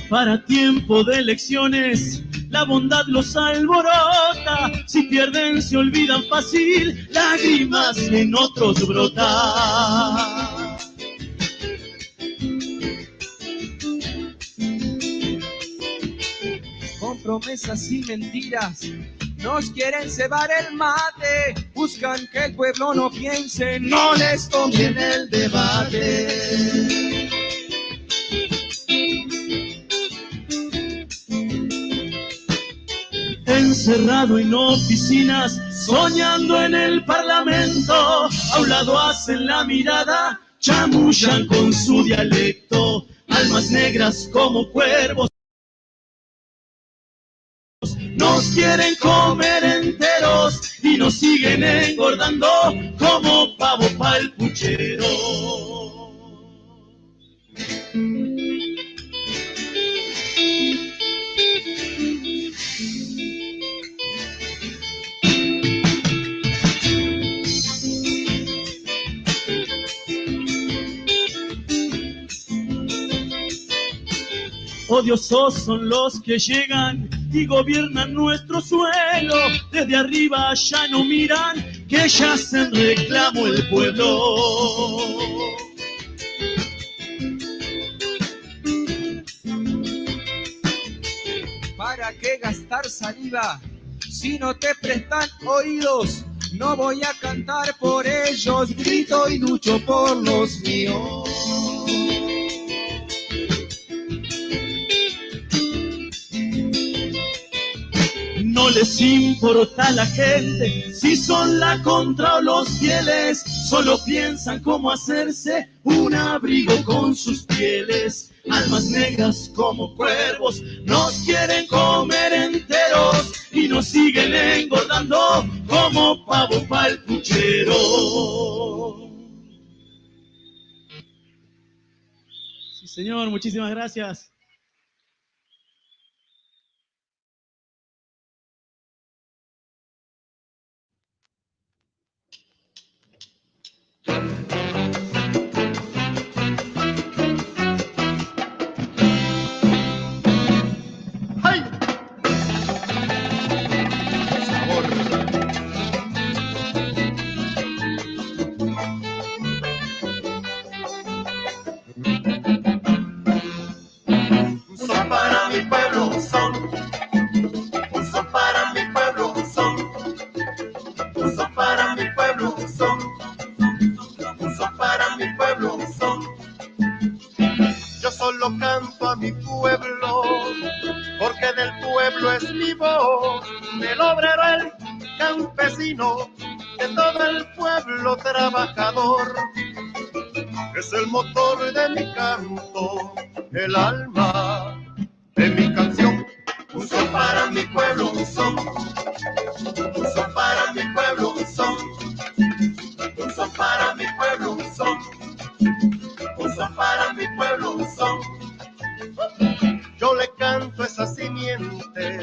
Para tiempo de elecciones, la bondad los alborota. Si pierden, se olvidan fácil, lágrimas en otros brotan. Con promesas y mentiras nos quieren cebar el mate, buscan que el pueblo no piense, no les conviene el debate. Encerrado en oficinas, soñando en el parlamento, a un lado hacen la mirada, chamullan con su dialecto, almas negras como cuervos. Nos quieren comer enteros y nos siguen engordando como pavo pa'l puchero. Odiosos son los que llegan y gobiernan nuestro suelo. Desde arriba ya no miran, que ya se reclamó el pueblo. ¿Para qué gastar saliva si no te prestan oídos? No voy a cantar por ellos, grito y lucho por los míos. No les importa a la gente si son la contra o los fieles, solo piensan cómo hacerse un abrigo con sus pieles. Almas negras como cuervos nos quieren comer enteros y nos siguen engordando como pavo pa'l puchero. Sí, señor, muchísimas gracias. Son para mi pueblo, son para mi pueblo, son para mi pueblo, son para mi pueblo, son. Yo solo canto a mi pueblo, porque del pueblo es mi voz, del obrero el campesino, de todo el pueblo trabajador. Es el motor de mi canto, el alma de mi canción. Un son para mi pueblo, un son para mi pueblo, un son para mi pueblo, un son para mi pueblo, un son. Yo le canto esa simiente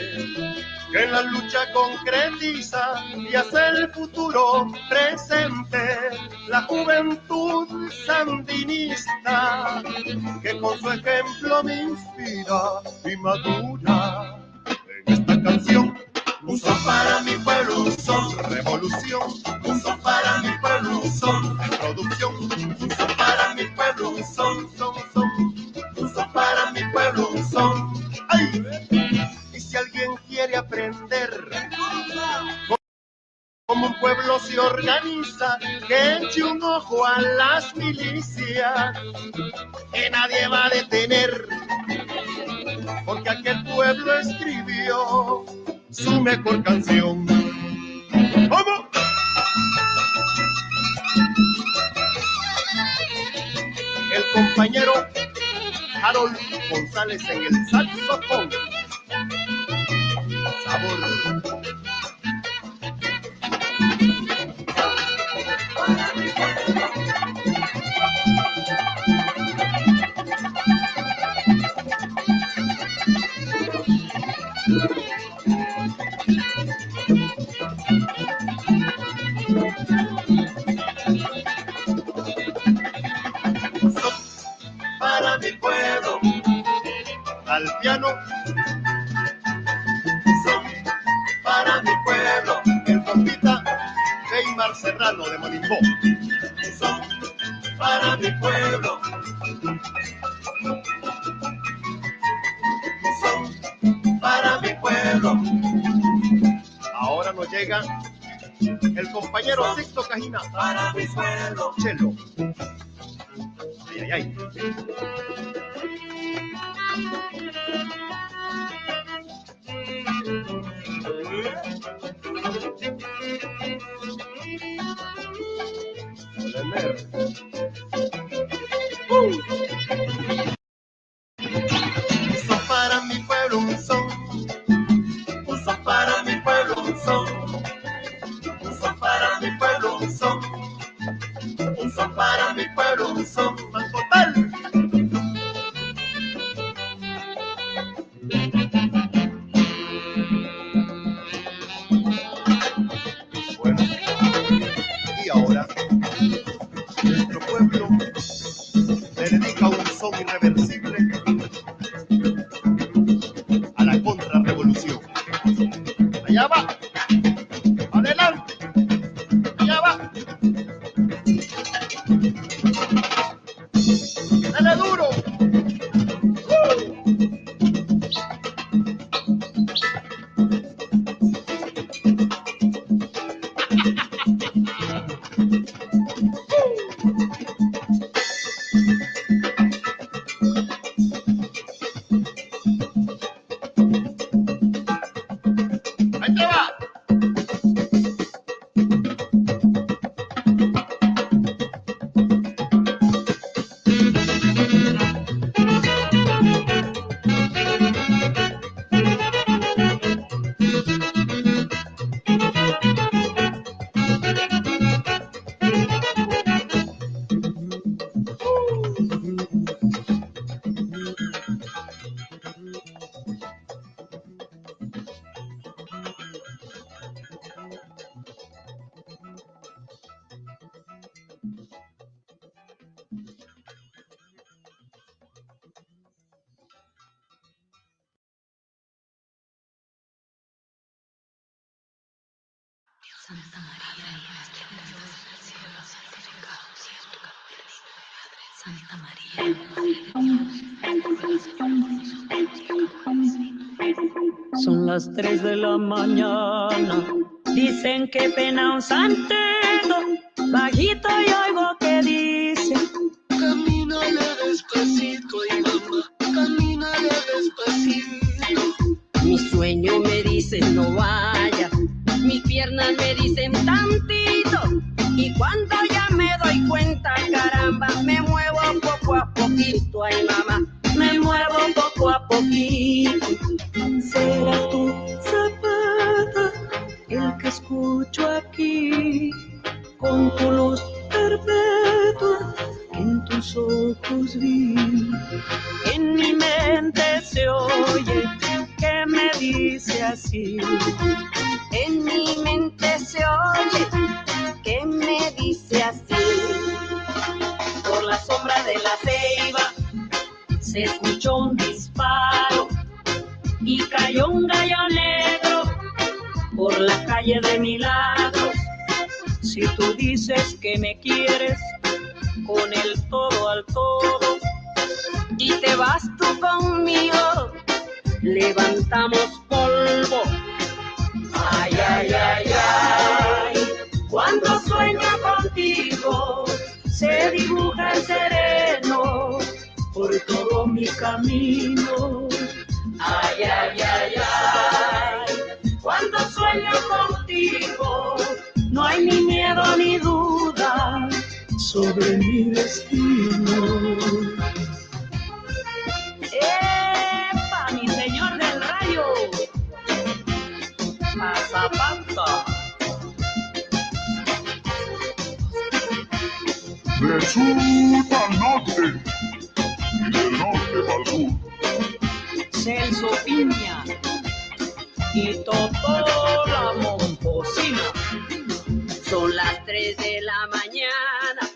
que en la lucha concretiza y hace el futuro presente, la juventud sandinista que con su ejemplo me inspira y madura en esta canción. Un son para mi pueblo, un son revolución, un son para mi pueblo, un son producción, un son para mi pueblo, un son para mi pueblo, un son. ¡Ay! Y si alguien quiere aprender cómo un pueblo se organiza, que eche un ojo a las milicias, que nadie va a detener, porque aquel pueblo escribió su mejor canción. ¿Cómo? El compañero Harold González en el saxofón. Sabor. pueblo, son para mi pueblo. El compita Neymar Serrano de Monimbó, son para mi pueblo, son para mi pueblo. Ahora nos llega el compañero Sixto Cajina para mi pueblo, Chelo. Ay, ay, ay. Son para mi pueblo un son para mi pueblo un son para mi pueblo un son para mi pueblo un son más total. Bueno, y ahora nuestro pueblo le dedica un son irreversible a la contrarrevolución. Allá va, adelante, allá va. Dale duro. Ahí te va. Santa María, Madre de Dios, del cielo, santificado sea tu nombre. Santa María, Madre de Dios, Son las 3 de la mañana, dicen que pena un santero, bajito y oigo que dice: camínale despacito y mamá, camínale despacito. Mi sueño me dice no vaya, mis piernas me dicen tantito, y cuando ya me doy cuenta, caramba, me muevo poco a poquito, ay mamá, me muevo poco a poquito. Será tu Zapata el que escucho aquí, con tu luz perpetua que en tus ojos vi. En mi mente se oye que me dice así. En mi mente se oye que me dice así. Por la sombra de la ceiba se escuchó un disparo y cayó un gallo negro por la calle de Milagros. Si tú dices que me quieres con el todo al todo Y te vas tú conmigo, levantamos polvo. Ay, ay, ay, ay, cuando sueño contigo se dibuja el sereno por todo mi camino. Ay, ay, ay, ay, cuando sueño contigo no hay ni miedo ni duda sobre mi destino. ¡Epa, mi señor del rayo! Zapata. Del sur al norte y del norte al sur. Celso Piña y Totó la Momposina. son las 3 de la mañana.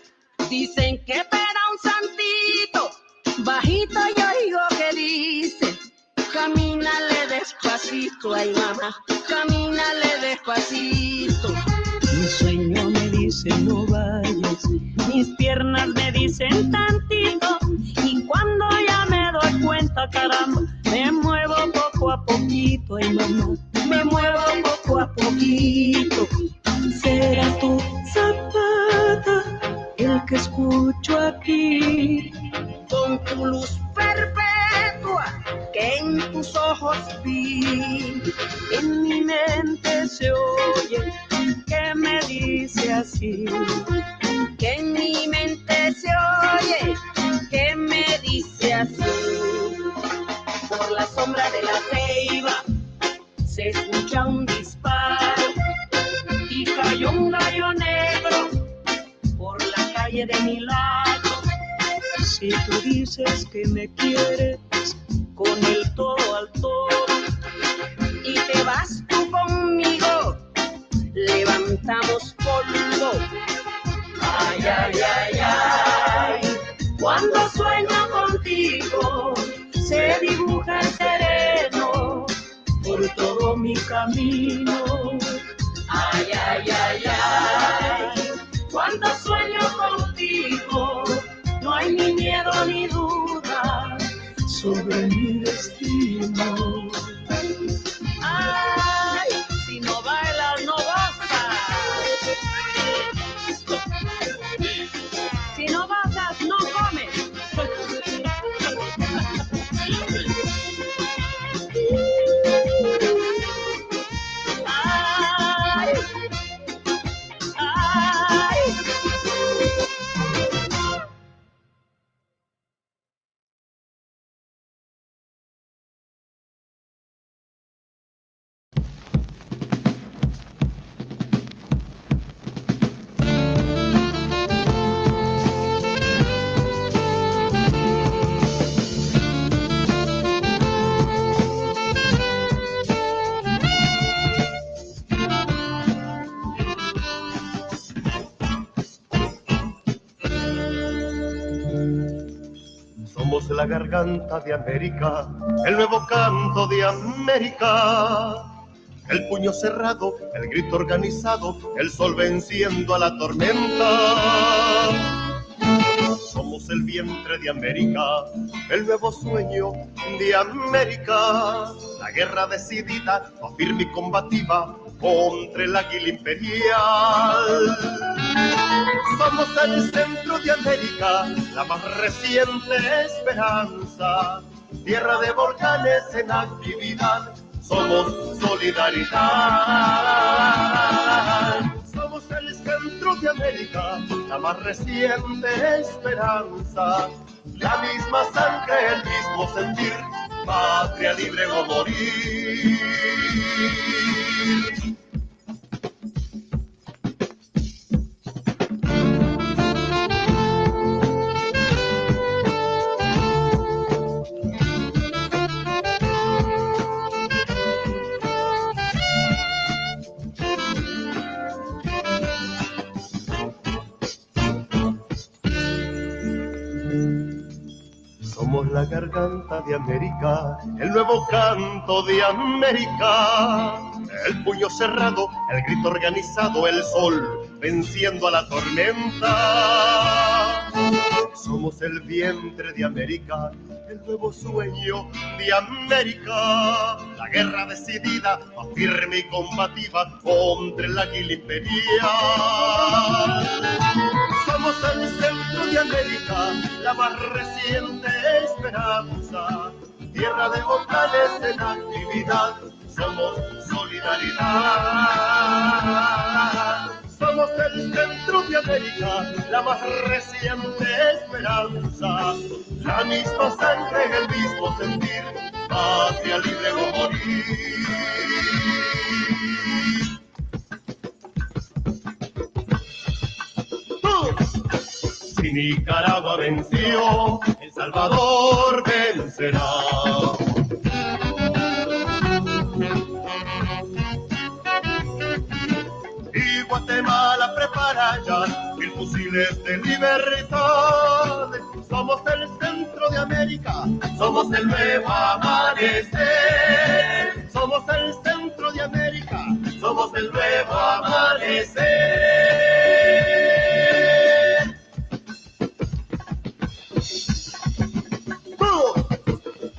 Dicen que pega un santito, bajito yo oigo que dice: despacito, ay mamá, camínale despacito. Mi sueño me dice no vayas, mis piernas me dicen tantito, y cuando ya me doy cuenta, caramba, me muevo poco a poquito, ay mamá, me muevo poco a poquito. Será tu Zapata el que escucho aquí, con tu luz perpetua que en tus ojos vi. En mi mente se oye que me dice así, que en mi mente se oye que me dice así. Por la sombra de la ceiba se escucha un disparo y cayó un gallo negro por la calle de mi lado. Si tú dices que me quieres con el todo al todo y te vas tú conmigo, levantamos polvo. Ay, ay, ay, ay, cuando sueño contigo se dibuja el sereno por todo mi camino. Ay, ay, ay, ay, cuando sueño contigo no hay ni miedo ni duda sobre mi destino. Ay, si no bailas no gozas, si no gozas no comes. Ay, ay. Somos la garganta de América, el nuevo canto de América. El puño cerrado, el grito organizado, el sol venciendo a la tormenta. Somos el vientre de América, el nuevo sueño de América. La guerra decidida, firme y combativa contra el águila imperial. Somos el centro de América, la más reciente esperanza. Tierra de volcanes en actividad, somos solidaridad. Somos el centro de América, la más reciente esperanza. La misma sangre, el mismo sentir, patria libre o morir. Somos la garganta de América, el nuevo canto de América. El puño cerrado, el grito organizado, el sol venciendo a la tormenta. Somos el vientre de América, el nuevo sueño de América. La guerra decidida, firme y combativa contra el águila imperial. Somos el centro de América, la más reciente esperanza. Tierra de volcanes en actividad, somos solidaridad. Somos el centro de América, la más reciente esperanza. La misma sangre, el mismo sentir, patria libre o morir. Si Nicaragua venció, El Salvador vencerá. Y Guatemala prepara ya mil fusiles de libertad. Somos el centro de América, somos el nuevo amanecer. somos el centro de América, somos el nuevo amanecer.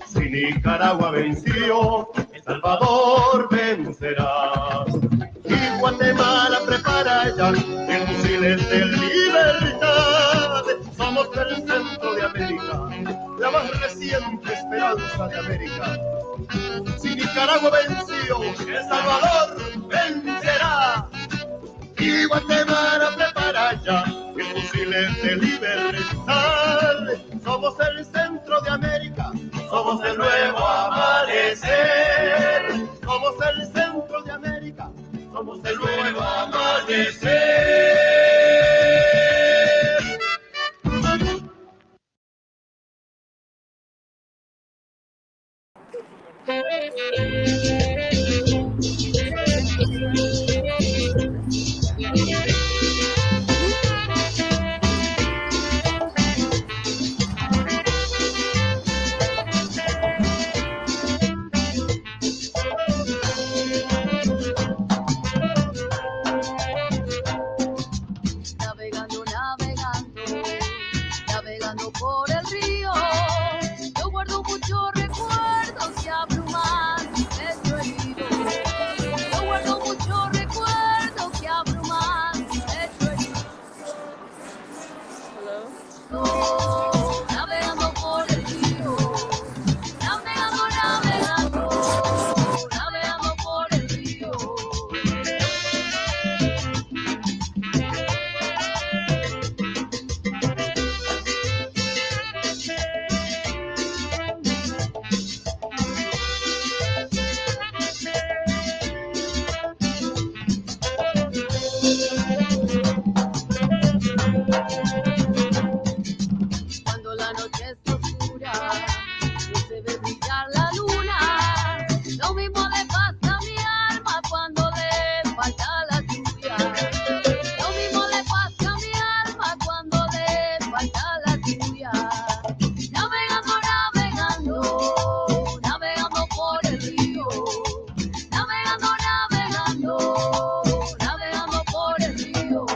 Si Nicaragua venció, El Salvador vencerá. Y Guatemala prepara ya el fusiles de libertad. Somos el centro de América, la más reciente esperanza de América. Si Nicaragua venció, El Salvador vencerá. Y Guatemala prepara ya el fusiles de libertad. Somos el centro de América, somos el nuevo amanecer. Somos el centro de América, somos el nuevo amanecer. Navegando, navegando por el río, yo guardo muchos recuerdos que abruman mi pecho herido. Yo guardo muchos recuerdos que abruman mi pecho herido. Oh, navegando por el río, navegando, navegando, navegando por el río. Cuando la noche es oscura, no se ve brillar la luna. Lo mismo le pasa a mi alma cuando le falta la lluvia. Lo mismo le pasa a mi alma cuando le falta la lluvia. Navegando, navegando, navegando por el río. Navegando, navegando, navegando por el río.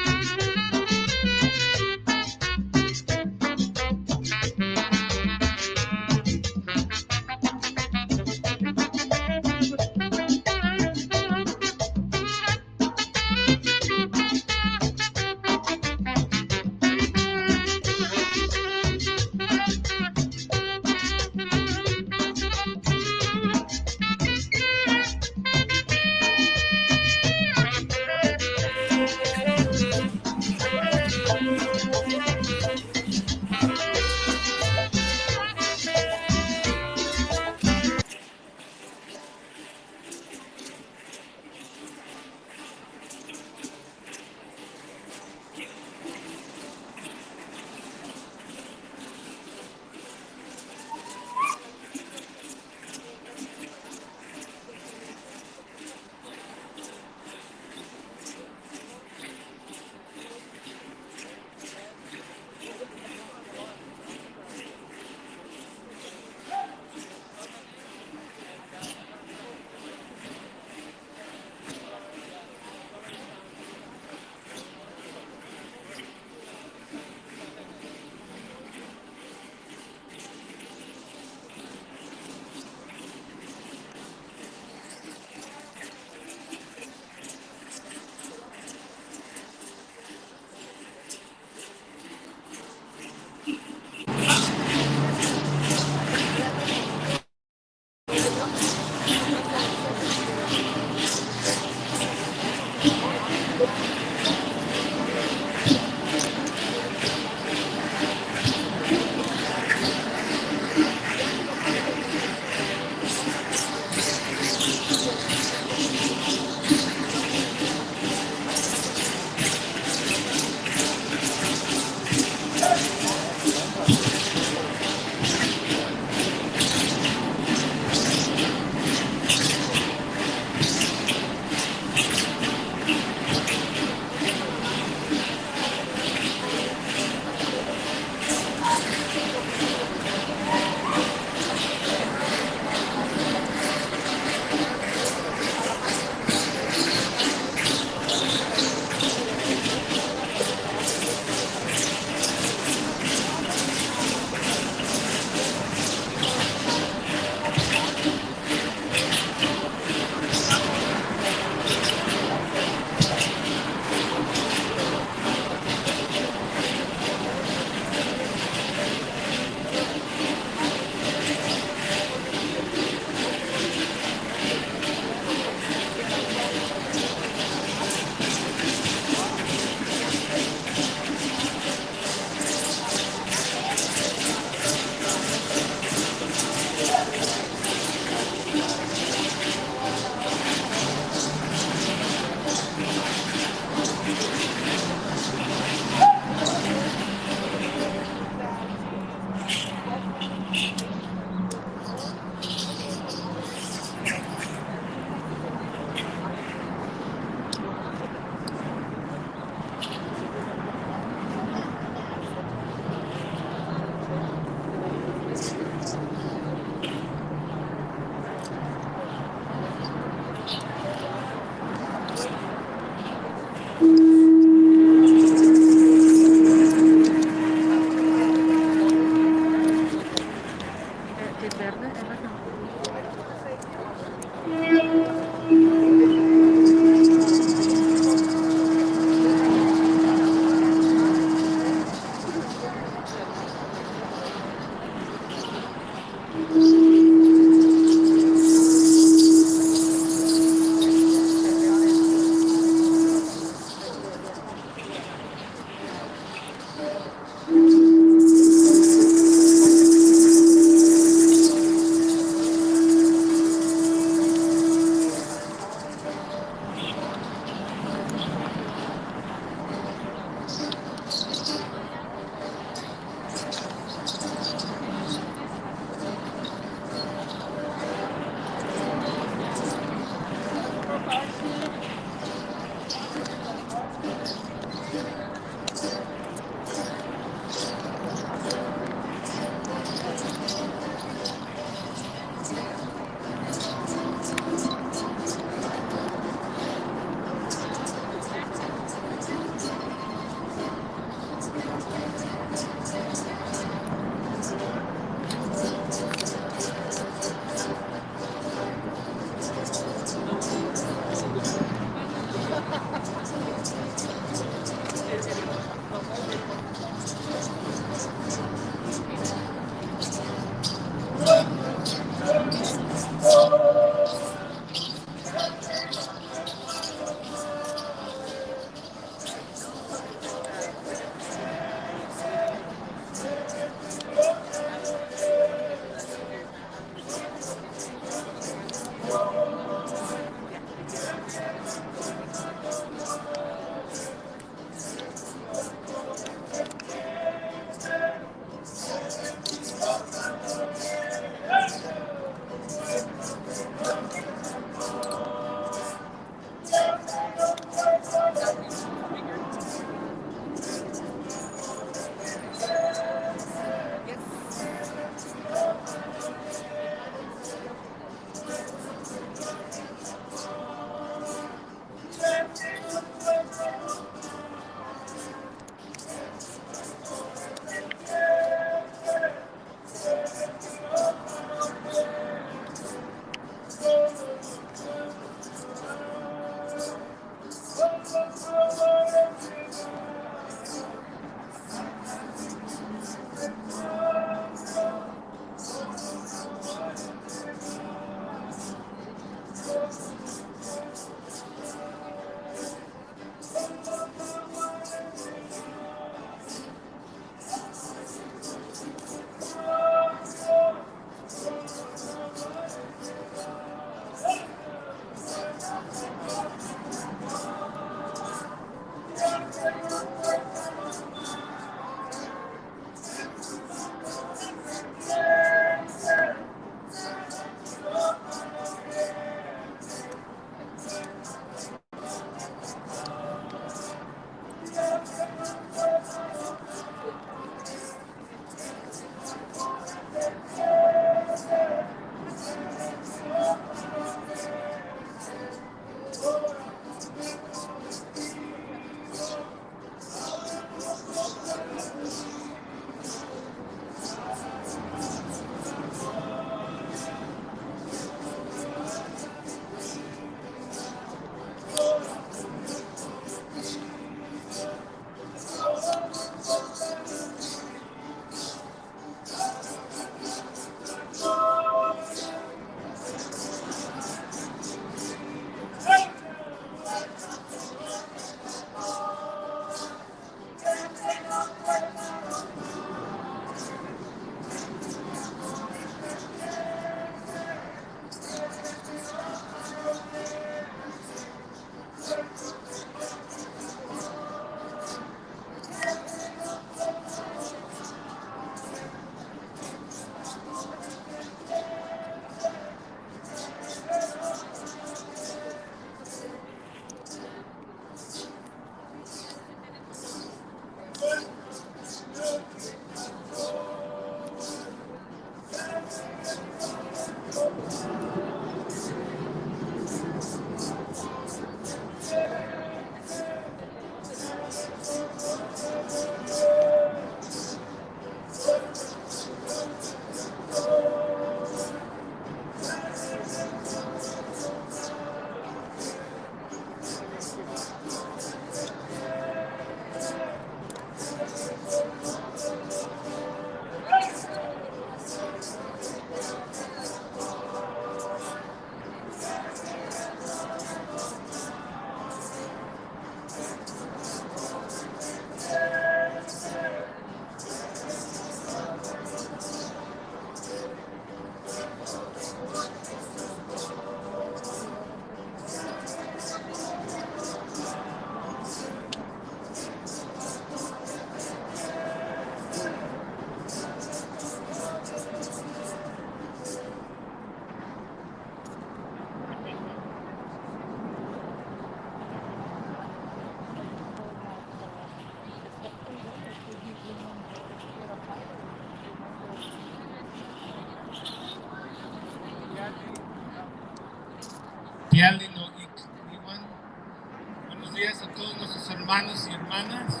Buenos días a todos nuestros hermanos y hermanas.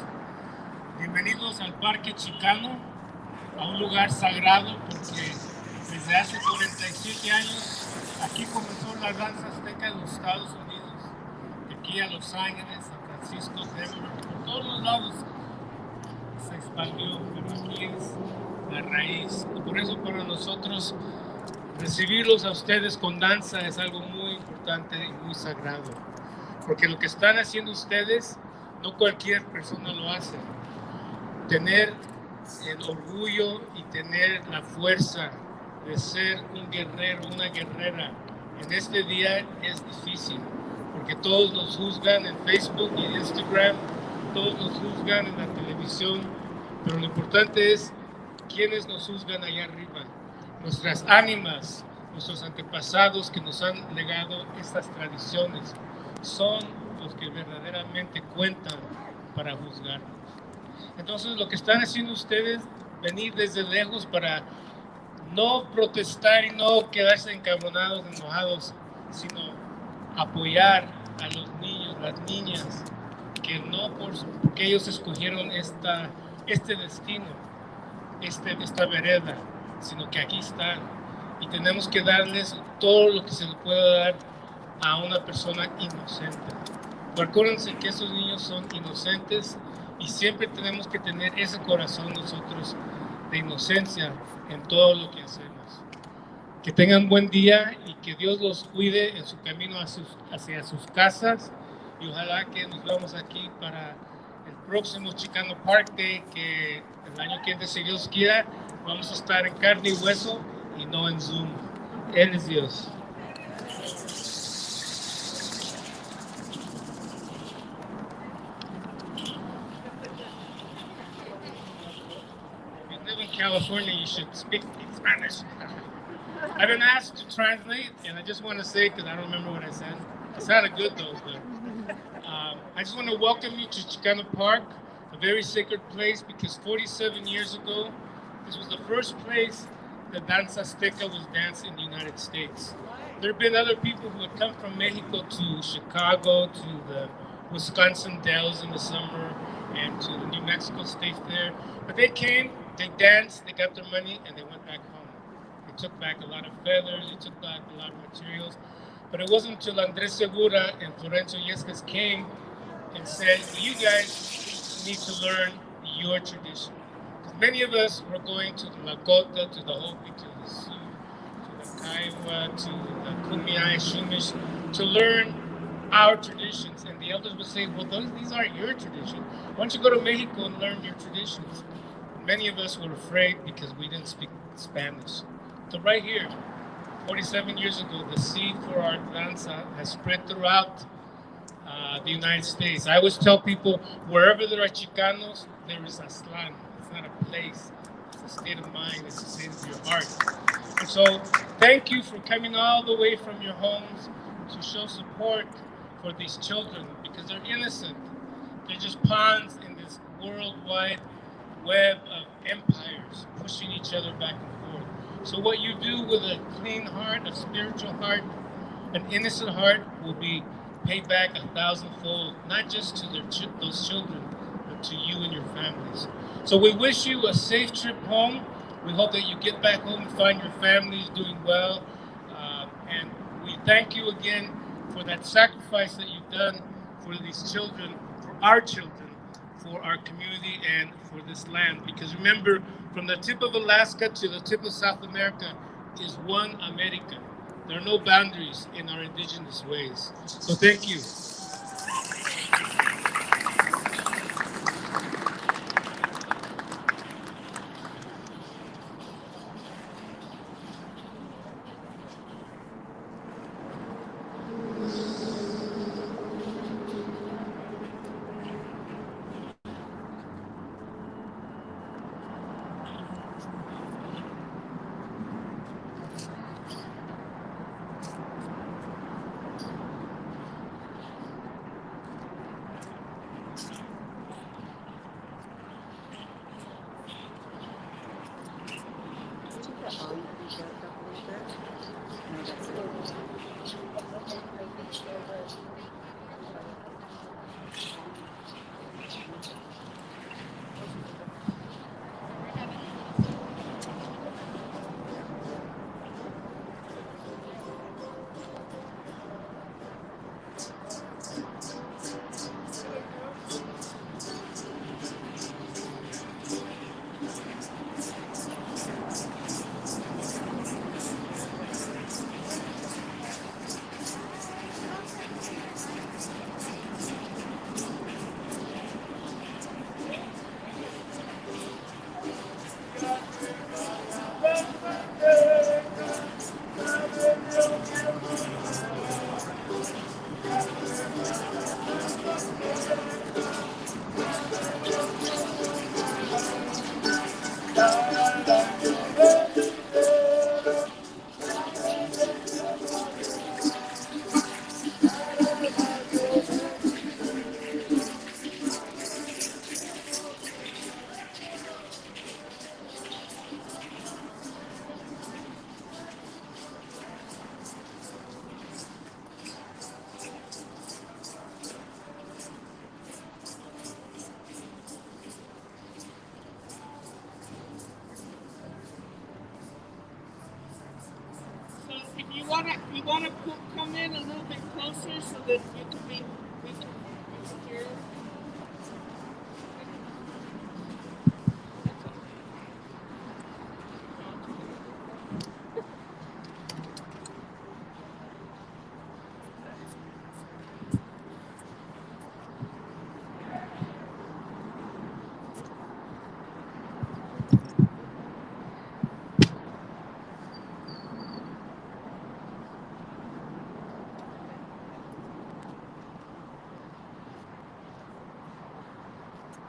Bienvenidos al Parque Chicano, a un lugar sagrado porque desde hace 47 años aquí comenzó la danza azteca de los Estados Unidos. De aquí a Los Ángeles, San Francisco, Denver, por todos los lados se expandió, pero aquí es la raíz. Y por eso para nosotros recibirlos a ustedes con danza es algo muy importante y muy sagrado. Porque lo que están haciendo ustedes, no cualquier persona lo hace. Tener el orgullo y tener la fuerza de ser un guerrero, una guerrera en este día es difícil, porque todos nos juzgan en Facebook y en Instagram, todos nos juzgan en la televisión, pero lo importante es quiénes nos juzgan allá arriba, nuestras ánimas, nuestros antepasados que nos han legado estas tradiciones, son los que verdaderamente cuentan para juzgarnos. Entonces lo que están haciendo ustedes, venir desde lejos para no protestar y no quedarse encabronados, enojados, sino apoyar a los niños, las niñas, que no porque ellos escogieron este destino, esta vereda, sino que aquí están. Y tenemos que darles todo lo que se le pueda dar a una persona inocente. Pero acuérdense que esos niños son inocentes y siempre tenemos que tener ese corazón nosotros de inocencia en todo lo que hacemos. Que tengan buen día y que Dios los cuide en su camino hacia sus casas, y ojalá que nos veamos aquí para el próximo Chicano Park Day, que el año que viene, si Dios quiera, vamos a estar en carne y hueso y no en Zoom. Él es Dios. If you live in California, you should speak Spanish. I've been asked to translate, and I just want to say, because I don't remember what I said. It sounded good though, but I just want to welcome you to Chicano Park, a very sacred place, because 47 years ago, this was the first place that Danza Azteca was danced in the United States. There have been other people who had come from Mexico to Chicago, to the Wisconsin Dells in the summer, and to the New Mexico State Fair. But they came, they danced, they got their money, and they went back home. They took back a lot of feathers, they took back a lot of materials. But it wasn't until Andres Segura and Florencio Yescas came and said, you guys need to learn your tradition. Because many of us were going to the Lakota, to the Hopi, to the Sioux, to the Kiowa, to the Kumeyaay, Shumish, to learn our traditions. And the elders would say, well, these aren't your traditions. Why don't you go to Mexico and learn your traditions? Many of us were afraid because we didn't speak Spanish. So right here, 47 years ago, the seed for our danza has spread throughout the United States. I always tell people, wherever there are Chicanos, there is Aztlán. It's not a place, it's a state of mind, it's a state of your heart. And so thank you for coming all the way from your homes to show support for these children, because they're innocent. They're just pawns in this worldwide web of empires pushing each other back and forth. So what you do with a clean heart, a spiritual heart, an innocent heart, will be paid back 1,000-fold, not just to those children, but to you and your families. So we wish you a safe trip home. We hope that you get back home and find your families doing well. And we thank you again for that sacrifice that you've done for these children, for our children, for our community, and for this land. Because remember, from the tip of Alaska to the tip of South America is one America. There are no boundaries in our indigenous ways. So thank you. You wanna come in a little bit closer so that you can be secure.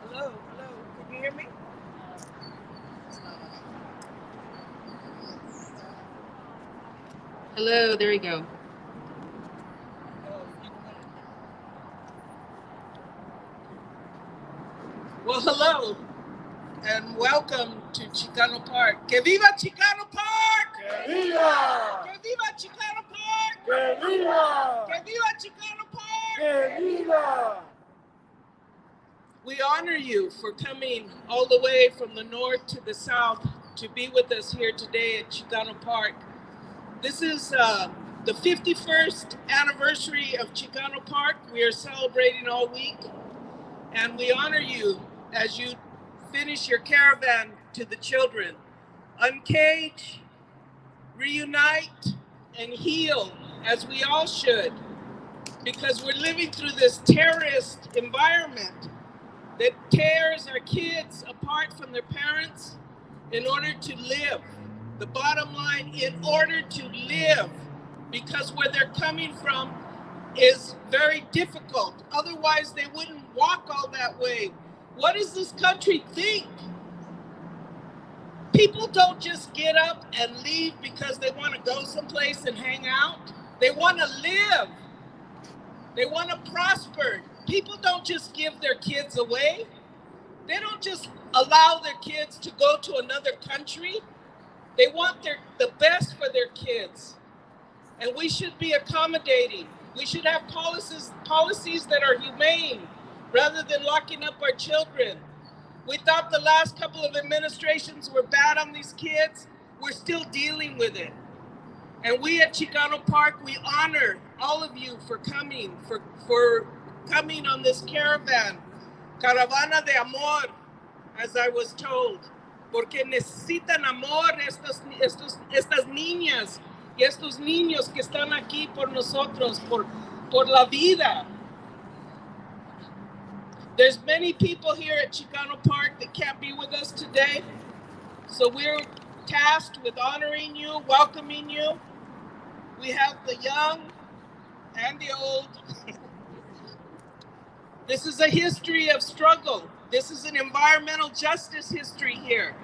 Hello, can you hear me? Hello, there you go. Well, hello, and welcome to Chicano Park. ¡Que viva Chicano Park! ¡Que viva! ¡Que viva Chicano Park! ¡Que viva! ¡Que viva Chicano Park! ¡Que viva! We honor you for coming all the way from the north to the south to be with us here today at Chicano Park. This is the 51st anniversary of Chicano Park. We are celebrating all week, and we honor you as you finish your caravan to the children. Uncage, reunite, and heal, as we all should, because we're living through this terrorist environment that tears our kids apart from their parents in order to live. The bottom line, in order to live, because where they're coming from is very difficult. Otherwise, they wouldn't walk all that way. What does this country think? People don't just get up and leave because they want to go someplace and hang out. They want to live. They want to prosper. People don't just give their kids away. They don't just allow their kids to go to another country. They want the best for their kids. And we should be accommodating. We should have policies that are humane rather than locking up our children. We thought the last couple of administrations were bad on these kids. We're still dealing with it. And we at Chicano Park, we honor all of you for coming, for coming on this caravan, Caravana de Amor, as I was told. Porque necesitan amor estas niñas y estos niños que están aquí por nosotros, por la vida. There's many people here at Chicano Park that can't be with us today. So we're tasked with honoring you, welcoming you. We have the young and the old. This is a history of struggle. This is an environmental justice history here.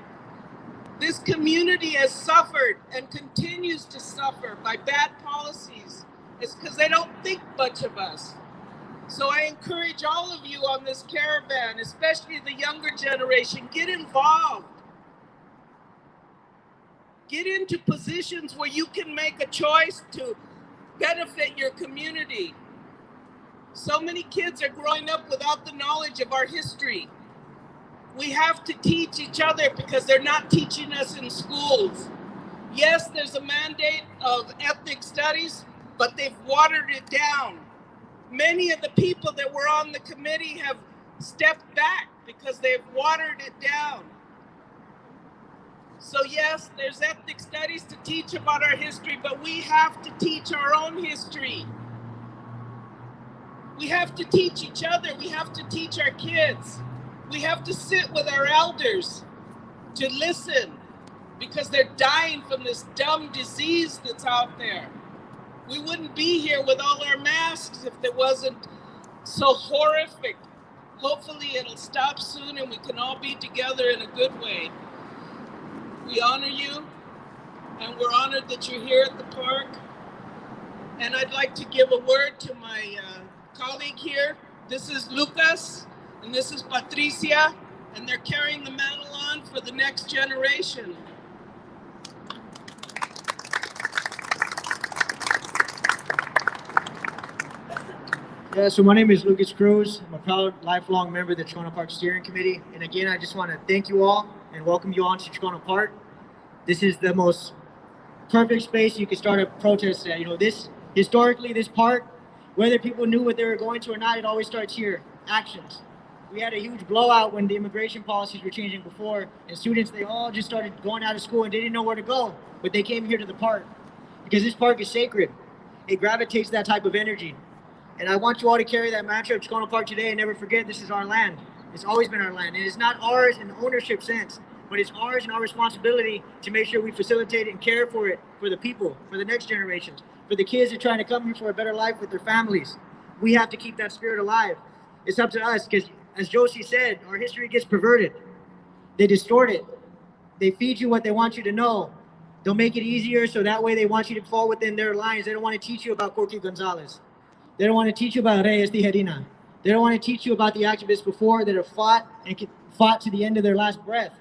This community has suffered and continues to suffer by bad policies. It's because they don't think much of us. So I encourage all of you on this caravan, especially the younger generation, get involved. Get into positions where you can make a choice to benefit your community. So many kids are growing up without the knowledge of our history. We have to teach each other because they're not teaching us in schools. Yes, there's a mandate of ethnic studies, but they've watered it down. Many of the people that were on the committee have stepped back because they've watered it down. So yes, there's ethnic studies to teach about our history, but we have to teach our own history. We have to teach each other. We have to teach our kids. We have to sit with our elders to listen because they're dying from this dumb disease that's out there. We wouldn't be here with all our masks if it wasn't so horrific. Hopefully it'll stop soon and we can all be together in a good way. We honor you, and we're honored that you're here at the park. And I'd like to give a word to my colleague here. This is Lucas, and this is Patricia, and they're carrying the mantle on for the next generation. Yeah, so my name is Lucas Cruz. I'm a proud lifelong member of the Chicano Park Steering Committee. And again, I just want to thank you all and welcome you on to Chicano Park. This is the most perfect space you could start a protest at. You know, historically, this park, whether people knew what they were going to or not, it always starts here, actions. We had a huge blowout when the immigration policies were changing before, and students, they all just started going out of school and they didn't know where to go, but they came here to the park because this park is sacred. It gravitates that type of energy. And I want you all to carry that mantra of Chicano Park today and never forget this is our land. It's always been our land. It is not ours in the ownership sense, but it's ours and our responsibility to make sure we facilitate and care for it, for the people, for the next generations, for the kids that are trying to come here for a better life with their families. We have to keep that spirit alive. It's up to us because, as Josie said, our history gets perverted. They distort it. They feed you what they want you to know. They'll make it easier so that way they want you to fall within their lines. They don't want to teach you about Corky Gonzalez. They don't want to teach you about Reyes Tijerina. They don't want to teach you about the activists before that have fought and fought to the end of their last breath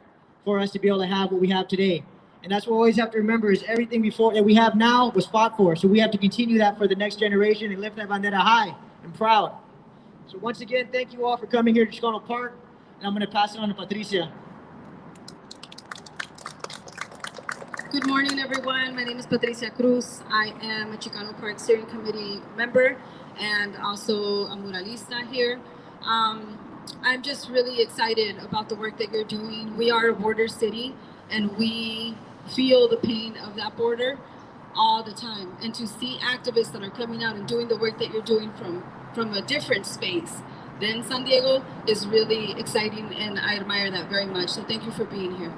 for us to be able to have what we have today. And that's what we always have to remember is everything before that we have now was fought for. So we have to continue that for the next generation and lift that bandera high and proud. So once again, thank you all for coming here to Chicano Park. And I'm going to pass it on to Patricia. Good morning, everyone. My name is Patricia Cruz. I am a Chicano Park Steering Committee member and also a muralista here. I'm just really excited about the work that you're doing. We are a border city and we feel the pain of that border all the time. And to see activists that are coming out and doing the work that you're doing from a different space than San Diego is really exciting, and I admire that very much. So thank you for being here.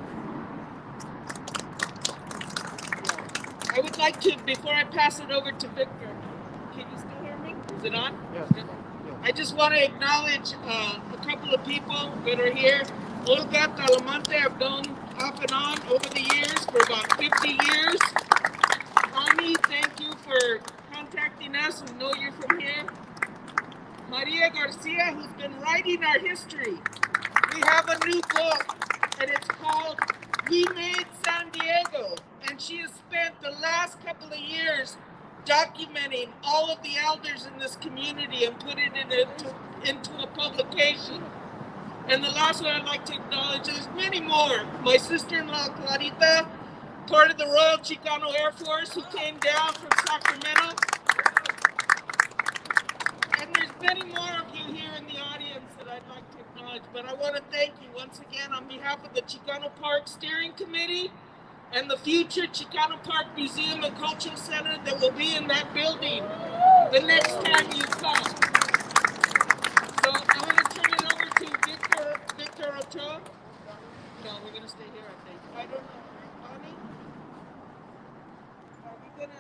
I would like to, before I pass it over to Victor, can you still hear me? Is it on? Yes. I just want to acknowledge a couple of people that are here. Olga Talamante, I've known off and on over the years for about 50 years. Ani, thank you for contacting us. We know you're from here. Maria Garcia, who's been writing our history. We have a new book, and it's called We Made San Diego. And she has spent the last couple of years documenting all of the elders in this community and putting it into a publication. And the last one I'd like to acknowledge, there's many more. My sister-in-law, Clarita, part of the Royal Chicano Air Force, who came down from Sacramento. And there's many more of you here in the audience that I'd like to acknowledge. But I want to thank you once again on behalf of the Chicano Park Steering Committee and the future Chicano Park Museum and Cultural Center that will be in that building the next time you come. So I'm going to turn it over to Victor Ochoa. No, we're going to stay here, I think. I don't know. Bonnie? Are we going to...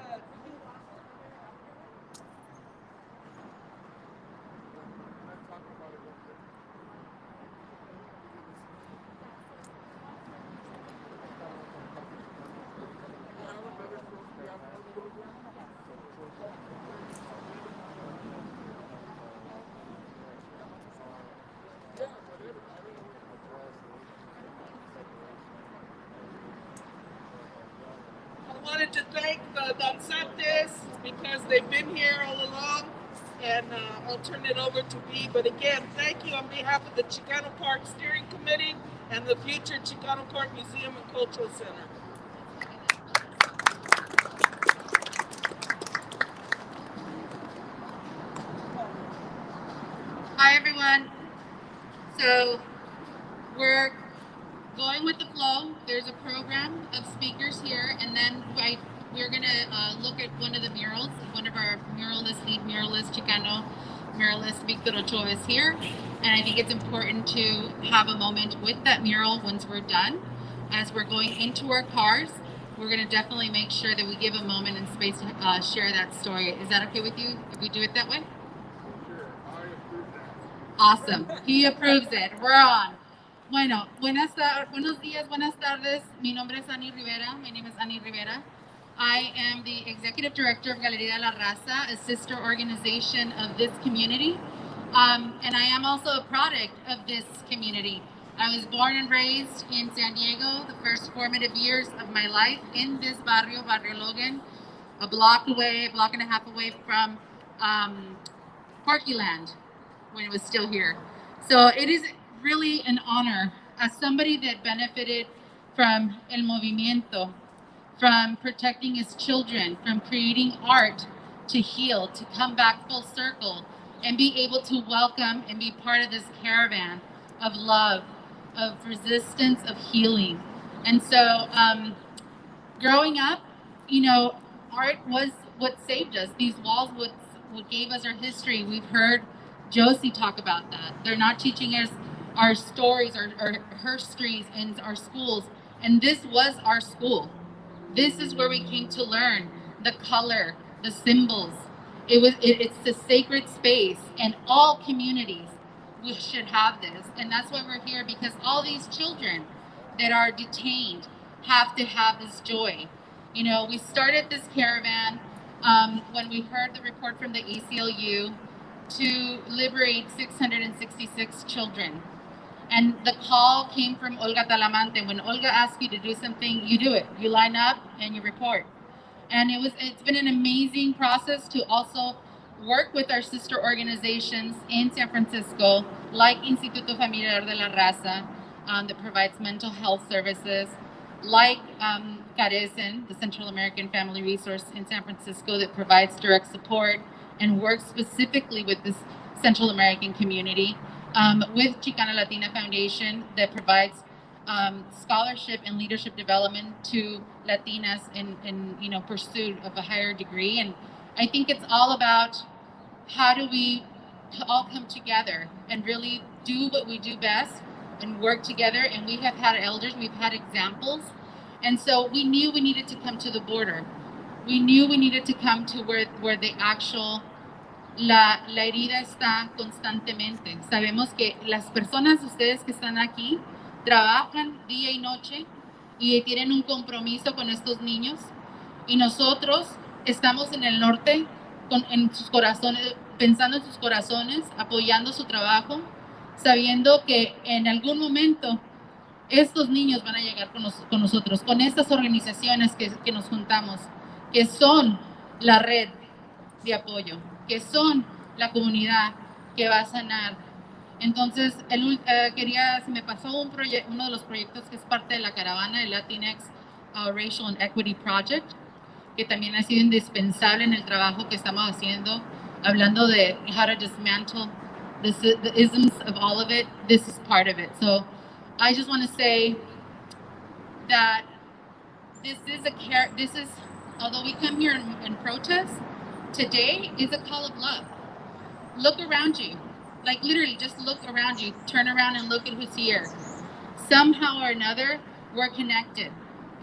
I wanted to thank the Danzantes because they've been here all along, and I'll turn it over to B. But again, thank you on behalf of the Chicano Park Steering Committee and the future Chicano Park Museum and Cultural Center. Hi, everyone. So we're going with the flow. There's a program of speakers here, and then we're going to look at one of the murals. One of our lead muralist, Chicano muralist, Victor Ochoa, is here. And I think it's important to have a moment with that mural once we're done. as we're going into our cars, we're going to definitely make sure that we give a moment and space to share that story. Is that okay with you if we do it that way? Awesome. He approves it. We're on. Bueno, buenos días, buenas tardes. Mi nombre es Annie Rivera. My name is Annie Rivera. I am the executive director of Galería de la Raza, a sister organization of this community. And I am also a product of this community. I was born and raised in San Diego, the first formative years of my life in this barrio, Barrio Logan, a block and a half away from Parkyland, when it was still here. So it is really an honor as somebody that benefited from El Movimiento, from protecting his children, from creating art to heal, to come back full circle and be able to welcome and be part of this caravan of love, of resistance, of healing. And so growing up, you know, art was what saved us. These walls what gave us our history. We've heard Josie talk about that. They're not teaching us our stories, our histories in our schools. And this was our school. This is where we came to learn the color, the symbols. It's the sacred space, and all communities we should have this. And that's why we're here, because all these children that are detained have to have this joy. You know, we started this caravan when we heard the report from the ACLU to liberate 666 children. And the call came from Olga Talamante. When Olga asks you to do something, you do it. You line up and you report. And it's been an amazing process to also work with our sister organizations in San Francisco, like Instituto Familiar de la Raza, that provides mental health services, like Caravan, the Central American Family Resource in San Francisco, that provides direct support and works specifically with this Central American community, with Chicana Latina Foundation that provides scholarship and leadership development to Latinas in you know, pursuit of a higher degree. And I think it's all about how do we all come together and really do what we do best and work together. And we have had elders, we've had examples. And so we knew we needed to come to the border. We knew we needed to come to where the actual, la herida está constantemente. Sabemos que las personas, ustedes que están aquí, trabajan día y noche y tienen un compromiso con estos niños. Y nosotros estamos en el norte, en sus corazones, pensando en sus corazones, apoyando su trabajo, sabiendo que en algún momento estos niños van a llegar con nosotros, con estas organizaciones que nos juntamos, que son la red de apoyo, que son la comunidad que va a sanar. Entonces, se me pasó uno de los proyectos que es parte de la caravana, el Latinx Racial and Equity Project, que también ha sido indispensable en el trabajo que estamos haciendo, hablando de how to dismantle the isms of all of it. This is part of it. So I just want to say that this is, although we come here and protest, today is a call of love. Look around you. Like literally just look around you. Turn around and look at who's here. Somehow or another, we're connected.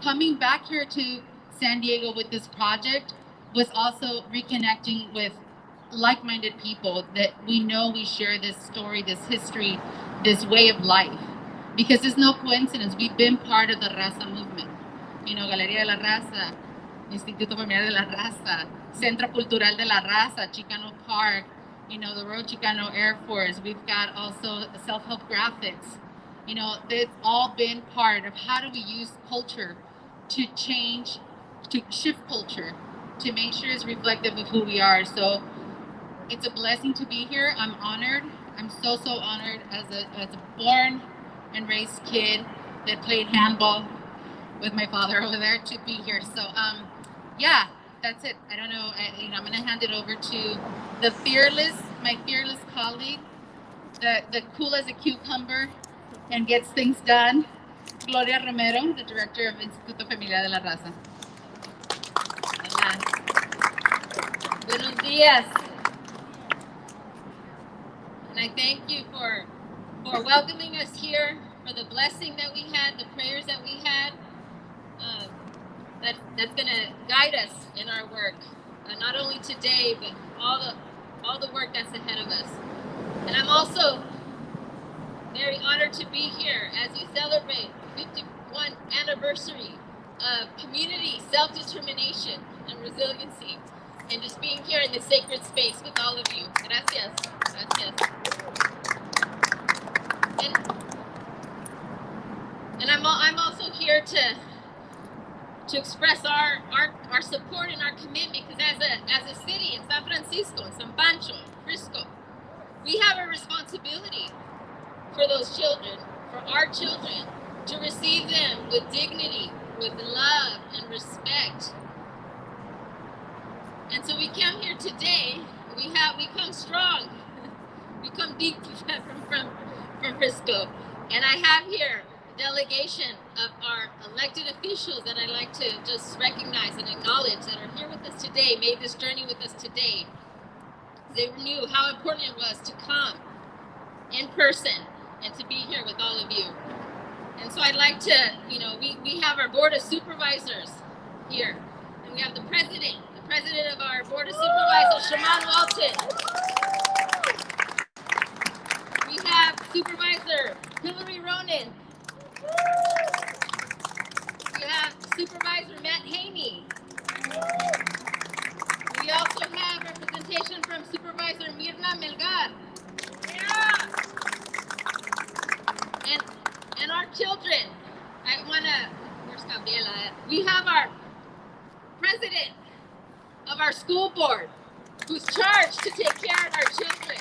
Coming back here to San Diego with this project was also reconnecting with like-minded people that we know we share this story, this history, this way of life. Because there's no coincidence. We've been part of the Raza movement. You know, Galería de la Raza, Instituto Familiar de la Raza, Centro Cultural de la Raza, Chicano Park, you know, the Royal Chicano Air Force. We've got also self-help graphics. You know, they've all been part of how do we use culture to change, to shift culture, to make sure it's reflective of who we are. So it's a blessing to be here. I'm honored. I'm so honored as a born and raised kid that played handball with my father over there to be here. So yeah, that's it. I don't know. I'm going to hand it over to my fearless colleague, the cool as a cucumber and gets things done, Gloria Romero, the director of Instituto Familiar de la Raza. Buenos días. And I thank you for welcoming us here for the blessing that we had, the prayers that we had. That's gonna guide us in our work, not only today, but all the work that's ahead of us. And I'm also very honored to be here as we celebrate the 51st anniversary of community self-determination and resiliency, and just being here in this sacred space with all of you. Gracias. Gracias. And I'm also here to express our support and our commitment, because as a city in San Francisco, in San Pancho, Frisco, we have a responsibility for those children, for our children, to receive them with dignity, with love and respect. And so we come here today, we come strong, we come deep from Frisco. And I have here a delegation of our elected officials that I'd like to just recognize and acknowledge that are here with us today, made this journey with us today. They knew how important it was to come in person and to be here with all of you. And so I'd like to, we have our Board of Supervisors here. And we have the president of our Board of Supervisors, Shaman Walton. We have Supervisor Hillary Ronan. We have Supervisor Matt Haney. We also have representation from Supervisor Mirna Melgar. And our children. Where's Gabriela? We have our president of our school board, who's charged to take care of our children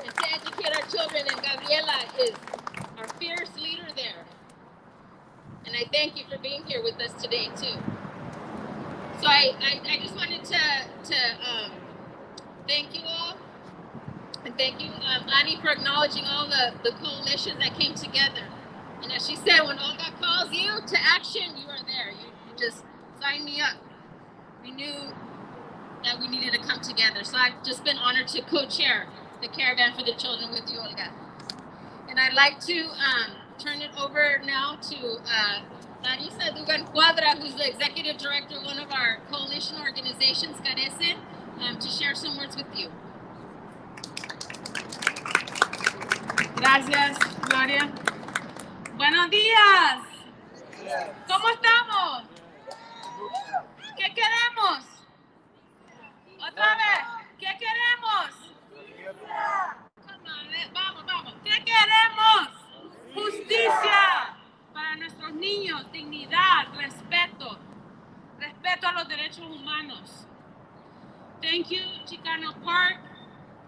and to educate our children, and Gabriela is our fierce leader there. And I thank you for being here with us today too. So I just wanted to thank you all, and thank you, Ani, for acknowledging all the coalitions that came together. And as she said, when Olga calls you to action, you are there. You just sign me up. We knew that we needed to come together. So I've just been honored to co-chair the Caravan for the Children with you, Olga. And I'd like to turn it over now to Larissa Dugan Cuadra, who's the executive director of one of our coalition organizations, Carecen, to share some words with you. Gracias, Gloria. Buenos días. ¿Cómo estamos? ¿Qué queremos? Otra vez, ¿qué queremos? Vamos. ¿Qué queremos? Justicia para nuestros niños, dignidad, respeto a los derechos humanos. Thank you, Chicano Park.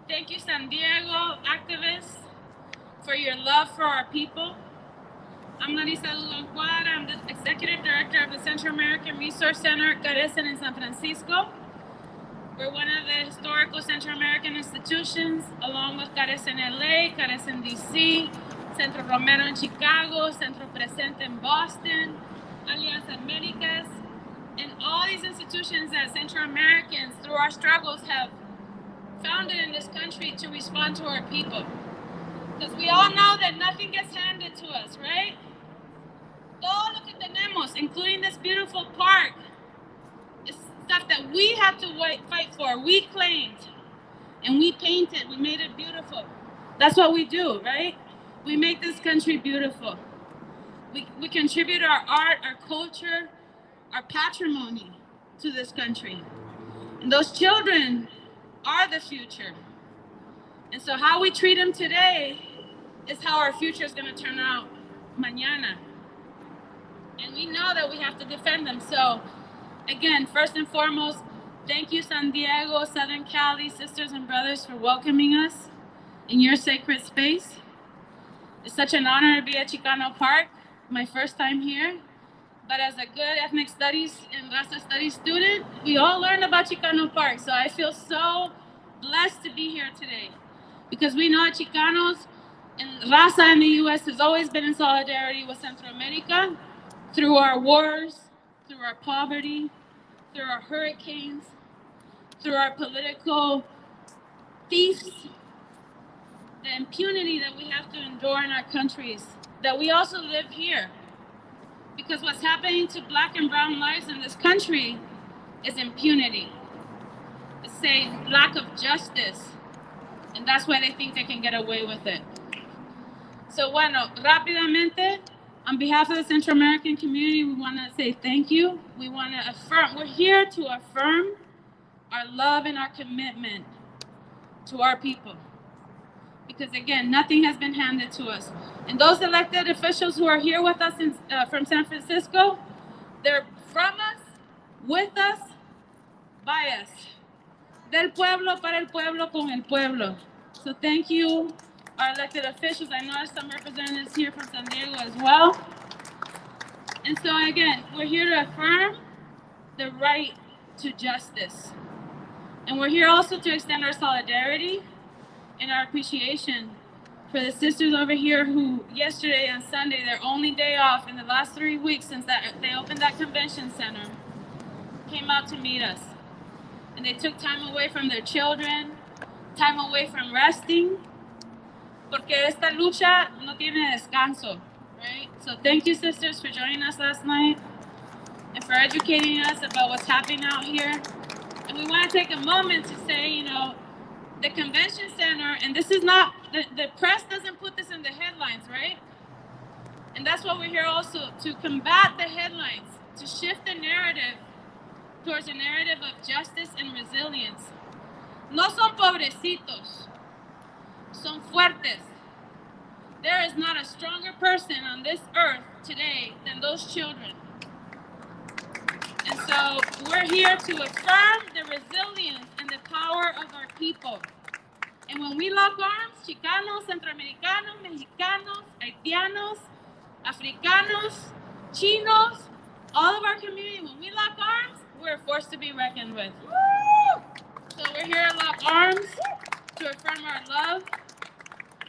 Thank you, San Diego activists, for your love for our people. I'm Larissa Dugan Cuadra. I'm the executive director of the Central American Resource Center, Carecen, in San Francisco. We're one of the historical Central American institutions, along with Carecen LA, Carecen DC, Centro Romero in Chicago, Centro Presente in Boston, Alianza Americas, and all these institutions that Central Americans, through our struggles, have founded in this country to respond to our people. Because we all know that nothing gets handed to us, right? Todo lo que tenemos, including this beautiful park, is stuff that we have to fight for. We claimed, and we painted, we made it beautiful. That's what we do, right? We make this country beautiful. We contribute our art, our culture, our patrimony to this country. And those children are the future. And so how we treat them today is how our future is going to turn out mañana. And we know that we have to defend them. So again, first and foremost, thank you, San Diego, Southern Cali, sisters and brothers, for welcoming us in your sacred space. It's such an honor to be at Chicano Park, my first time here. But as a good ethnic studies and Raza studies student, we all learned about Chicano Park. So I feel so blessed to be here today, because we know Chicanos and Raza in the U.S. has always been in solidarity with Central America through our wars, through our poverty, through our hurricanes, through our political thieves, the impunity that we have to endure in our countries that we also live here. Because what's happening to black and brown lives in this country is impunity. It's a lack of justice. And that's why they think they can get away with it. So bueno, rápidamente, on behalf of the Central American community, we want to say thank you. We want to affirm, we're here to affirm our love and our commitment to our people. Because again, nothing has been handed to us. And those elected officials who are here with us from San Francisco, they're from us, with us, by us. Del pueblo, para el pueblo, con el pueblo. So thank you, our elected officials. I noticed some representatives here from San Diego as well. And so again, we're here to affirm the right to justice. And we're here also to extend our solidarity and our appreciation for the sisters over here who yesterday and Sunday, their only day off in the last 3 weeks since they opened that convention center, came out to meet us. And they took time away from their children, time away from resting, porque esta lucha no tiene descanso, right? So thank you, sisters, for joining us last night and for educating us about what's happening out here. And we want to take a moment to say, you know, the convention center, and this is not, the press doesn't put this in the headlines, right? And that's why we're here also, to combat the headlines, to shift the narrative towards a narrative of justice and resilience. No son pobrecitos, son fuertes. There is not a stronger person on this earth today than those children. And so we're here to affirm the resilience and the power of our people. And when we lock arms, Chicanos, Centroamericanos, Mexicanos, Haitianos, Africanos, Chinos, all of our community, when we lock arms, we're a force to be reckoned with. So we're here to lock arms, to affirm our love,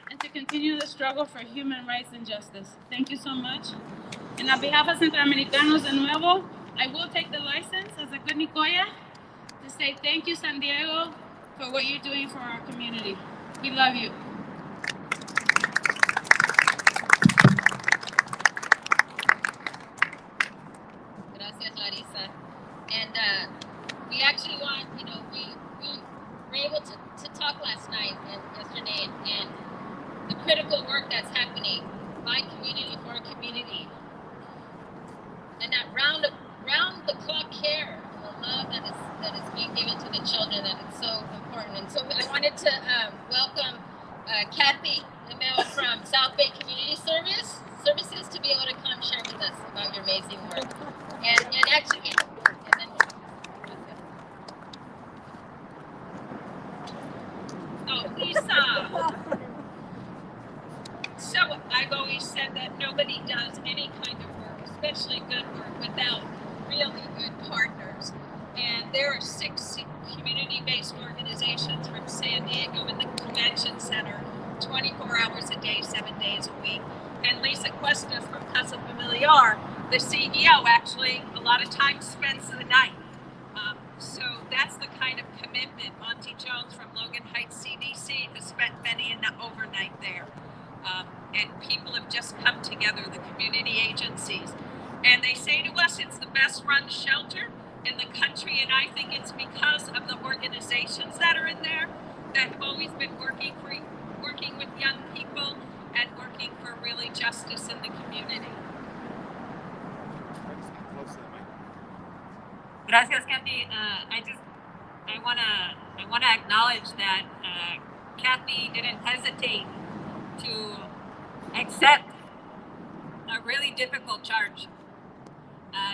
and to continue the struggle for human rights and justice. Thank you so much. And on behalf of Centroamericanos de nuevo, I will take the license as a good Nicoya to say thank you, San Diego, for what you're doing for our community. We love you. Gracias, Larissa. And we actually want, you know, we were able to talk last night and yesterday and the critical work that's happening by community for a community. And that round-the-clock care and the love that is being given to the children, that is so important. And so I wanted to welcome Kathy Lemel from South Bay Community Services to be able to come share with us about your amazing work. And actually, and then, oh, Lisa. So I've always said that nobody does any kind of work, especially good work, without really good partners. And there are 6 community-based organizations from San Diego in the convention center, 24 hours a day, 7 days a week. And Lisa Cuesta from Casa Familiar, the CEO, actually a lot of times spends the night. So that's the kind of commitment. Monty Jones from Logan Heights CDC has spent many an overnight there. And people have just come together, the community agencies. And they say to us it's the best run shelter in the country, and I think it's because of the organizations that are in there that have always been working with young people and working for really justice in the community. Gracias, Kathy. I wanna acknowledge that Kathy didn't hesitate to accept a really difficult charge.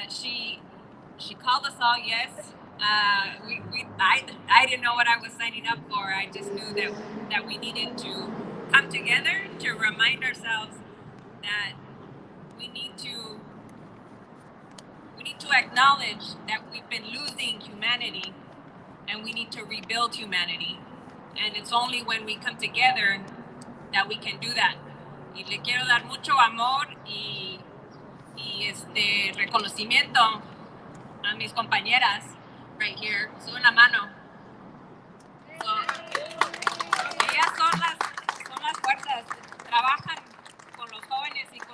She called us all yes. I didn't know what I was signing up for. I just knew that we needed to come together to remind ourselves that we need to acknowledge that we've been losing humanity and we need to rebuild humanity. And it's only when we come together that we can do that. Y le quiero dar mucho amor y reconocimiento a mis compañeras right here. Suben la mano. So, ellas son las fuerzas, trabajan con los jóvenes y con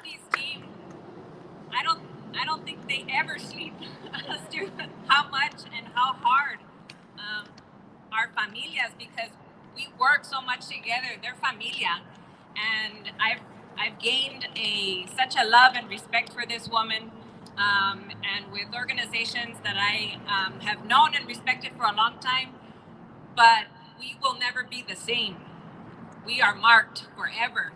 Kathy's team, I don't think they ever sleep as to how much and how hard our familias, because we work so much together. They're familia, and I've gained such a love and respect for this woman, and with organizations that I have known and respected for a long time. But we will never be the same. We are marked forever.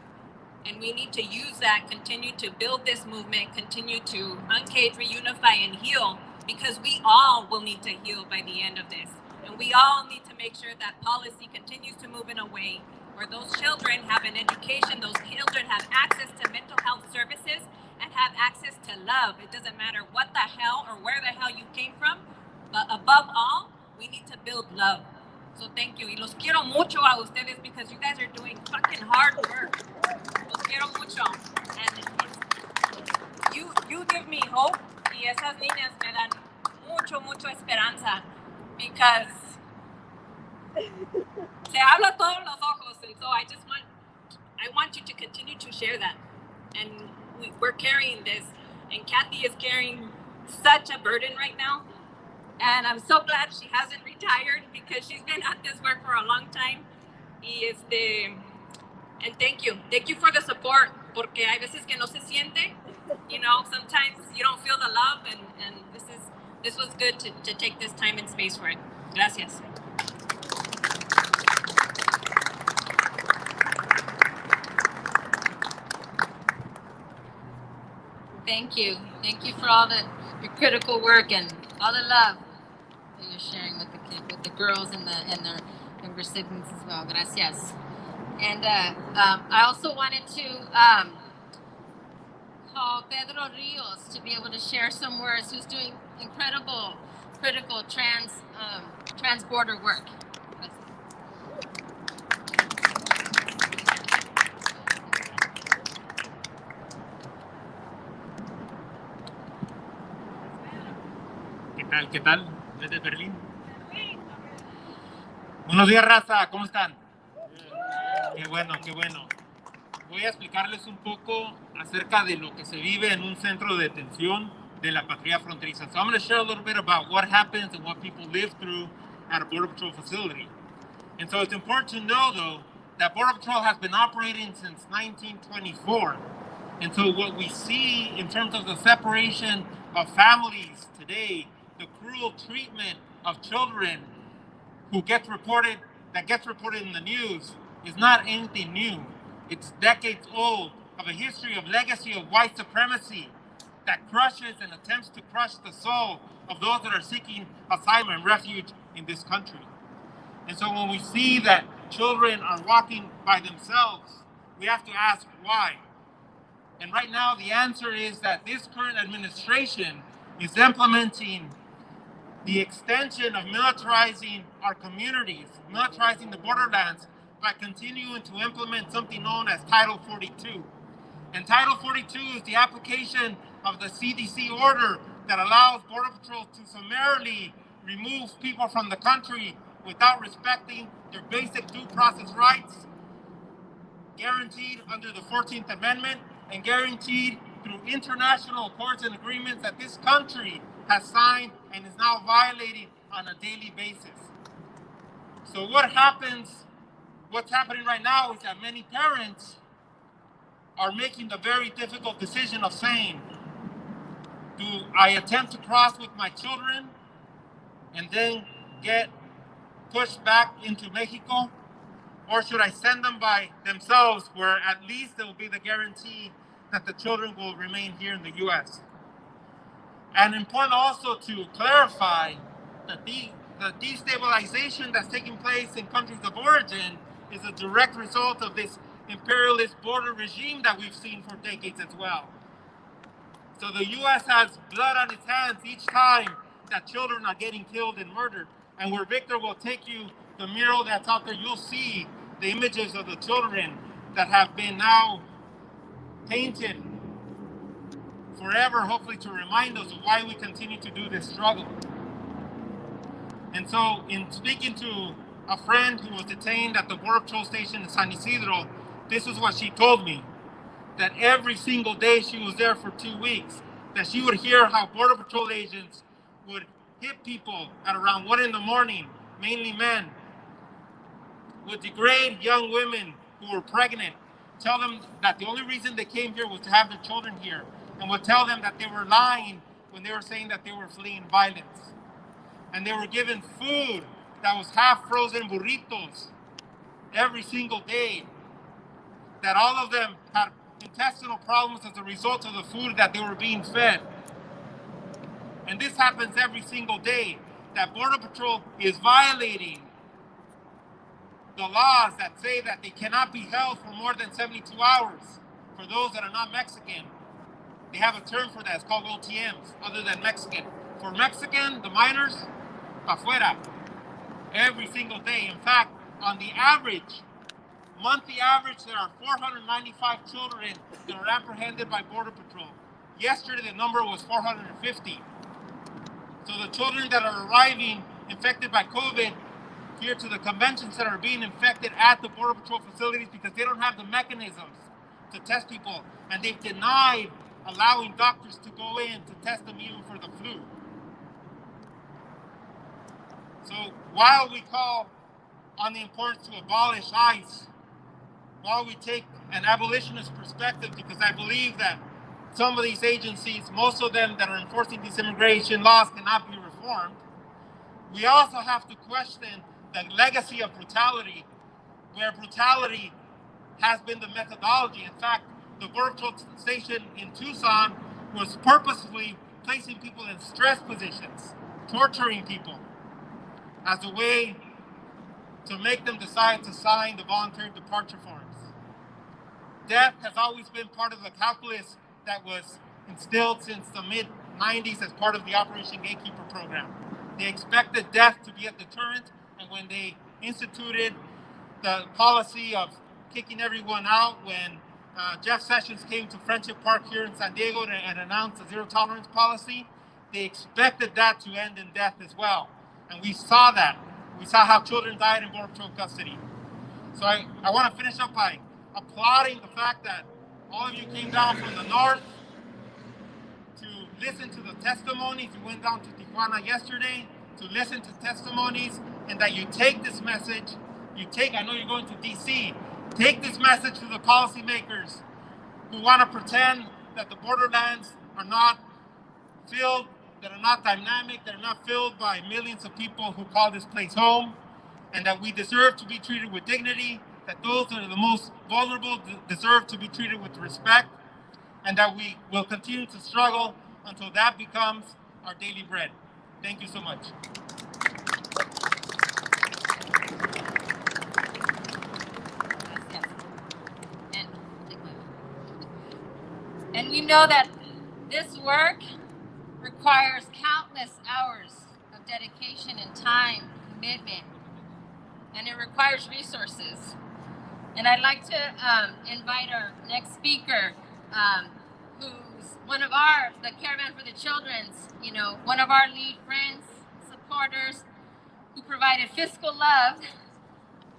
And we need to use that, continue to build this movement, continue to uncage, reunify, and heal, because we all will need to heal by the end of this. And we all need to make sure that policy continues to move in a way where those children have an education, those children have access to mental health services, and have access to love. It doesn't matter what the hell or where the hell you came from, but above all, we need to build love. So thank you. Y los quiero mucho a ustedes because you guys are doing fucking hard work. Los quiero mucho. And you give me hope. Y esas niñas me dan mucho esperanza, because se habla todos los ojos. And so I want you to continue to share that. And we're carrying this. And Kathy is carrying such a burden right now. And I'm so glad she hasn't retired, because she's been at this work for a long time. And thank you for the support, porque hay veces que no se siente, sometimes you don't feel the love, and this was good to take this time and space for it. Gracias. Thank you for all your critical work and all the love that you're sharing with the girls and their younger siblings as well. Gracias. And I also wanted to call Pedro Rios to be able to share some words, who's doing incredible, critical trans-border work. ¿Qué tal? Desde Berlín. Buenos días, raza, ¿cómo están? Qué bueno. Voy a explicarles un poco acerca de lo que se vive en un centro de detención de la patrulla fronteriza. So I'm going to share a little bit about what happens and what people live through at a Border Patrol facility. And so it's important to know, though, that Border Patrol has been operating since 1924. And so what we see in terms of the separation of families today, the cruel treatment of children that gets reported in the news, is not anything new. It's decades old of a history of legacy of white supremacy that crushes and attempts to crush the soul of those that are seeking asylum and refuge in this country. And so when we see that children are walking by themselves, we have to ask why. And right now the answer is that this current administration is implementing the extension of militarizing our communities, militarizing the borderlands, by continuing to implement something known as Title 42. And Title 42 is the application of the CDC order that allows Border Patrol to summarily remove people from the country without respecting their basic due process rights, guaranteed under the 14th Amendment and guaranteed through international accords and agreements that this country has signed and is now violating on a daily basis. So what's happening right now is that many parents are making the very difficult decision of saying, do I attempt to cross with my children and then get pushed back into Mexico? Or should I send them by themselves, where at least there will be the guarantee that the children will remain here in the U.S.? And important also to clarify that the destabilization that's taking place in countries of origin is a direct result of this imperialist border regime that we've seen for decades as well. So the U.S. has blood on its hands each time that children are getting killed and murdered. And where Victor will take you, the mural that's out there, you'll see the images of the children that have been now painted forever, hopefully to remind us of why we continue to do this struggle. And so in speaking to a friend who was detained at the Border Patrol station in San Isidro, this is what she told me. that every single day she was there for 2 weeks, that she would hear how Border Patrol agents would hit people at around 1 in the morning, mainly men, would degrade young women who were pregnant, tell them that the only reason they came here was to have their children here, and would tell them that they were lying when they were saying that they were fleeing violence. And they were given food that was half-frozen burritos every single day, that all of them had intestinal problems as a result of the food that they were being fed. And this happens every single day, that Border Patrol is violating the laws that say that they cannot be held for more than 72 hours for those that are not Mexican. They have a term for that, it's called OTMs, other than Mexican. For Mexican, the minors, afuera, every single day. In fact, on the average, monthly average, there are 495 children that are apprehended by Border Patrol. Yesterday, the number was 450. So the children that are arriving infected by COVID here to the convention center are being infected at the Border Patrol facilities because they don't have the mechanisms to test people, and they've denied allowing doctors to go in to test them even for the flu. So while we call on the importance to abolish ICE, while we take an abolitionist perspective, because I believe that some of these agencies, most of them that are enforcing these immigration laws, cannot be reformed, we also have to question the legacy of brutality, where brutality has been the methodology. In fact, the Border Patrol station in Tucson was purposefully placing people in stress positions, torturing people, as a way to make them decide to sign the voluntary departure forms. Death has always been part of the calculus that was instilled since the mid-90s as part of the Operation Gatekeeper program. They expected death to be a deterrent, and when they instituted the policy of kicking everyone out, when Jeff Sessions came to Friendship Park here in San Diego and announced a zero-tolerance policy, they expected that to end in death as well. And we saw that. We saw how children died in Border Patrol custody. So I want to finish up by applauding the fact that all of you came down from the north to listen to the testimonies. You went down to Tijuana yesterday to listen to testimonies, and that you take this message. I know you're going to DC. Take this message to the policymakers who want to pretend that the borderlands are not filled, that are not dynamic, that are not filled by millions of people who call this place home, and that we deserve to be treated with dignity, that those that are the most vulnerable deserve to be treated with respect, and that we will continue to struggle until that becomes our daily bread. Thank you so much. And we know that this work requires countless hours of dedication and time, commitment, and it requires resources. And I'd like to invite our next speaker, who's the Caravan for the Children's, one of our lead friends, supporters, who provided fiscal love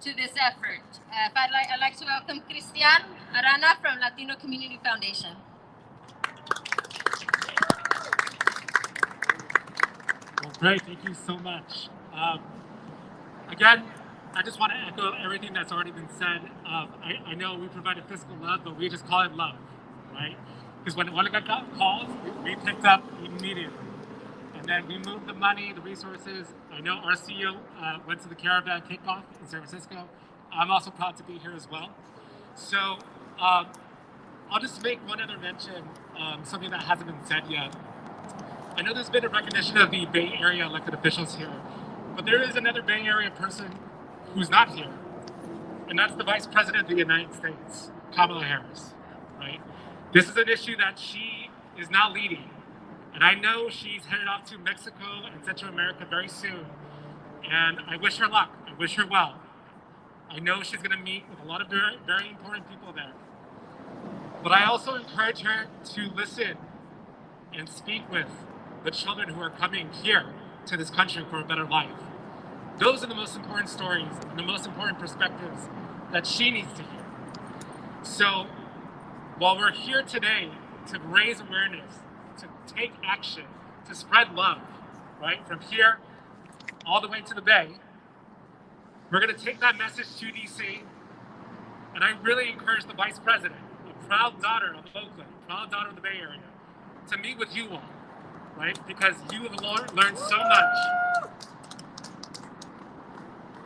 to this effort. I'd like to welcome Cristian Arana from Latino Community Foundation. Well, great, thank you so much. Again, I just want to echo everything that's already been said. I know we provided fiscal love, but we just call it love, right? Because when one got called, we picked up immediately. And then we moved the money, the resources. I know our CEO went to the Caravan kickoff in San Francisco. I'm also proud to be here as well. So I'll just make one other mention, something that hasn't been said yet. I know there's been a recognition of the Bay Area elected officials here, but there is another Bay Area person who's not here, and that's the Vice President of the United States, Kamala Harris, right? This is an issue that she is now leading, and I know she's headed off to Mexico and Central America very soon, and I wish her luck, I wish her well. I know she's gonna meet with a lot of very, very important people there, but I also encourage her to listen and speak with the children who are coming here to this country for a better life. Those are the most important stories and the most important perspectives that she needs to hear. So Well, we're here today to raise awareness, to take action, to spread love, right? From here all the way to the Bay. We're going to take that message to DC, and I really encourage the Vice President, a proud daughter of Oakland, proud daughter of the Bay Area, to meet with you all, right? Because you have learned so much.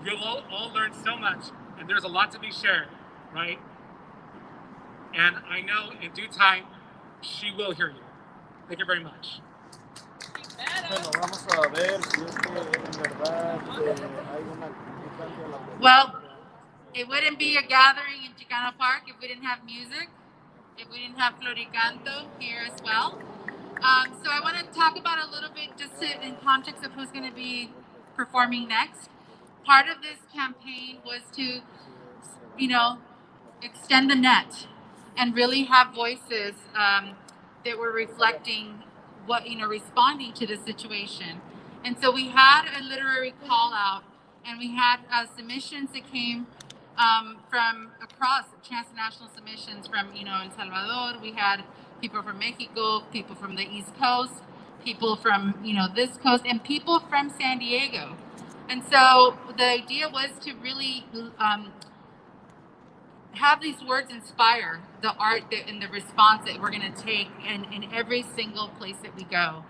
You'll all learn so much, and there's a lot to be shared, right? And I know in due time, she will hear you. Thank you very much. Well, it wouldn't be a gathering in Chicano Park if we didn't have music, if we didn't have Floricanto here as well. So I want to talk about a little bit just in context of who's going to be performing next. Part of this campaign was to, extend the net and really have voices that were reflecting what, responding to the situation. And so we had a literary call out, and we had submissions that came from across transnational submissions from, El Salvador. We had people from Mexico, people from the East Coast, people from, this coast, and people from San Diego. And so the idea was to really have these words inspire the art and the response that we're going to take in every single place that we go.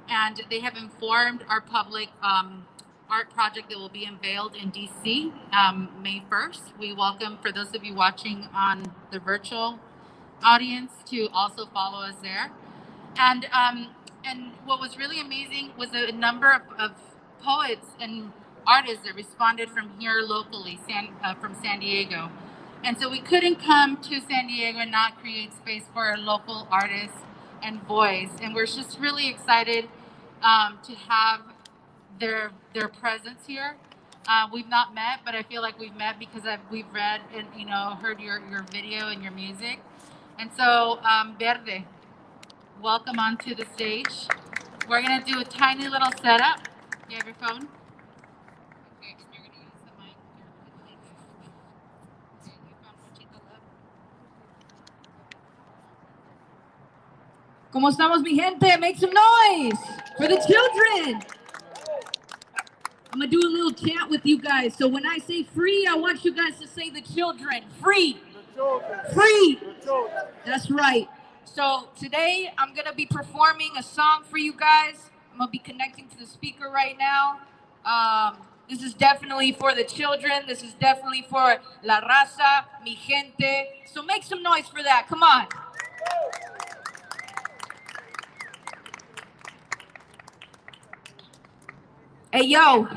And they have informed our public art project that will be unveiled in DC May 1st. We welcome, for those of you watching on the virtual audience, to also follow us there. And what was really amazing was a number of poets and artists that responded from here locally, from San Diego. And so we couldn't come to San Diego and not create space for our local artists and voice. And we're just really excited to have their presence here. We've not met, but I feel like we've met because we've read and heard your video and your music. And so Verde, welcome onto the stage. We're gonna do a tiny little setup. You have your phone? Okay, and you're gonna use the mic. ¿Cómo estamos, mi gente? Make some noise for the children. I'm going to do a little chant with you guys. So when I say free, I want you guys to say the children. Free. Free. That's right. So today I'm going to be performing a song for you guys. I'm going to be connecting to the speaker right now. This is definitely for the children. This is definitely for La Raza, mi gente. So make some noise for that. Come on. Hey, yo.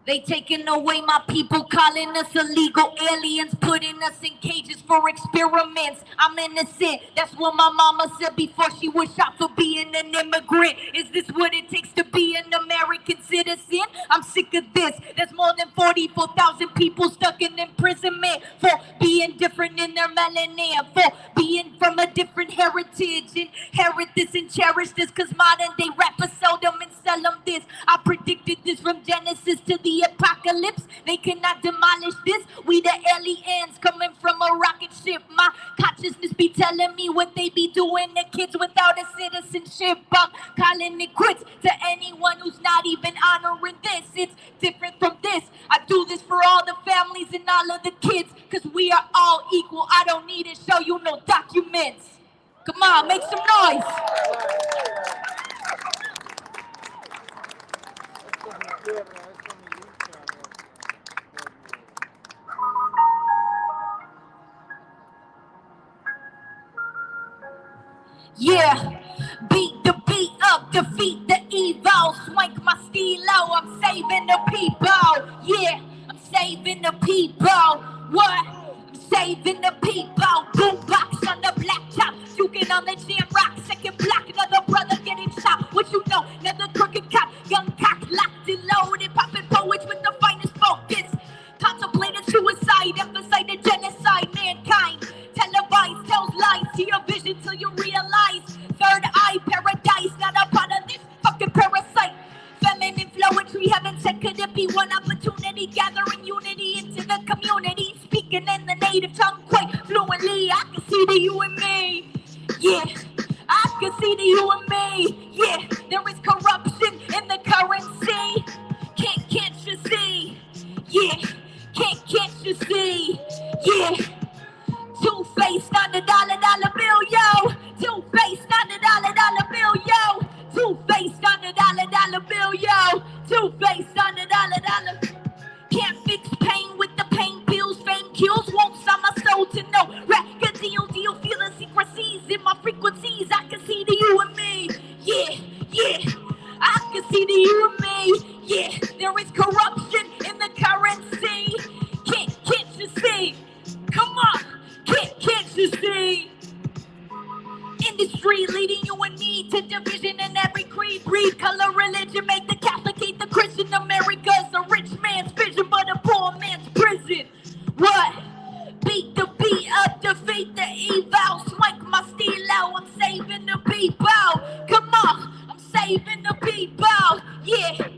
They taking away my people, calling us illegal aliens, putting us in cages for experiments. I'm innocent. That's what my mama said before she was shot for being an immigrant. Is this what it takes to be an American citizen? I'm sick of this. There's more than 44,000 people stuck in imprisonment for being different in their melanin, for being from a different heritage. Inherit this and cherish this, cause modern day rappers sell them and sell them this. I predicted this from Genesis to the apocalypse. They cannot demolish this. We the aliens coming from a rocket ship. My consciousness be telling me what they be doing to kids without a citizenship. I'm calling it quits to anyone who's not even honoring this. It's different from this. I do this for all the families and all of the kids, cause we are all equal. I don't need to show you no documents. Come on, make some noise. Yeah, beat the beat up, defeat the evil, swank my stilo, I'm saving the people. Yeah, I'm saving the people. What? I'm saving the people. Boombox on the black top, juking on the jam rock, second block, another brother getting shot. What you know? Another crooked cop, young cock, locked and loaded, popping poets with the finest focus. Contemplated suicide, emphasizing genocide, mankind. Televised, tells lies to your vision till you realize. Third eye paradise, not a part of this fucking parasite. Feminine flowetry, heaven said, could it be one opportunity? Gathering unity into the community, speaking in the native tongue quite fluently. I Two-faced on the dollar bill, yo. Two-faced on the dollar bill, yo. Two-faced on the dollar bill, yo. Two-faced on the dollar. Can't fix pain with the pain pills, fame kills. Won't sell my soul to no record deal. Feel the secrecies in my frequencies. I can see the you and me. Yeah. I can see the you and me. Yeah, there is corruption in the currency. Can't you see? Come on, can't you see? Industry leading you and me to division in every creed, breed, color, religion. Make the Catholic hate the Christian. America's a rich man's vision, but a poor man's prison. What? Beat the beat up, defeat the evil. Swank my steel out, I'm saving the people. Come on, I'm saving the people. Yeah.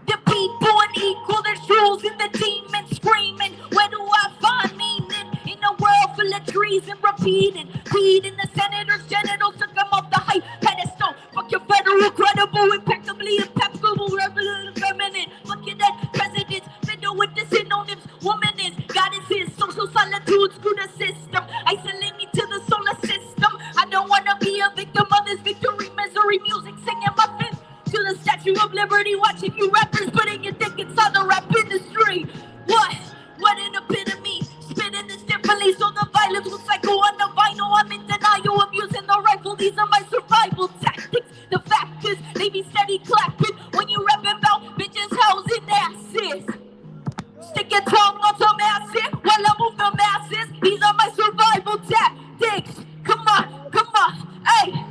The people unequal, there's rules and the demons screaming. Where do I find meaning? In a world full of trees and repeating. Feeding the senator's genitals to come off the high pedestal. Fuck your federal, credible, impeccably impeccable, revolution, feminine. Fuck your dead presidents, fiddle with the synonyms. Woman is, goddess is, social solitude, screw the system. Isolate me to the solar system. I don't wanna be a victim of this victory, misery, music, singing my fifth. To the Statue of Liberty, watching you rappers putting your dick inside the rap industry. What an epitome. Spitting this differently so the violence will cycle on the vinyl. I'm in denial of using the rifle. These are my survival tactics. The fact is, they be steady clapping when you rapping about bitches, hoes, and asses. Stick your tongue on some acid while I move the masses. These are my survival tactics. Come on, hey.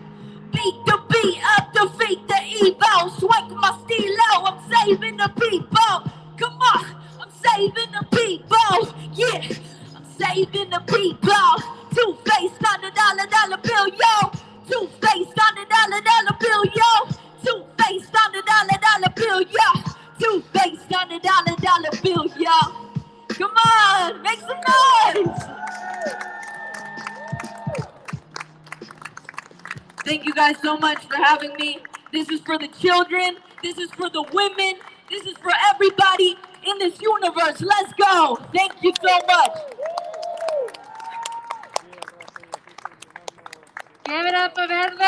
Beat the beat up, defeat the evil. Swank my steel out, I'm saving the people. Come on, I'm saving the people. Yeah, I'm saving the people. Two-faced on the dollar bill, yo. Two-faced on the dollar bill, yo. Two-faced on the dollar bill, yo. Two-faced on the dollar bill, yo. Come on, make some noise. Thank you guys so much for having me. This is for the children. This is for the women. This is for everybody in this universe. Let's go. Thank you so much. Give it up for Verde!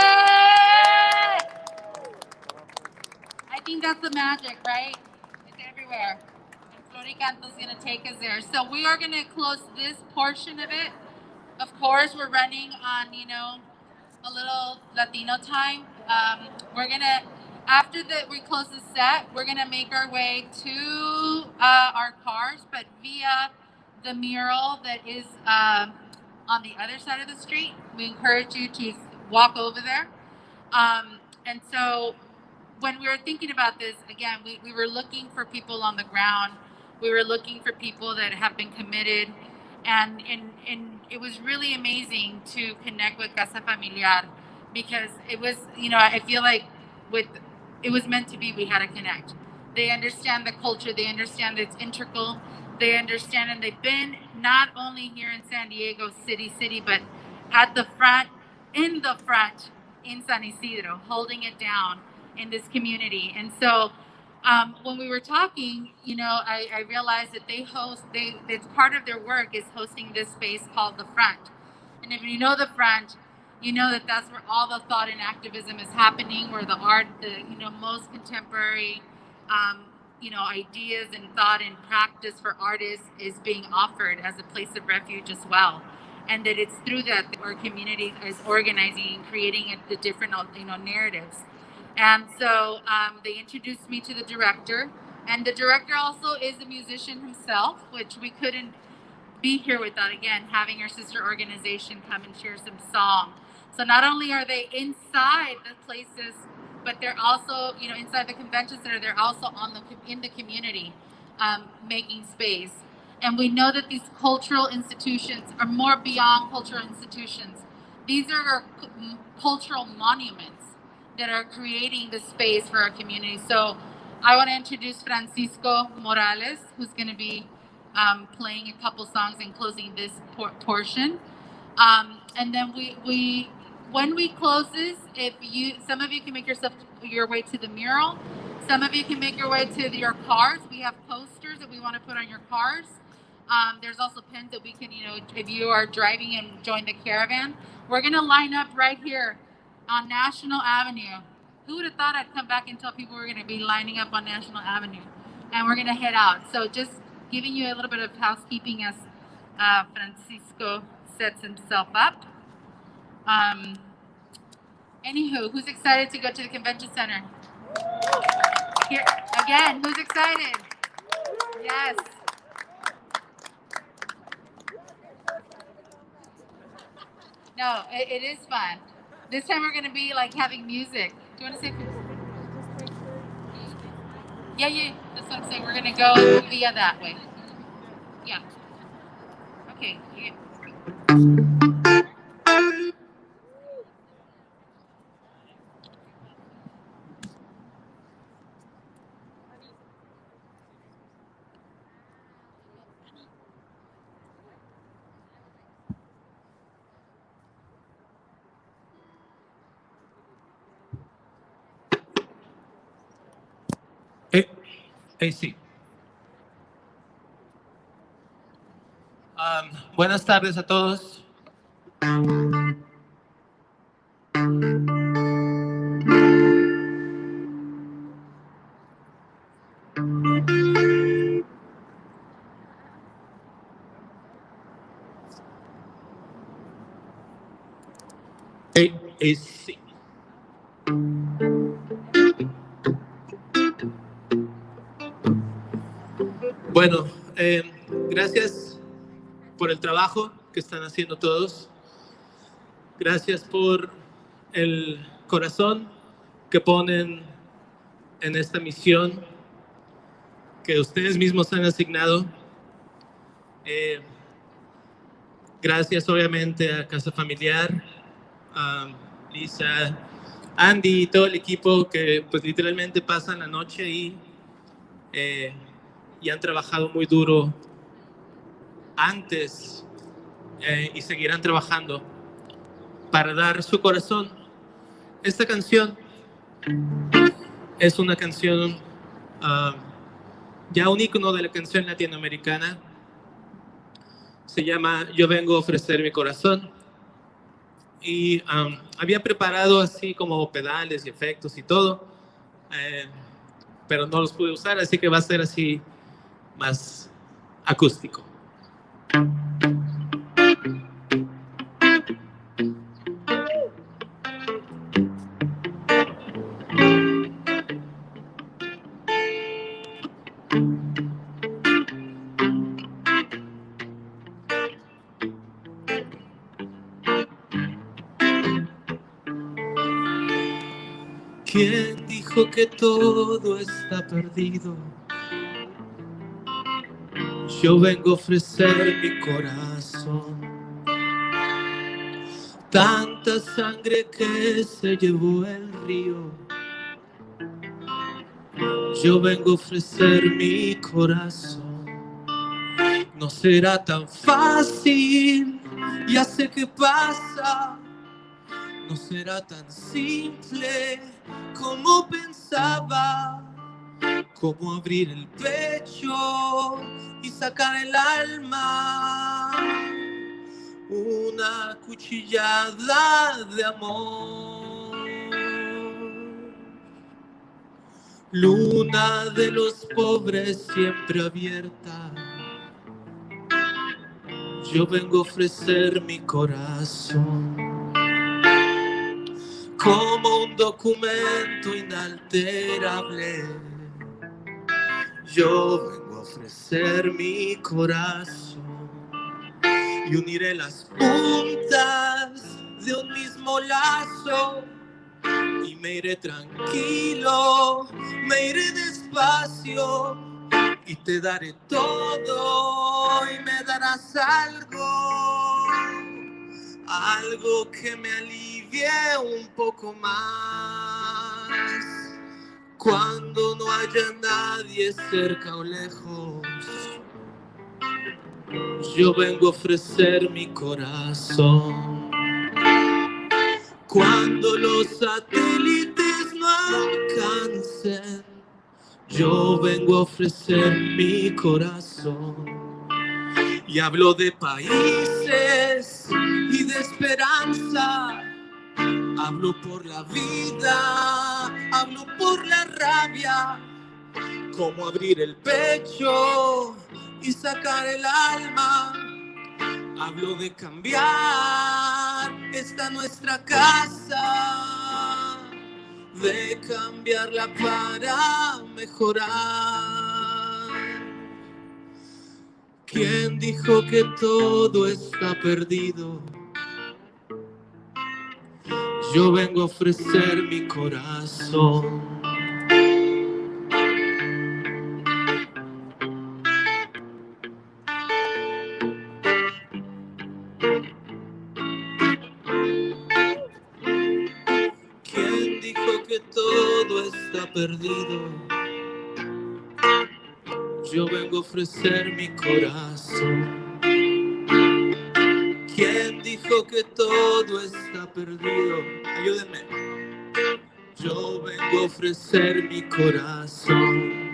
I think that's the magic, right? It's everywhere. And Floricanto's going to take us there. So we are going to close this portion of it. Of course, we're running on, a little Latino time. We're gonna, after we close the set, we're gonna make our way to our cars, but via the mural that is on the other side of the street. We encourage you to walk over there. And so when we were thinking about this, again, we were looking for people on the ground. We were looking for people that have been committed. And it was really amazing to connect with Casa Familiar because it was, I feel like it was meant to be. We had to connect. They understand the culture. They understand that it's integral. They understand, and they've been not only here in San Diego city, but at the front, in San Isidro, holding it down in this community. And so when we were talking, I realized that it's part of their work is hosting this space called The Front. And if you know The Front, you know that that's where all the thought and activism is happening, where the art, most contemporary, ideas and thought and practice for artists is being offered as a place of refuge as well. And that it's through that our community is organizing and creating the different, narratives. And so they introduced me to the director, and the director also is a musician himself, which we couldn't be here without, again, having our sister organization come and share some song. So not only are they inside the places, but they're also, inside the convention center, they're also in the community making space. And we know that these cultural institutions are more beyond cultural institutions. These are our cultural monuments that are creating the space for our community. So I want to introduce Francisco Morales, who's going to be playing a couple songs and closing this portion. And then when we close this, some of you can make your way to the mural. Some of you can make your way to your cars. We have posters that we want to put on your cars. There's also pins that we can, if you are driving and join the Caravan, we're going to line up right here on National Avenue. Who would have thought I'd come back and tell people we're going to be lining up on National Avenue? And we're going to head out. So just giving you a little bit of housekeeping as Francisco sets himself up. Anywho, who's excited to go to the convention center? Here again, who's excited? Yes. No, it is fun. This time we're going to be like having music. Do you want to say? Yeah, that's what I'm saying. We're going to go via that way. Yeah. Okay. Sí. Buenas tardes a todos. Sí. Bueno, gracias por el trabajo que están haciendo todos. Gracias por el corazón que ponen en esta misión que ustedes mismos han asignado. Gracias obviamente a Casa Familiar, a Lisa, Andy y todo el equipo que pues literalmente pasan la noche ahí y han trabajado muy duro antes y seguirán trabajando para dar su corazón. Esta canción es una canción ya un ícono de la canción latinoamericana. Se llama Yo vengo a ofrecer mi corazón. Y había preparado así como pedales y efectos y todo, pero no los pude usar, así que va a ser así más acústico. ¿Quién dijo que todo está perdido? Yo vengo a ofrecer mi corazón. Tanta sangre que se llevó el río. Yo vengo a ofrecer mi corazón. No será tan fácil, ya sé qué pasa. No será tan simple como pensaba, como abrir el pecho y sacar el alma, una cuchillada de amor. Luna de los pobres siempre abierta, yo vengo a ofrecer mi corazón. Como un documento inalterable, yo vengo a ofrecer mi corazón y uniré las puntas de un mismo lazo y me iré tranquilo, me iré despacio y te daré todo y me darás algo que me alivie un poco más. Cuando no haya nadie cerca o lejos, yo vengo a ofrecer mi corazón. Cuando los satélites no alcancen, yo vengo a ofrecer mi corazón. Y hablo de países y de esperanza. Hablo por la vida, hablo por la rabia. Cómo abrir el pecho y sacar el alma. Hablo de cambiar esta nuestra casa, de cambiarla para mejorar. ¿Quién dijo que todo está perdido? Yo vengo a ofrecer mi corazón. ¿Quién dijo que todo está perdido? Yo vengo a ofrecer mi corazón. ¿Quién dijo que todo está perdido? Ayúdenme. Yo vengo a ofrecer mi corazón.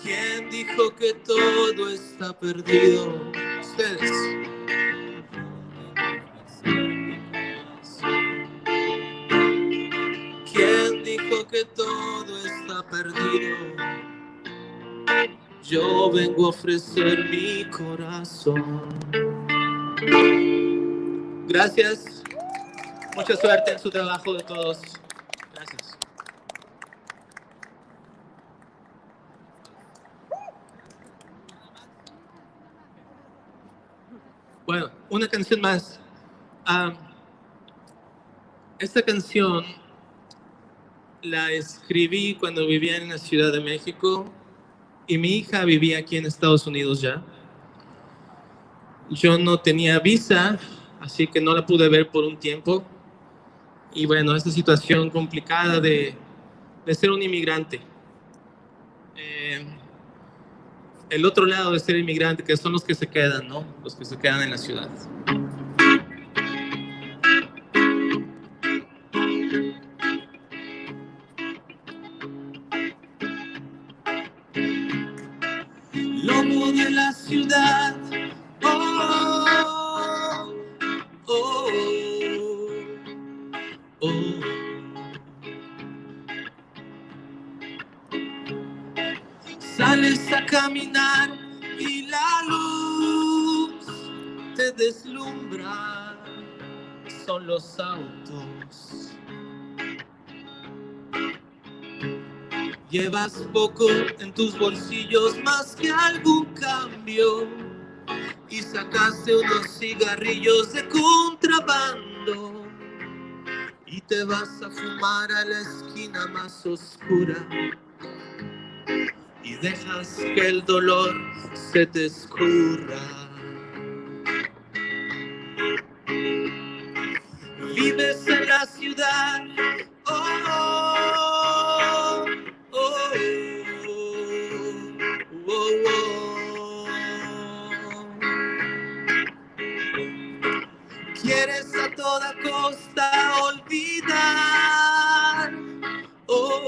¿Quién dijo que todo está perdido? Ustedes. ¿Quién dijo que todo está perdido? Yo vengo a ofrecer mi corazón. Gracias. Mucha suerte en su trabajo de todos. Gracias. Bueno, una canción más. Esta canción la escribí cuando vivía en la Ciudad de México y mi hija vivía aquí en Estados Unidos ya. Yo no tenía visa, así que no la pude ver por un tiempo. Y bueno, esta situación complicada de ser un inmigrante. El otro lado de ser inmigrante, que son los que se quedan, ¿no? Los que se quedan en la ciudad. Lobo de la ciudad, oh, oh, oh, oh. Sales a caminar y la luz te deslumbra, son los autos. Llevas poco en tus bolsillos más que algún cambio y sacaste unos cigarrillos de contrabando y te vas a fumar a la esquina más oscura y dejas que el dolor se te escurra. Vives en la ciudad, oh, oh, oh, oh, oh. Quieres a toda costa olvidar, oh,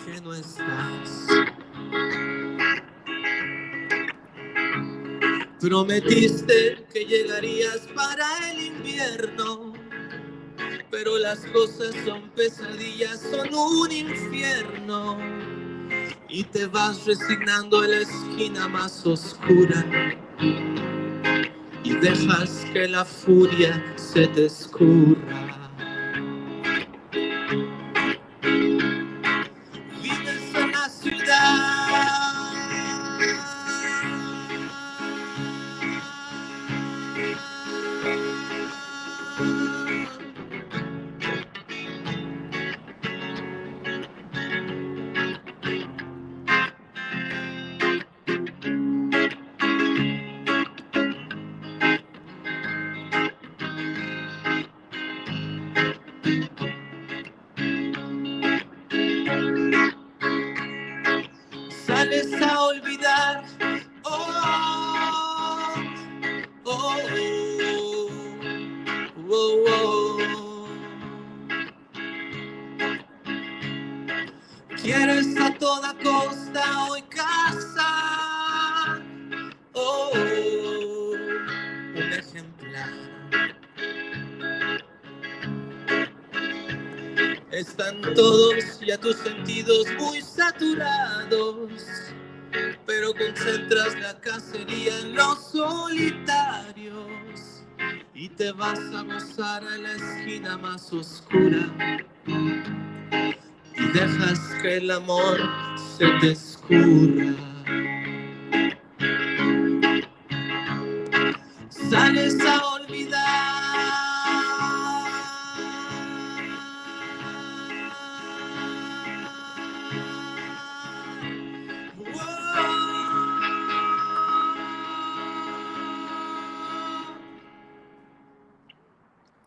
que no estás. Prometiste que llegarías para el invierno, pero las cosas son pesadillas, son un infierno. Y te vas resignando a la esquina más oscura y dejas que la furia se te escurra. Vives en la ciudad, sales a olvidar, oh, oh, oh, oh, oh. Quieres a toda costa hoy casa, Están todos ya tus sentidos muy saturados, pero concentras la cacería en los solitarios y te vas a gozar a la esquina más oscura y dejas que el amor se te escurra. Sales a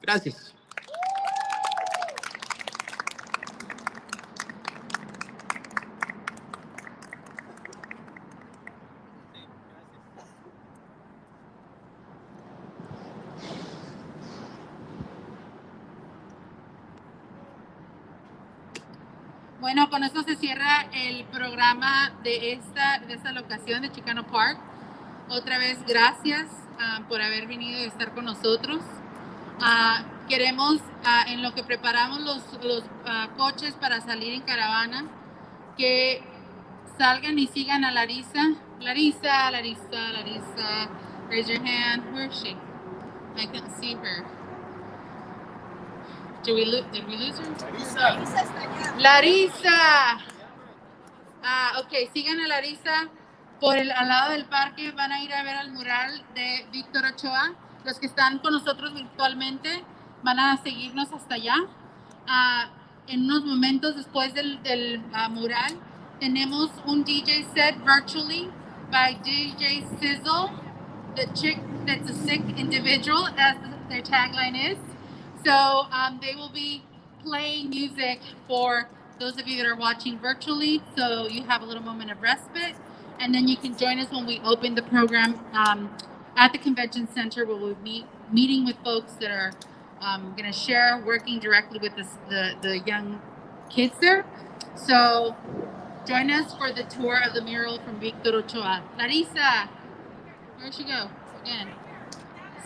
Gracias. Bueno, con esto se cierra el programa de esta locación de Chicano Park. Otra vez, gracias por haber venido y estar con nosotros. Queremos, en lo que preparamos los coches para salir en caravana, que salgan y sigan a Larissa. Larissa, Larissa, Larissa. Raise your hand. Where is she? I can't see her. Did we lose her? Larissa. Larissa. Ok, sigan a Larissa al lado del parque. Van a ir a ver al mural de Víctor Ochoa. Los que están con nosotros virtualmente van a seguirnos hasta allá. En unos momentos después del mural tenemos un DJ set virtually by DJ Sizzle, the chick that's a sick individual, as their tagline is. So they will be playing music for those of you that are watching virtually, so you have a little moment of respite, and then you can join us when we open the program at the convention center, where we'll be meeting with folks that are going to share, working directly with the young kids there. So join us for the tour of the mural from Víctor Ochoa. Larissa, where'd she go? Again.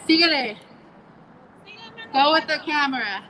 Síguele. Go with the camera.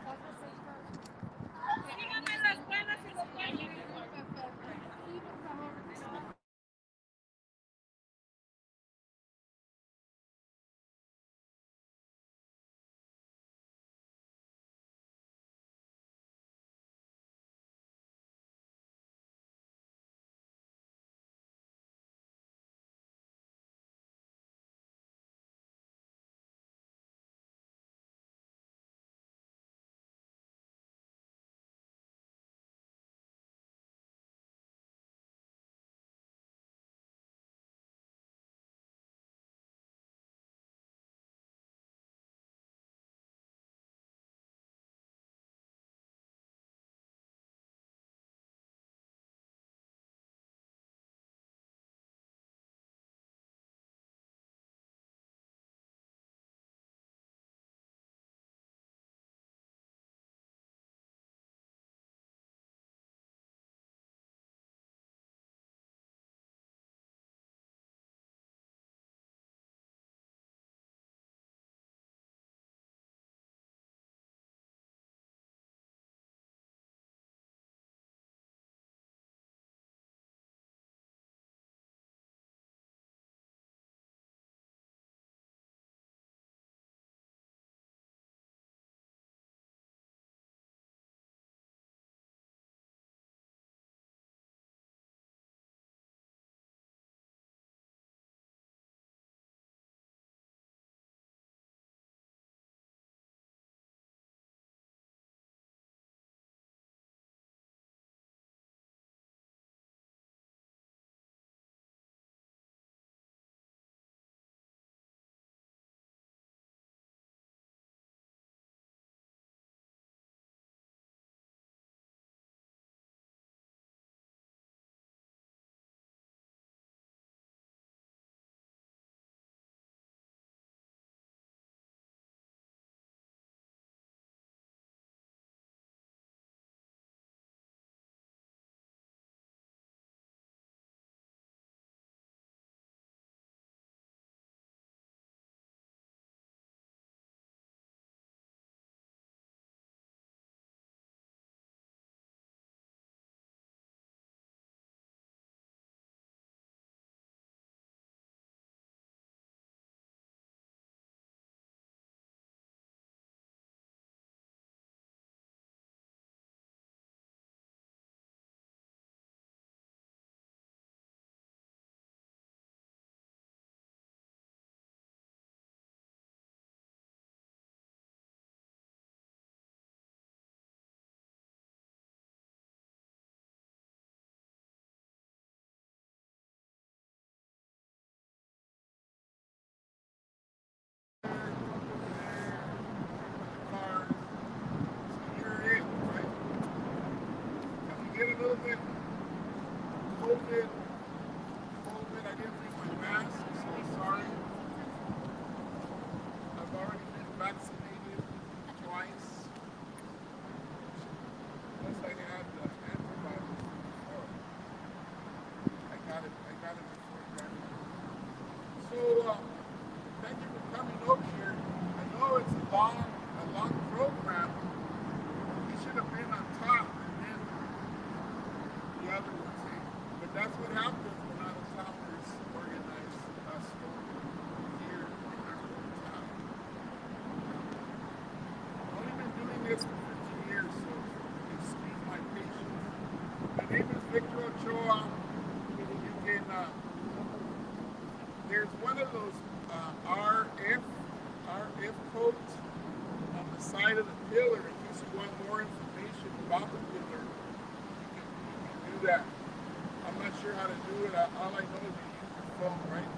all I know is you use your phone, right?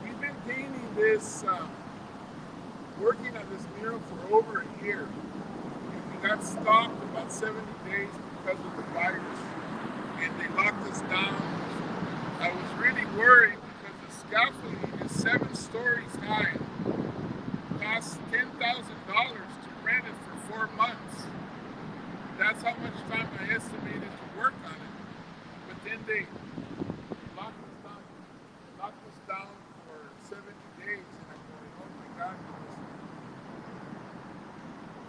We've been painting this, working on this mural for over a year. And we got stopped about 70 days because of the virus, and they locked us down. I was really worried because the scaffolding is 7 stories high. It costs $10,000 to rent it for 4 months. That's how much time I estimated to work on it. But then they locked us down for 70 days, and I'm going, oh my God,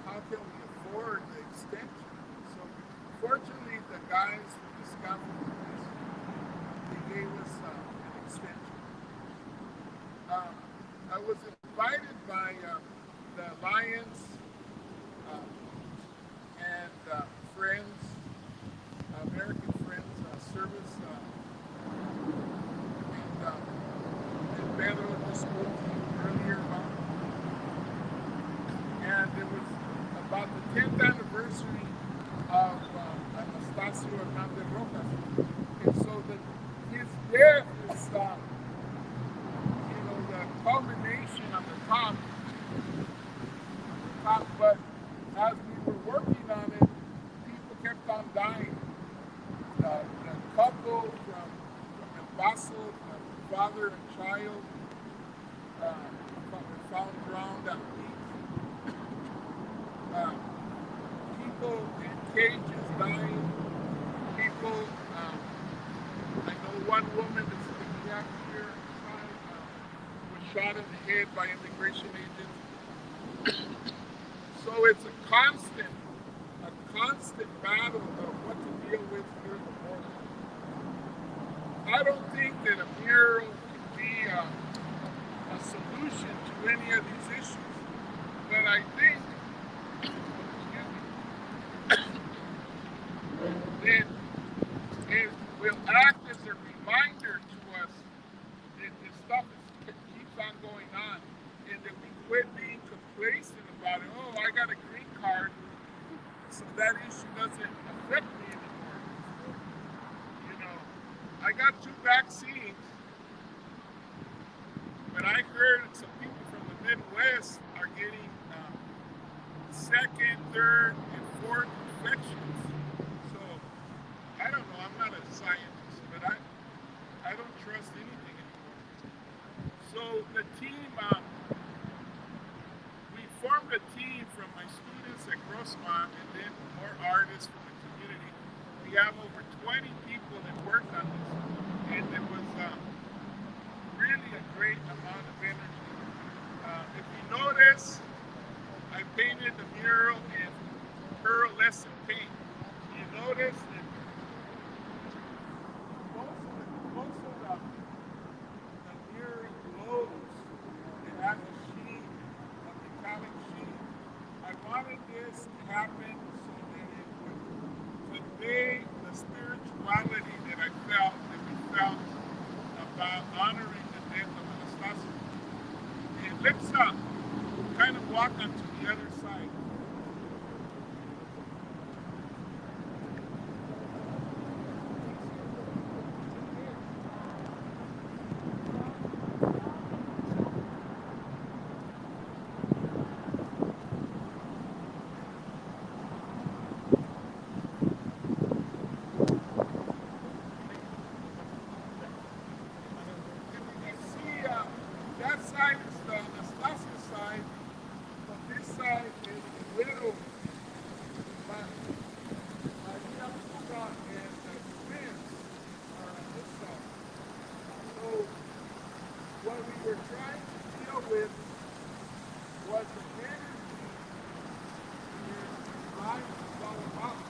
how can we afford the extension? So fortunately, the guys from the scaffolding place, they gave us an extension. I was invited by the Alliance and Friends, American Friends Service, and Pedro just spoke to you earlier about. And it was about the 10th anniversary of Anastasio Hernandez Rojas. And so his death is, the culmination on the top. But as we were working on it, people kept on dying. The couple from El Paso, the father and child, were found drowned at the beach. People in cages dying. People, I know one woman that's speaking out here was shot in the head by immigration agents. So it's a constant battle of what to deal with here at the border. I don't think that a mural can be a solution to any of these issues, but I think that it will act as a reminder to us that this stuff keeps on going on, and that we quit being complacent about it. Oh, I got a green card, so that issue doesn't affect me anymore. I got 2 vaccines, but I heard some people from the Midwest are getting 2nd, 3rd, and 4th infections. So I don't know. I'm not a scientist, but I don't trust anything anymore. So the team, we formed a team from my students at Grossmont and then more artists from the community. We have over 20 people that worked on this, and it was really a great amount of energy. If you notice, I painted the mural in pearlescent paint. You notice that most of the mural glows. It has a sheen, a metallic sheen. I wanted this to happen so that it would convey the spirituality that we felt about honoring the death of Anastasio. And let's kind of walk onto the other side. That side is the Anastasia side, but this side is the widow. Maria Puga and the twins are on this side. So what we were trying to deal with was the energy that life is all about.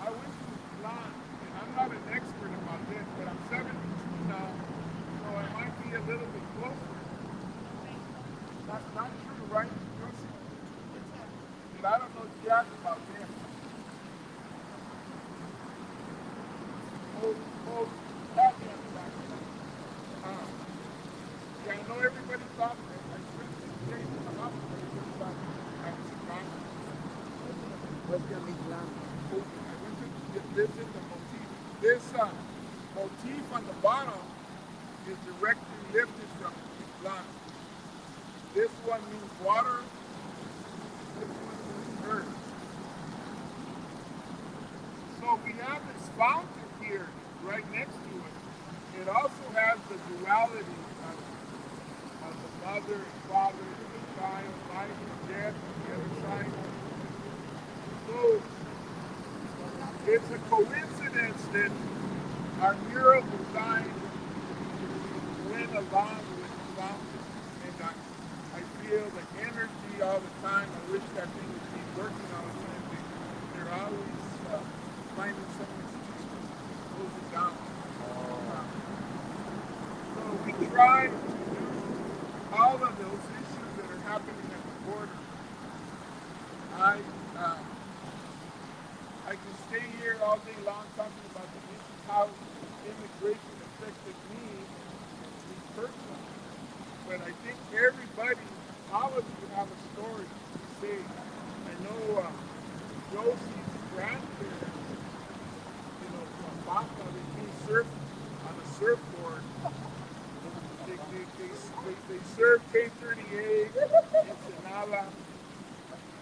I went to Milan, and I'm not an expert about this, but I'm 72 now. So I might be a little bit closer. That's not true, right? But I don't know jack about them. Happy on the back. Yeah, I know everybody thought that I spent 6 days in the hospital. I was in Ghana. What's your Milan? I went to visit the motif This motif on the bottom is directly lifted from Islam. This one means water, this one means earth. So we have this fountain here right next to it. It also has the duality of the mother and father, the child, life and death, the other side. So it's a coincidence that our mural design went along with the fountain. And I feel the energy all the time. I wish that thing would keep working all the time. They're always finding some excuse to close it down. So we try to do all of those issues that are happening at the border. I can stay here all day long talking about the issues, how immigration affected me personally. But I think everybody, all of you have a story to say. I know Josie's grandparents, from Baca, they came surf on a surfboard. They served K-38 in Sinala.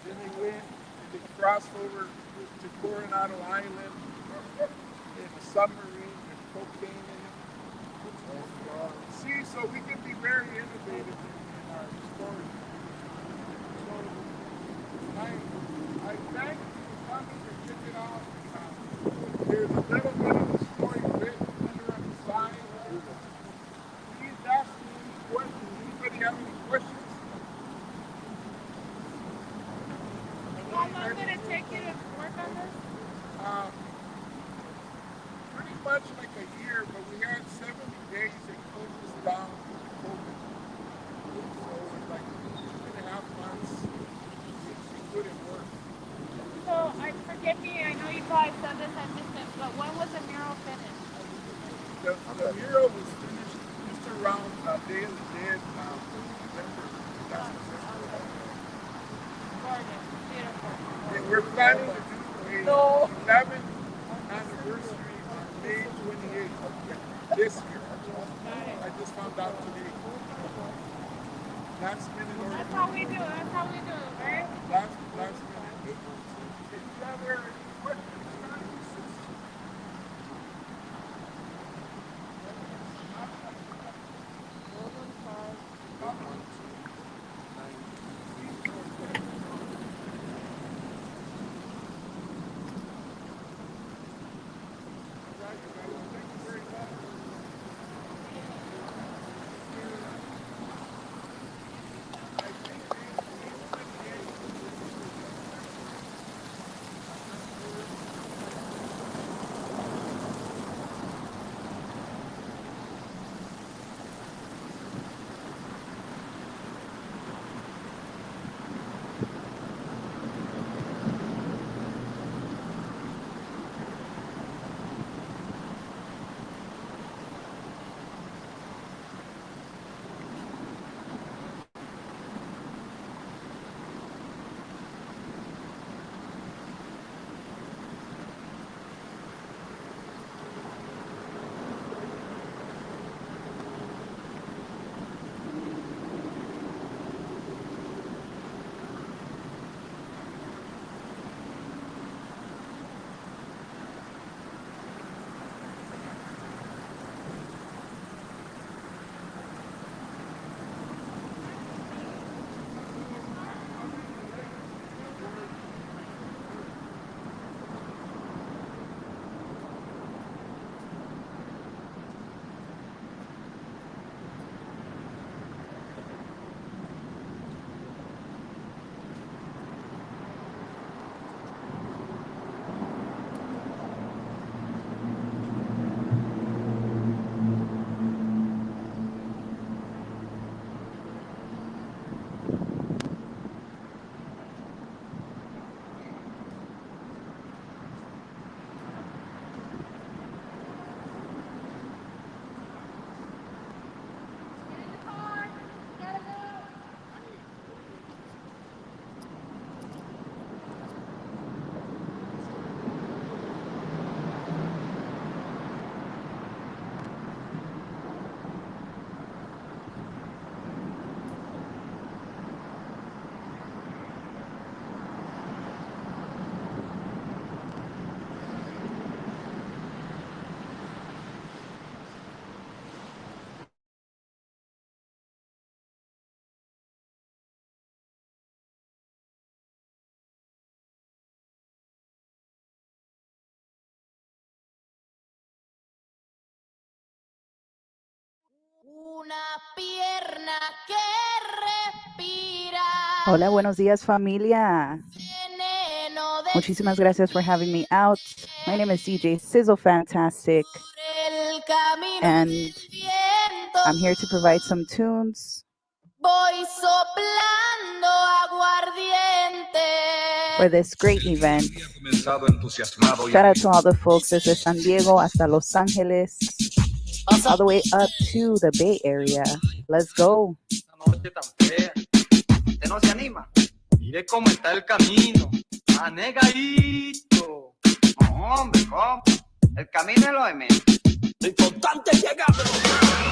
Then they went and they crossed over to Coronado Island in a submarine with cocaine in it. See, so we can be very innovative in our story. So I thank you for coming to kick it off. There's a little bit of the story written here on the side. Please ask me any questions. Anybody have any questions? How long did it take you to work on this? Pretty much like a year, but we had 70 days that closed us down with COVID. So it was like 2.5 months we couldn't work. So, forgive me, I know you probably said this, I missed it, but when was the mural finished? The mural was finished just around Day of the Dead, November. Gorgeous, beautiful. And we're planning to do a 11th anniversary on May 28th this year. I just found out today. Last minute order. That's how we do it, right? Last minute. If you have any questions, Hola, buenos días, familia. Muchísimas gracias for having me out. My name is DJ Sizzle Fantastic, and I'm here to provide some tunes for this great event. Shout out to all the folks desde San Diego hasta Los Angeles, all the way up to the Bay Area. Let's go. Usted no se anima. Mire cómo está el camino. Anegadito. No, hombre, compa. El camino es lo de menos. Lo importante es llegar.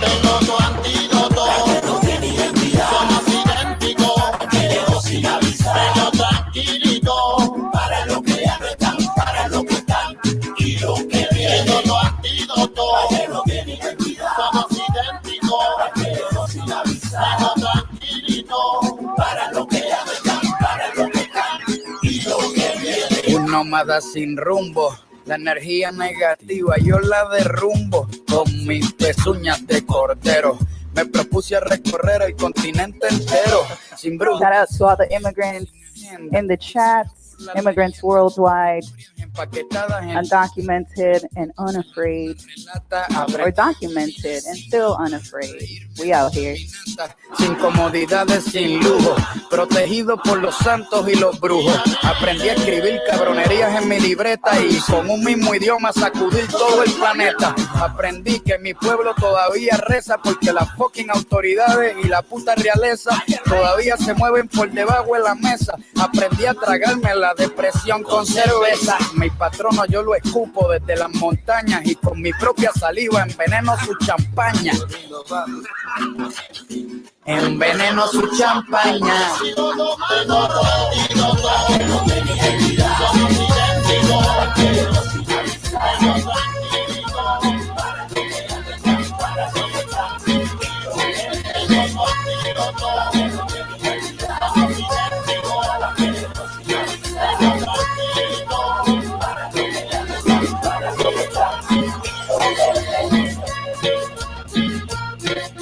Tengo tu antídoto. No tiene identidad. Somos idénticos. Queremos sin avisar. Tengo tranquilito. Para lo que ya no están. Para lo que están. Y lo que viene. Tengo tu antídoto. Que no tiene identidad. Somos idénticos. Queremos sin avisar. Tengo tranquilito. Para lo que ya no están. Para lo que están. Y lo que viene. Un nómada sin rumbo. La energía negativa yo la derrumbo con mis pezuñas de cordero. Me propuse a recorrer el continente entero sin brujo. Shout out to all the immigrants in the chat, immigrants worldwide, undocumented and unafraid, or documented and still unafraid. We out here. Sin comodidades, sin lujo, protegido por los santos y los brujos. Aprendí a escribir cabronerías en mi libreta y con un mismo idioma sacudir todo el planeta. Aprendí que mi pueblo todavía reza porque las fucking autoridades y la puta realeza todavía se mueven por debajo de la mesa. Aprendí a tragarme la depresión con cerveza. Mi patrono yo lo escupo desde las montañas y con mi propia saliva enveneno su champaña. Enveneno su champaña.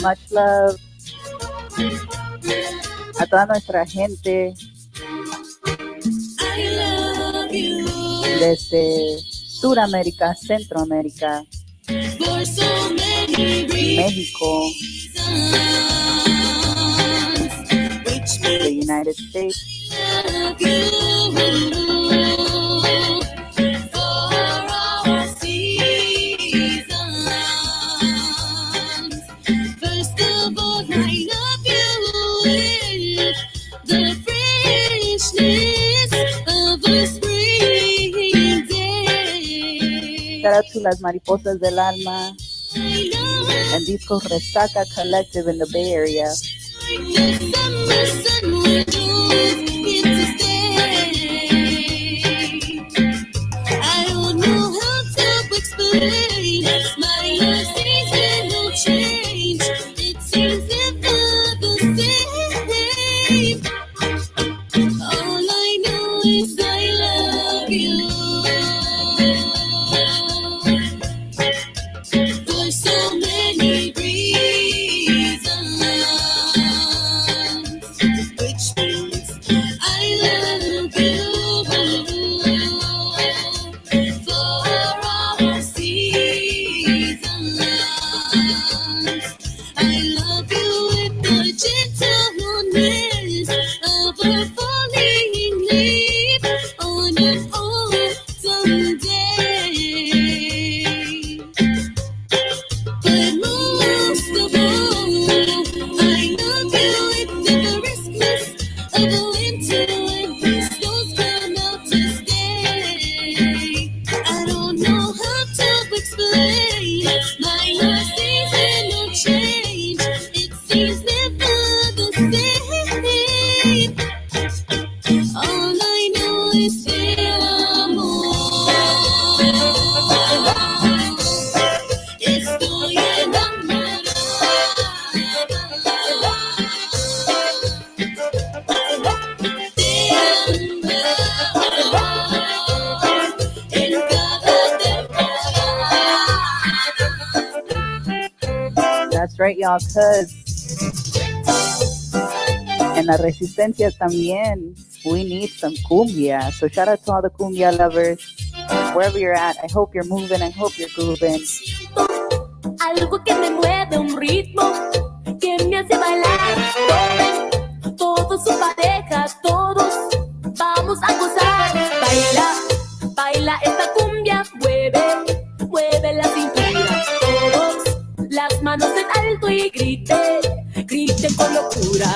Much love a toda nuestra gente desde Suramérica, Centroamérica, México, the United States. Shout out to las mariposas del alma and Disco Resaca Collective in the Bay Area. I don't know how to explain. My season will change. It seems never the same. All I know is I love you. For so many reasons, which means I love you. For our seasons, I love you with the gentleness of a falling leaf on an autumn day. But most of all, I love you with the briskness of a winter when the snows come out to stay. I don't know how to explain my seasonal change. It seems never the same. All I know is te amo. Estoy enamorada. Te amo. En cada temporada. That's right. right, y'all? Cause en la resistencia también, we need some cumbia. So shout out to all the cumbia lovers, wherever you're at. I hope you're moving. I hope you're grooving. Algo que me mueve, un ritmo que me hace bailar. Tomen todos su pareja, todos vamos a gozar. Baila, baila esta cumbia, mueve, mueve la cintura. Todos las manos en alto y griten, griten con locura.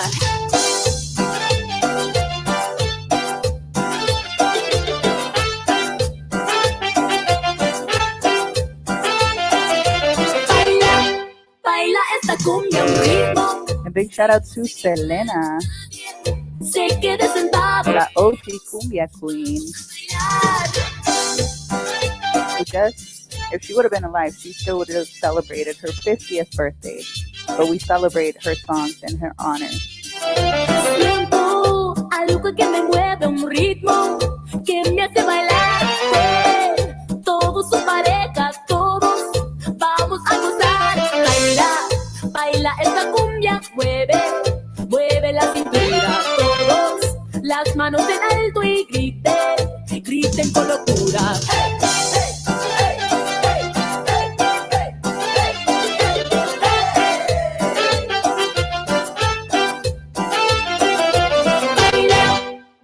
Baila esta cumbia, un ritmo. A big shout out to Selena, Se quede sentado. la OG cumbia queen. Who just, if she would have been alive, she still would have celebrated her 50th birthday. But we celebrate her songs in her honor. Siento algo que me mueve, un ritmo que me hace bailar. Todos su pareja, todos vamos a gozar. Baila, baila esta cumbia, mueve, mueve la cintura. Todos las manos en alto y griten, griten con locura.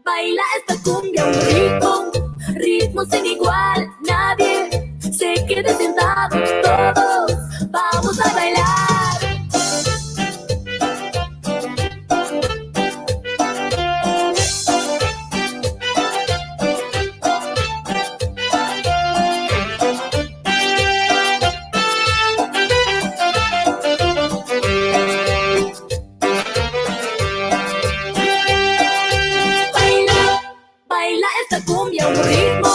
Baila esta cumbia, un ritmo, ritmo sin igual. Nadie se quede sentado, todos vamos a bailar. Baila esta cumbia, un ritmo,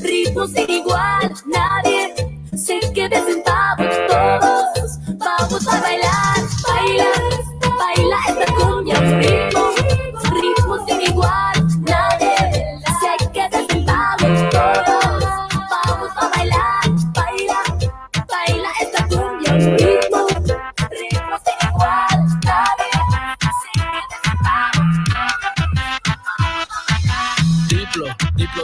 ritmo sin igual. Nadie se quede sentado, todos vamos a bailar. Baila, baila esta cumbia, un ritmo, ritmo sin igual. Nadie se quede sentado, todos vamos a bailar. Baila, baila esta cumbia, un ritmo, ritmo sin igual. Nadie se quede sentado.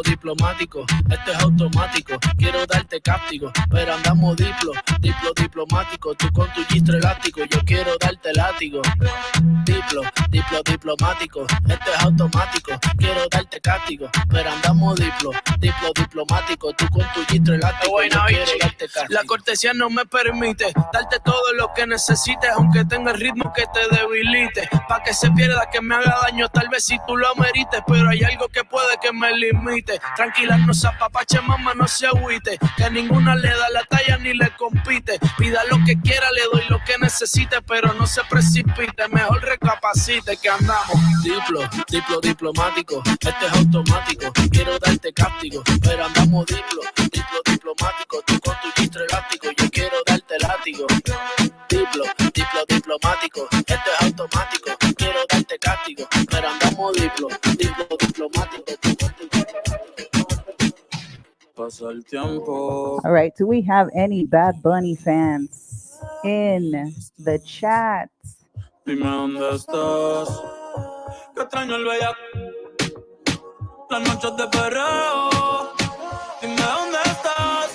Diplomático, este es automático. Quiero darte castigo, pero andamos diplomático. Tú con tu gistro elástico, yo quiero darte látigo. Diplomático, este es automático. Quiero darte castigo, pero andamos diplomático. Tú con tu gistro elástico, yo quiero darte castigo. La cortesía no me permite darte todo lo que necesites, aunque tenga el ritmo que te debilite. Pa' que se pierda, que me haga daño, tal vez si tú lo amerites, pero hay algo que puede que me limite. Tranquila, no se apapache, mamá, no se agüite, que ninguna le da la talla ni le compite. Pida lo que quiera, le doy lo que necesite, pero no se precipite, mejor recapacite que andamos diplomático, este es automático. Quiero darte castigo, pero andamos diplomático. Tú con tu gistro elástico, yo quiero darte látigo. Diplomático, este es automático. Quiero darte castigo, pero andamos diplomático. Pasa el tiempo. All right, do we have any Bad Bunny fans in the chat? Dime dónde estás, que extraño el bellaco, las noches de perreo. Dime dónde estás,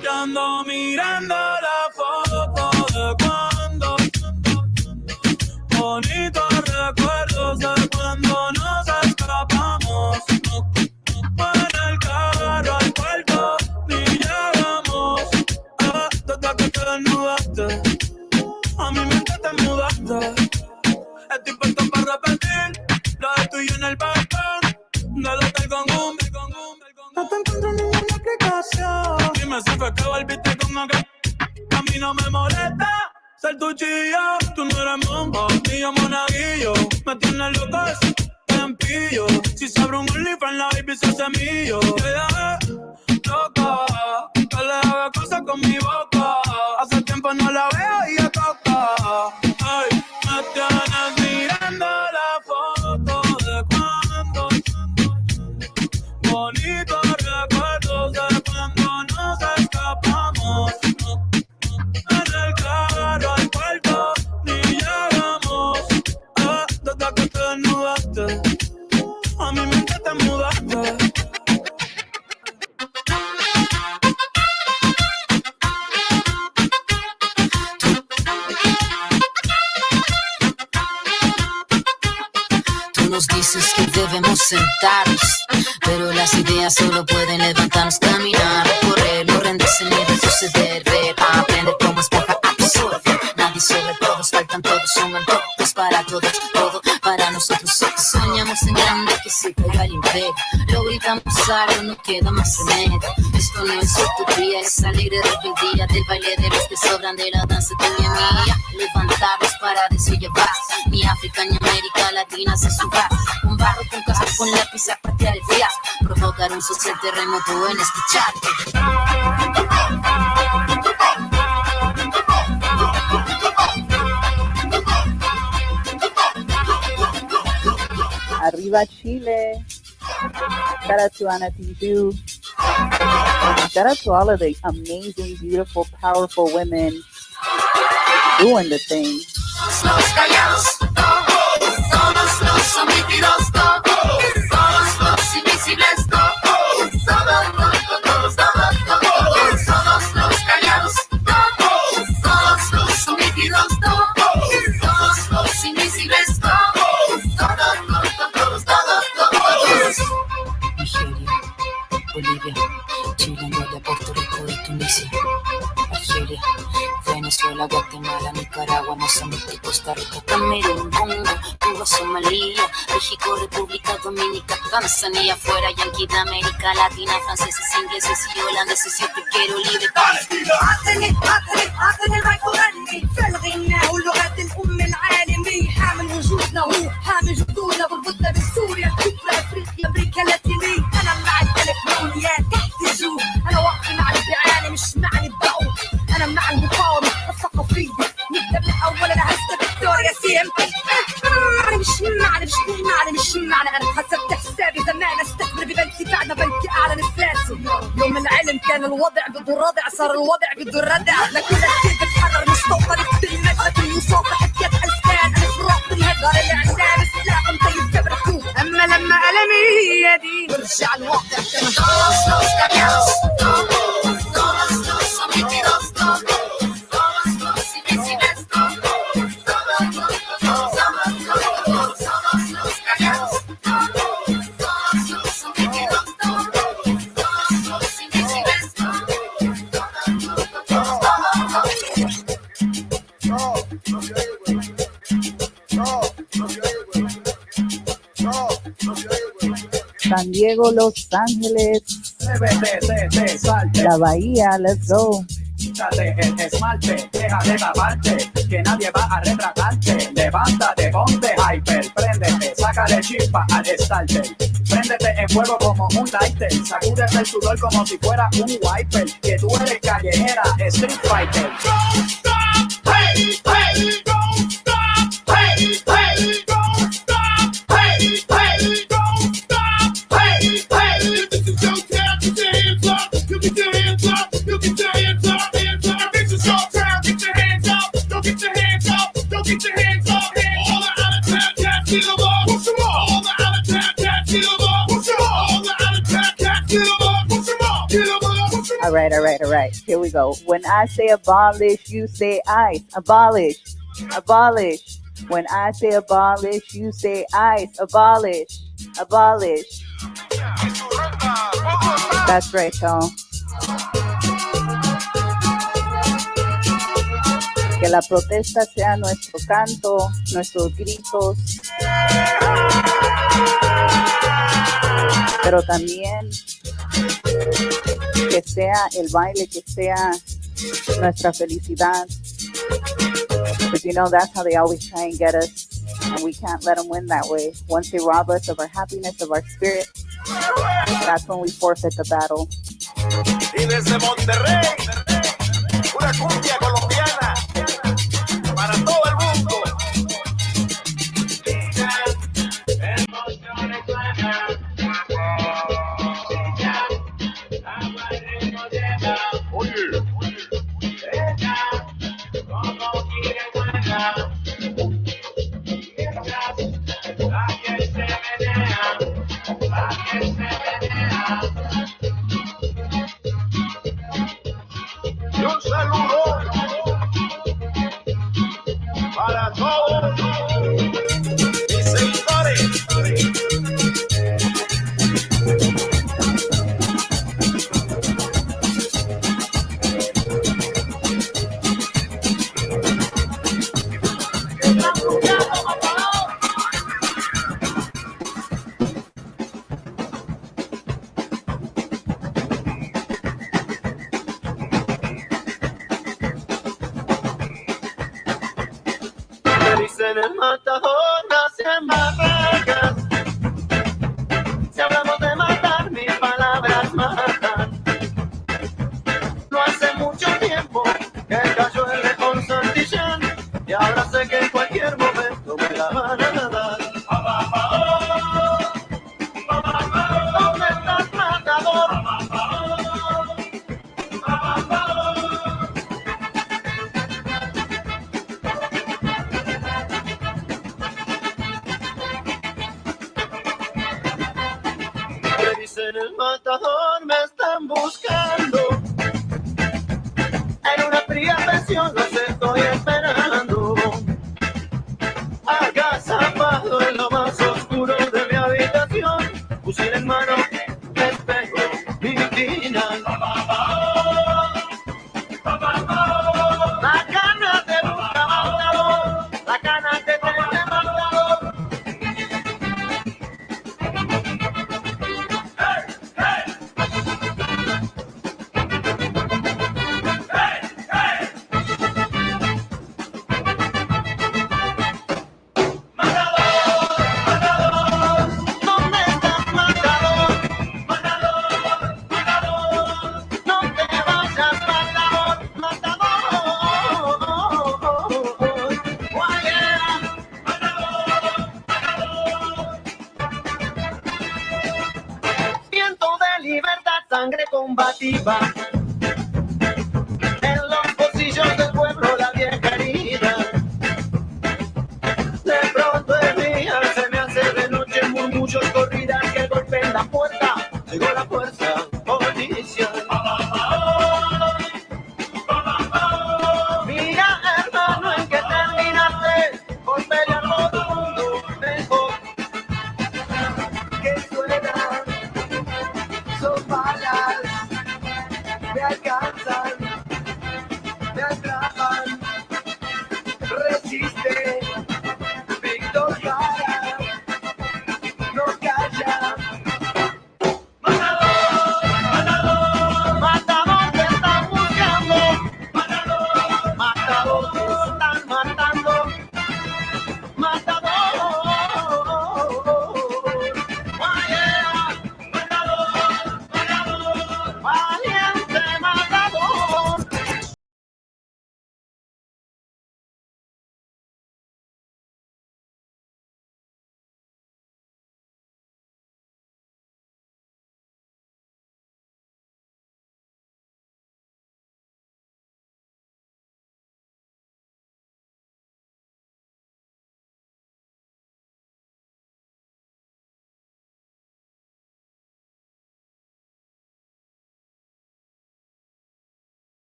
que ando mirando la foto de cuando. Bonitos recuerdos de cuando nos escapamos. En el carro al cuarto ni llegamos. Desde que te desnudaste, a mi mente te mudaste. Estoy puesto para repetir lo de tuyo en el balcón del hotel con un. No te encuentro ninguna explicación. Dime si fue que volviste con aquel. A mí no me molesta ser tu chilla. Tú no eres monja, ni yo monaguillo. Me tienes loco ese tempillo. Si se abre un OnlyFans, la baby se hace mío. Ella es loca, que le haga cosas con mi boca. Hace tiempo no la veo y ya toca. Ay, me tienes mirando la foto de cuando. Bonitos recuerdos de cuando nos escapamos. En nos dices que debemos sentarnos, pero las ideas solo pueden levantarnos, caminar, correr, no rendirse ni retroceder, ver, aprender como esponja, absorber. Nadie sobre todos, faltan todos, suman todos para todos, todo para nosotros. Soñamos en grande que se caiga el imperio, lo gritamos algo, no queda más remedio. Esto no es utopía, es alegre rebeldía del baile de los que sobran, de la danza tuya mía. Levantarnos para llevar ni África ni América Latina se suba. Con barro, con casco, con lápiz a patear el fiasco, provocar un social terremoto en este chat. Arriba Chile. Shout out to Ana Tijoux. Shout out to all of the amazing, beautiful, powerful women doing the thing. Los callados, todos los omitidos, todos los invisibles, todos los callados, todos los omitidos, todos los invisibles, Nigeria, Bolivia, Chile, Angola, Puerto Rico y Tunisia, Argelia, Venezuela, Guatemala, Nicaragua, Mozambique, Costa Rica, Camerún, Congo, Cuba, Somalia, México, República Dominicana, Tanzania, fuera Yankee de América Latina, franceses, ingleses y holandeses, yo te quiero libre. عطني المايك وغني في الغناء ولغة الأم العالمية، حامل وجودنا هو حامل جذورنا بربطنا بسوريا، كبرى أفريقيا، أمريكا اللاتينية. أنا مع الإلكترونيات تحت الجو، أنا واقف مع البيعانة مش معني الضوء، أنا مع المقاومة الثقافية، نبدأ من أول أنا هسه فيكتوريا CMP. مش معنى أنا حسبت حسابي زمان استثمر ببنكي بعد ما بنكي أعلن إفلاسي. يوم العلم كان الوضع بده ردع، صار الوضع بده ردع، لكل الكذب بتحرر مستوطنة بالمجد كل يوصف حكيت ألسان أنا فرقت الهجر الإعلام سلاح مطيب كبركوب، أما لما ألمي يدي برجع الواقع كما San Diego, Los Ángeles, la Bahía, let's go. Quítate el esmalte, deja de taparte, que nadie va a retratarte. Levántate, ponte hyper, préndete, sácale chispa al starter. Préndete en fuego como un lighter, sacúdete el sudor como si fuera un wiper, que tú eres callejera, street fighter. Don't stop, hey, hey, don't stop, hey, hey, don't stop, hey, hey, don't stop, hey, hey. This is your town, get your hands up, you get your hands up, you get your hands up, hands up. This is your town, get your hands up, don't get your hands up, don't get your hands up. All the out of town cats, get them up, push them up. All the out of town cats, get them up, push them up. All the out of town cats, get them up, push them up, get them up, push them up. All right. Here we go. When I say abolish, you say ICE. Abolish. Abolish. When I say abolish, you say ICE. Abolish. Abolish. That's right, y'all. Que la protesta sea nuestro canto, nuestros gritos, pero también que sea el baile, que sea nuestra felicidad. Because you know that's how they always try and get us, and we can't let them win that way. Once they rob us of our happiness, of our spirit, that's when we forfeit the battle. Y desde Monterrey, una cumbia colombiana para todo el mundo. Y un saludo en el matador nacen barracas. Si hablamos de matar, mis palabras matan. No hace mucho tiempo que cayó el león Santillán, y ahora sé que en cualquier momento me la van a dar. ¿Dónde estás, matador? Me dicen el matador, me están buscando. En una fría pensión los estoy esperando. Agazapado en lo más oscuro de mi habitación, fusil en mano, espejo, mi final. La cana te busca, matador, la cana te tiene, matador. ¿Dónde estás, matador? No te vayas, matador, matador. Guayera. Viento de libertad, sangre combativa. En los bolsillos del pueblo la vieja herida. De pronto el día se me hace de noche, murmullos, corridas que golpeen la puerta. Llegó la fuerza policial. Mira, hermano, en que terminaste por pelear todo el mundo. Mejor que suenan, son balas, me alcanzan, me atrapan. Resiste, Víctor Jara, no calla. Matador, te están buscando. Matador, te están matando. Matador, valiente matador.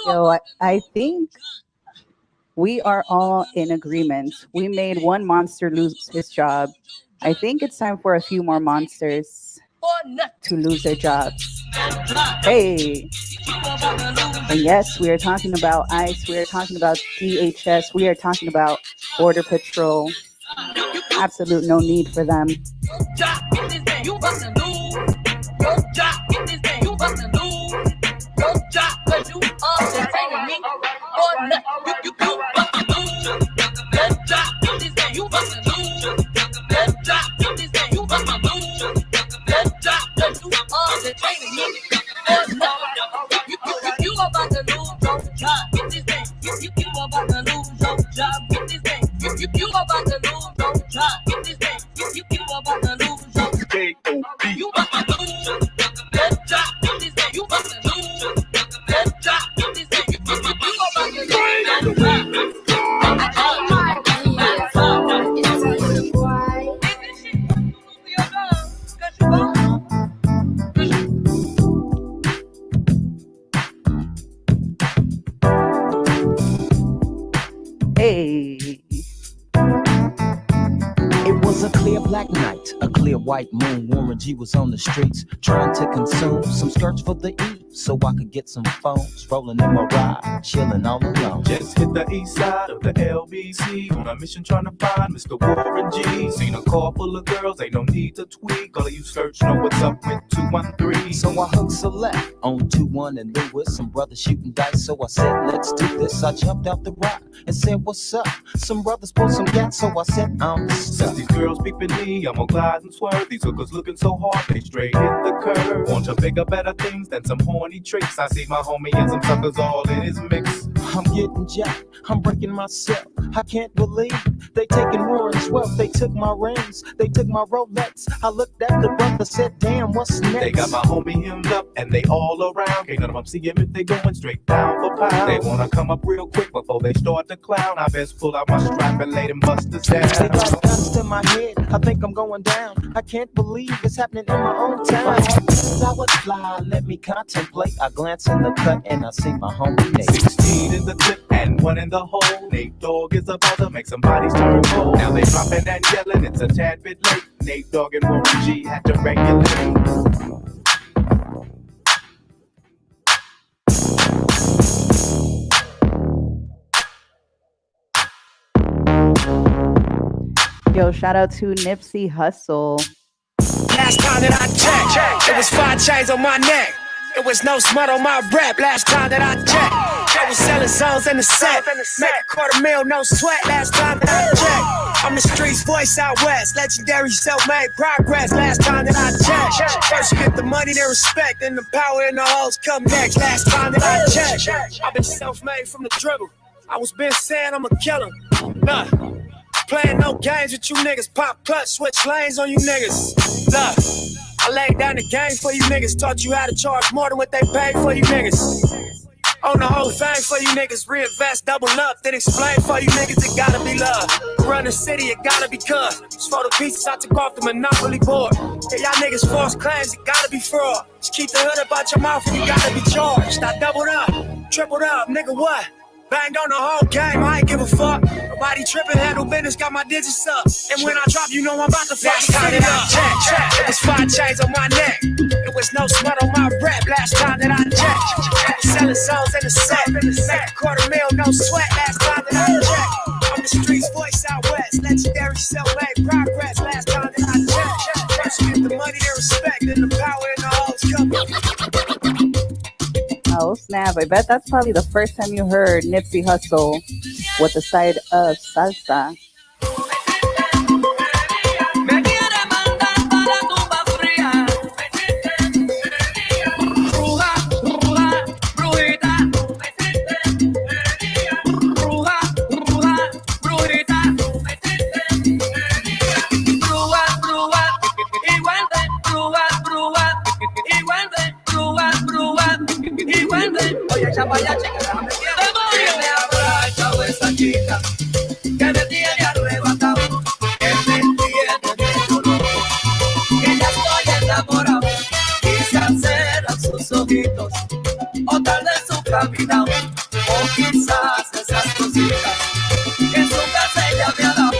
So I think we are all in agreement. We made one monster lose his job. I think it's time for a few more monsters. to lose their jobs. Hey. And yes, we are talking about ICE. We are talking about DHS. We are talking about Border Patrol. Absolute no need for them. Hey. It was a clear black night, a clear white moon. Warren G was on the streets trying to consume some skirts for the E, so I could get some phones. Rolling in my ride, chilling all alone. Just hit the east side of the LBC on a mission trying to find Mr. Warren G. Seen a car full of girls, ain't no need to tweak. All of you skirts know what's up with 213. So I hooked select on 21 and Lewis. Some brothers shooting dice, so I said, let's do this. I jumped out the rock and said, what's up? Some brothers pulled some gas, so I said, I'm stuck. Since these girls peeping me, I'm gonna glide and swerve. These hookers looking so hard, they straight hit the curve. Want to bigger, better things than some horny tricks. I see my homie and some suckers all in his mix. I'm getting jacked, I'm breaking myself. I can't believe they taking Warren's wealth. They took my rings, they took my Rolex. I looked at the brother, said, damn, what's next? They got my homie hemmed up and they all around. Can't none of them see him if they going straight down for pound. They wanna come up real quick before they start to clown. I best pull out my strap and lay them busters down. They got guns to my head, I think I'm going down. I can't believe it's happening in my own town. I would fly, let me contemplate. I glance in the cut and I see my homie Nate. 16 in the clip and 1 in the hole. Nate Dogg is about to make some bodies turn cold. Now they dropping and yelling, it's a tad bit late. Nate Dogg and Warren G had to regulate. Yo, shout out to Nipsey Hussle. Last time that I checked, it was 5 chains on my neck. It was no smut on my rap. Last time that I checked, I was selling songs in the set. Make $250,000, no sweat. Last time that I checked, I'm the streets voice out west. Legendary self-made progress. Last time that I checked, first you get the money, then respect, and the power and the hoes come next. Last time that I checked, I've been self-made from the dribble. I was been saying I'm a killer. Nah. Playing no games with you niggas. Pop clutch, switch lanes on you niggas. Look, I laid down the game for you niggas. Taught you how to charge more than what they paid for you niggas. On the whole thing for you niggas. Reinvest, double up, then explain for you niggas. It gotta be love. Run the city, it gotta be cuz. Just for the pieces I took off the monopoly board. Yeah, y'all niggas false claims, it gotta be fraud. Just keep the hood up out your mouth and you gotta be charged. I doubled up, tripled up, nigga what? Banged on the whole game, I ain't give a fuck. Nobody tripping, handle business, got my digits up. And when I drop, you know I'm about to fuck the city up. Check. It was 5 chains on my neck. It was no smut on my rap. Last time that I checked, I was selling songs in the set. Make $250,000, no sweat. Last time that I checked, I'm the streets voice out west. Legendary self-made progress. Last time that I checked, first you get the money, then respect, then the power and the hoes come. Oh snap, I bet that's probably the first time you heard Nipsey Hussle with a side of salsa. Esa chica que me tiene arrebatado, que me tiene de dolor, que ya estoy enamorado, quizás serán sus ojitos, o tal vez su caminado, o quizás esas cositas que su casa ella me ha dado.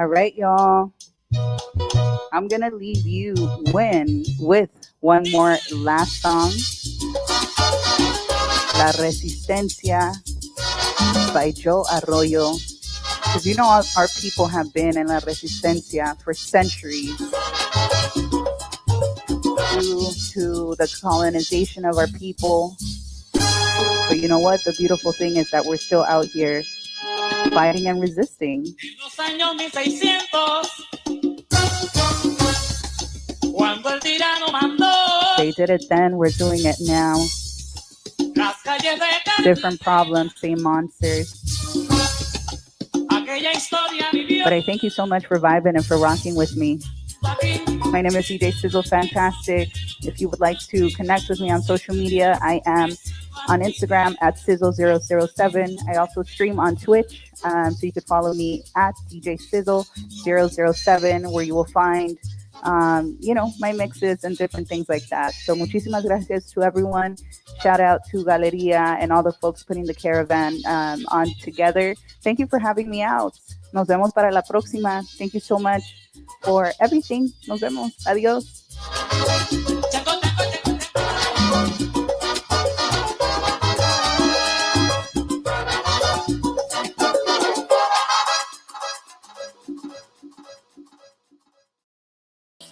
All right, y'all. I'm gonna leave you with one more last song, La Resistencia by Joe Arroyo. Because you know our people have been in La Resistencia for centuries due to the colonization of our people. But you know what? The beautiful thing is that we're still out here fighting and resisting. Los años 1600, cuando el tirano mandó, They did it then, we're doing it now. las calles de Different problems, same monsters. aquella historia vivió. But I thank you so much for vibing and for rocking with me. My name is DJ Sizzle Fantastic. If you would like to connect with me on social media, I am on Instagram at Sizzle007. I also stream on Twitch, so you could follow me at DJ Sizzle007, where you will find, my mixes and different things like that. So muchísimas gracias to everyone. Shout out to Galeria and all the folks putting the Caravan on together. Thank you for having me out. Nos vemos para la próxima. Thank you so much for everything. Nos vemos. Adiós.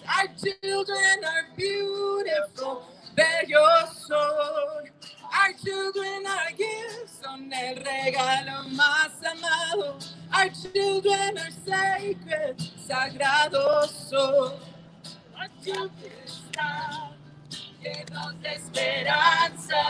Our children are beautiful, bellos son. Our children are gifts, son el regalo más amado. Our children are sacred, sagrados son. Our children están llenos de esperanza.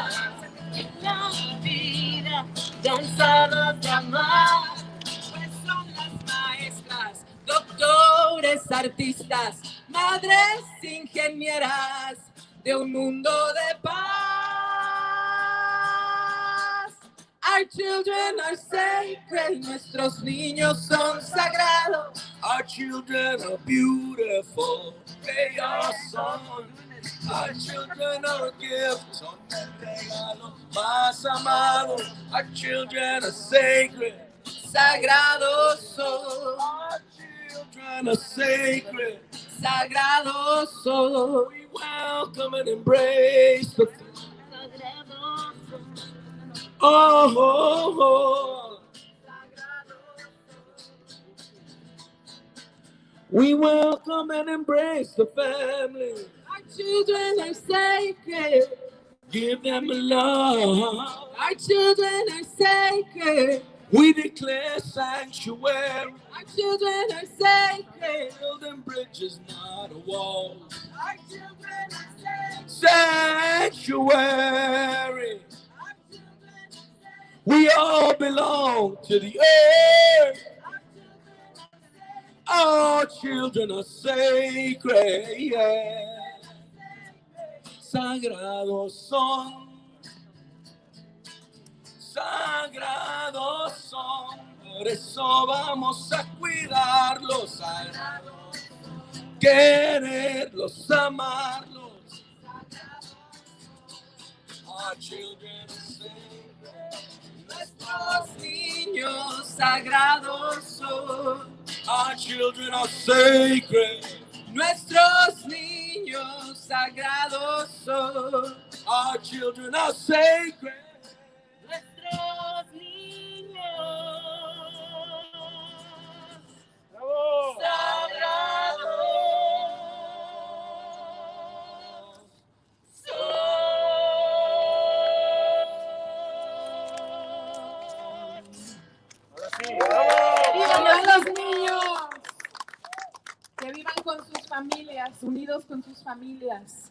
En la vida, cansados de amar, pues son las maestras, doctores, artistas, madres ingenieras de un mundo de paz. Our children are sacred, nuestros niños son sagrados. Our children are beautiful, bellos son. Our children are gifts, son el regalo más amado. Our children are sacred, sagrados son. Our children are sacred, sagrados son. We welcome and embrace the oh. We welcome and embrace the family. Our children are sacred. Give them love. Our children are sacred. We declare sanctuary. Our children are sacred. Building bridges, not a wall. Our children are sacred. Sanctuary. We all belong to the earth. Our children are sacred, yeah. Sagrados son, sagrados son. Por eso vamos a cuidarlos, sagrados, quererlos, amarlos. Our children are sacred. Nuestros niños sagrados son. Our children are sacred. Nuestros niños sagrados son. Our children are sacred. Nuestros niños sagrados son. ¡Vivan los niños! Que vivan con sus familias, unidos con sus familias.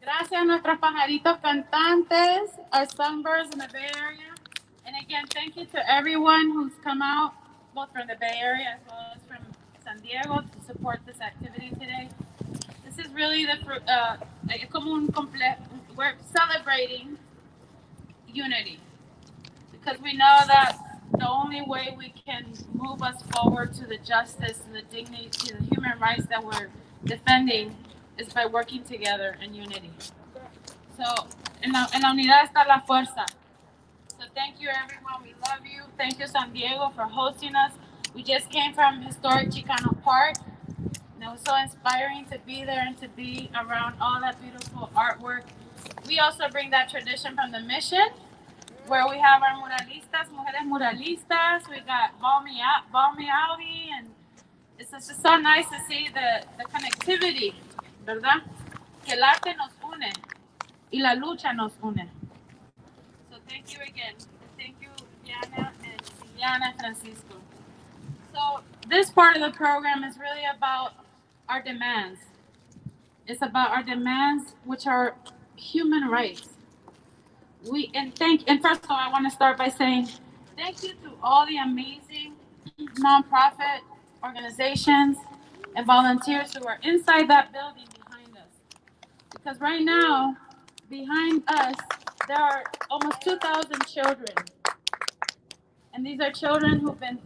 Gracias a nuestros pajaritos cantantes, our songbirds in the Bay Area. And again, thank you to everyone who's come out, both from the Bay Area as well as from San Diego, to support this activity today. This is really we're celebrating unity, because we know that the only way we can move us forward to the justice and the dignity, to the human rights that we're defending, is by working together in unity. So, en la unidad está la fuerza. So thank you, everyone. We love you. Thank you, San Diego, for hosting us. We just came from historic Chicano Park. And it was so inspiring to be there and to be around all that beautiful artwork. We also bring that tradition from the mission, where we have our muralistas, mujeres muralistas. We got Balmy Audi, and it's just so nice to see the connectivity, ¿verdad? Que el arte nos une y la lucha nos une. So thank you again. Thank you, Diana and Liliana and Francisco. So this part of the program is really about our demands. It's about our demands, which are human rights. And first of all, I want to start by saying thank you to all the amazing nonprofit organizations and volunteers who are inside that building behind us. Because right now, behind us, there are almost 2,000 children. And these are children who've been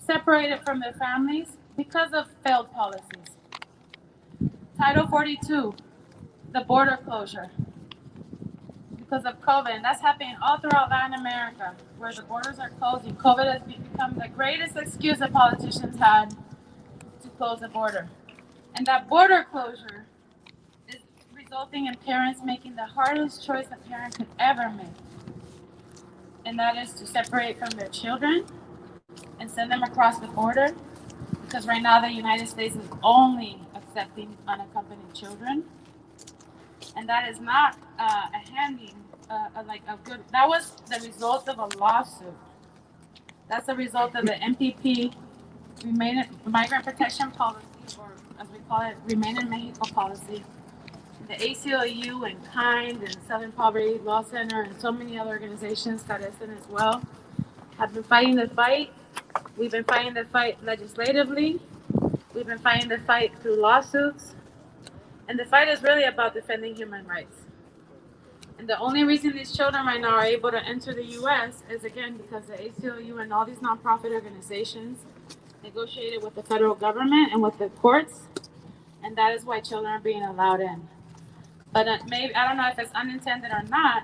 separated from their families because of failed policies. Title 42, the border closure. Because of COVID, and that's happening all throughout Latin America, where the borders are closing. COVID has become the greatest excuse that politicians had to close the border. And that border closure is resulting in parents making the hardest choice a parent could ever make. And that is to separate from their children and send them across the border. Because right now the United States is only accepting unaccompanied children. And that is not a handing, like a good, that was the result of a lawsuit. That's the result of the MPP, Migrant Protection Policy, or as we call it, Remain in Mexico policy. The ACLU and KIND and Southern Poverty Law Center and so many other organizations, Carecen as well, have been fighting the fight. We've been fighting the fight legislatively. We've been fighting the fight through lawsuits. And the fight is really about defending human rights. And the only reason these children right now are able to enter the U.S. is, again, because the ACLU and all these nonprofit organizations negotiated with the federal government and with the courts, and that is why children are being allowed in. But maybe, I don't know if it's unintended or not,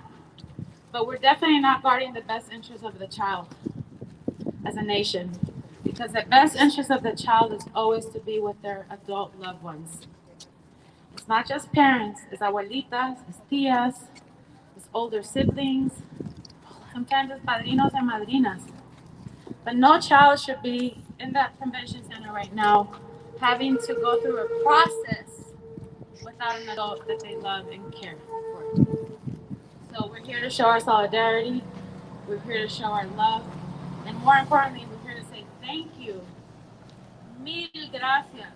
but we're definitely not guarding the best interests of the child as a nation, because the best interest of the child is always to be with their adult loved ones. It's not just parents, it's abuelitas, it's tías, it's older siblings, sometimes it's padrinos and madrinas. But no child should be in that convention center right now having to go through a process without an adult that they love and care for. So we're here to show our solidarity, we're here to show our love, and more importantly, we're here to say thank you, mil gracias,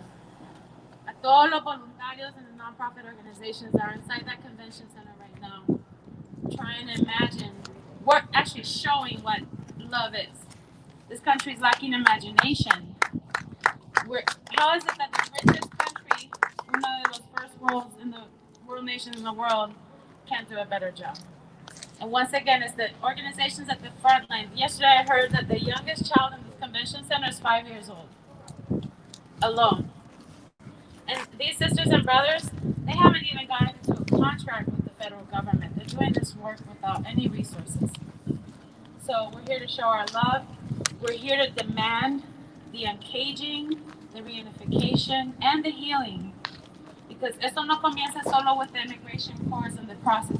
a todos los voluntarios and the nonprofit organizations that are inside that convention center right now, trying to imagine, what actually showing what love is. This country is lacking imagination. How is it that the richest country, one of those first worlds in the world nations in the world, can't do a better job? And once again, it's the organizations at the front line. Yesterday, I heard that the youngest child in this convention center is 5 years old, alone. And these sisters and brothers, they haven't even gotten into a contract with the federal government. They're doing this work without any resources. So we're here to show our love. We're here to demand the uncaging, the reunification, and the healing. Because esto no comienza solo with the immigration courts and the processes.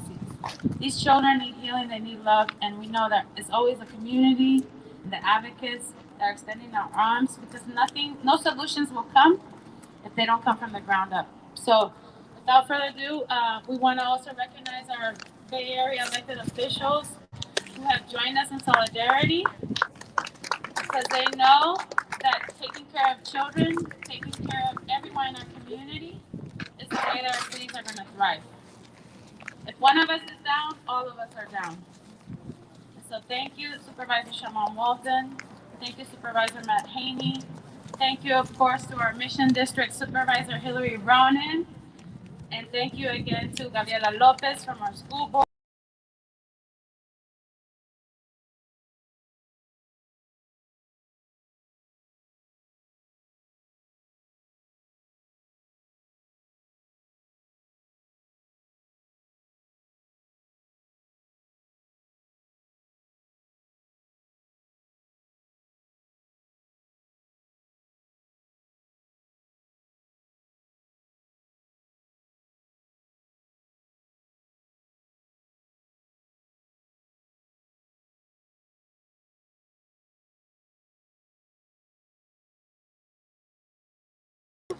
These children need healing, they need love, and we know that it's always the community and the advocates that are extending our arms, because no solutions will come if they don't come from the ground up. So without further ado, we want to also recognize our Bay Area elected officials who have joined us in solidarity, because they know that taking care of children, taking care of everyone in our community is the way that our cities are going to thrive. If one of us is down, all of us are down. And so thank you, Supervisor Shamon Walton. Thank you, Supervisor Matt Haney. Thank you, of course, to our Mission District Supervisor Hillary Ronan. And thank you again to Gabriela Lopez from our school board.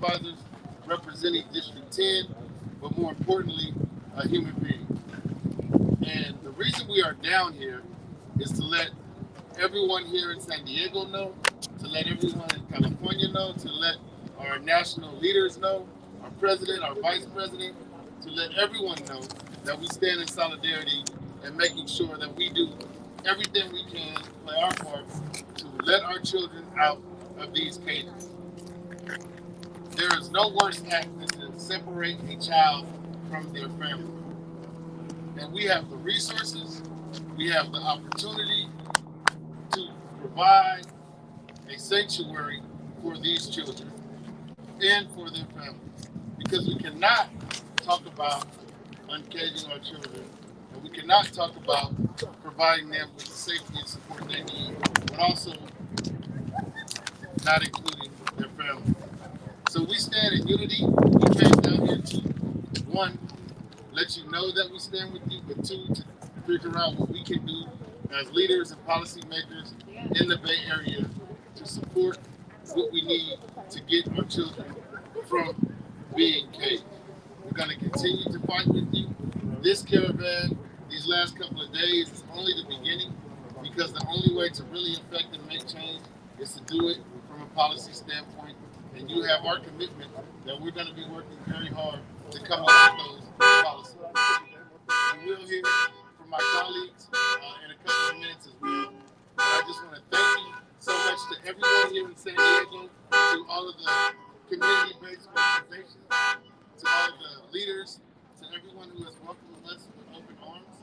supervisors representing District 10, but more importantly, a human being. And the reason we are down here is to let everyone here in San Diego know, to let everyone in California know, to let our national leaders know, our president, our vice president, to let everyone know that we stand in solidarity and making sure that we do everything we can, play our part, to let our children out of these cages. There is no worse act than to separate a child from their family. And we have the resources, we have the opportunity to provide a sanctuary for these children and for their families. Because we cannot talk about uncaging our children, and we cannot talk about providing them with the safety and support they need, but also not including their families. So we stand in unity. We came down here to, one, let you know that we stand with you, but two, to figure out what we can do as leaders and policymakers in the Bay Area to support what we need to get our children from being caged. We're going to continue to fight with you. This caravan, these last couple of days, is only the beginning, because the only way to really affect and make change is to do it from a policy standpoint. And you have our commitment that we're going to be working very hard to come up with those policies. We will hear from my colleagues in a couple of minutes as well. But I just want to thank you so much to everyone here in San Diego, to all of the community-based organizations, to all the leaders, to everyone who has welcomed us with open arms.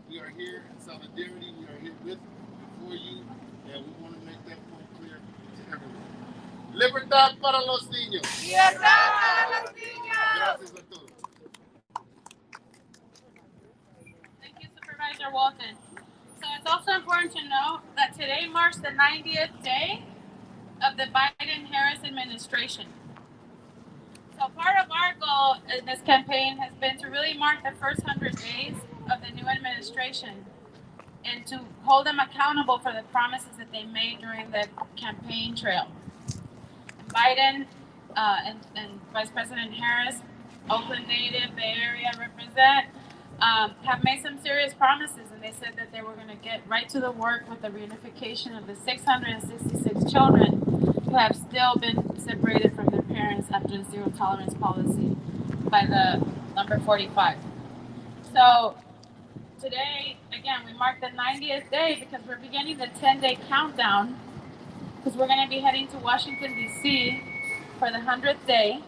We are here in solidarity. We are here with and for you, and we want to make that point clear to everyone. Libertad para los niños. Libertad para los niños. Gracias a todos. Thank you, Supervisor Walton. So it's also important to note that today marks the 90th day of the Biden-Harris administration. So part of our goal in this campaign has been to really mark the first 100 days of the new administration and to hold them accountable for the promises that they made during the campaign trail. Biden and Vice President Harris, Oakland native, Bay Area represent, have made some serious promises, and they said that they were going to get right to the work with the reunification of the 666 children who have still been separated from their parents after the zero tolerance policy by the number 45. So today, again, we mark the 90th day because we're beginning the 10-day countdown, because we're going to be heading to Washington, D.C. for the 100th day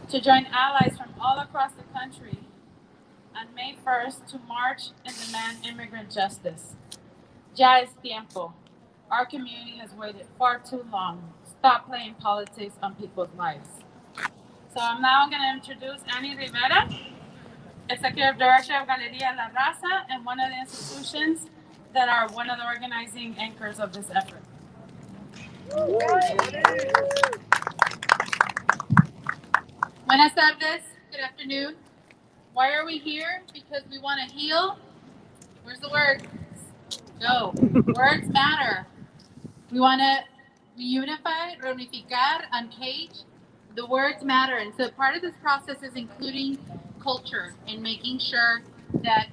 to join allies from all across the country on May 1st to march and demand immigrant justice. Ya es tiempo. Our community has waited far too long. Stop playing politics on people's lives. So I'm now going to introduce Annie Rivera, Executive Director of Galeria La Raza, and one of the institutions that are one of the organizing anchors of this effort. Buenas tardes. Good afternoon. Why are we here? Because we want to heal. Where's the word? No. Words matter. We want to reunify, reunificar, uncage. The words matter. And so part of this process is including culture and making sure that,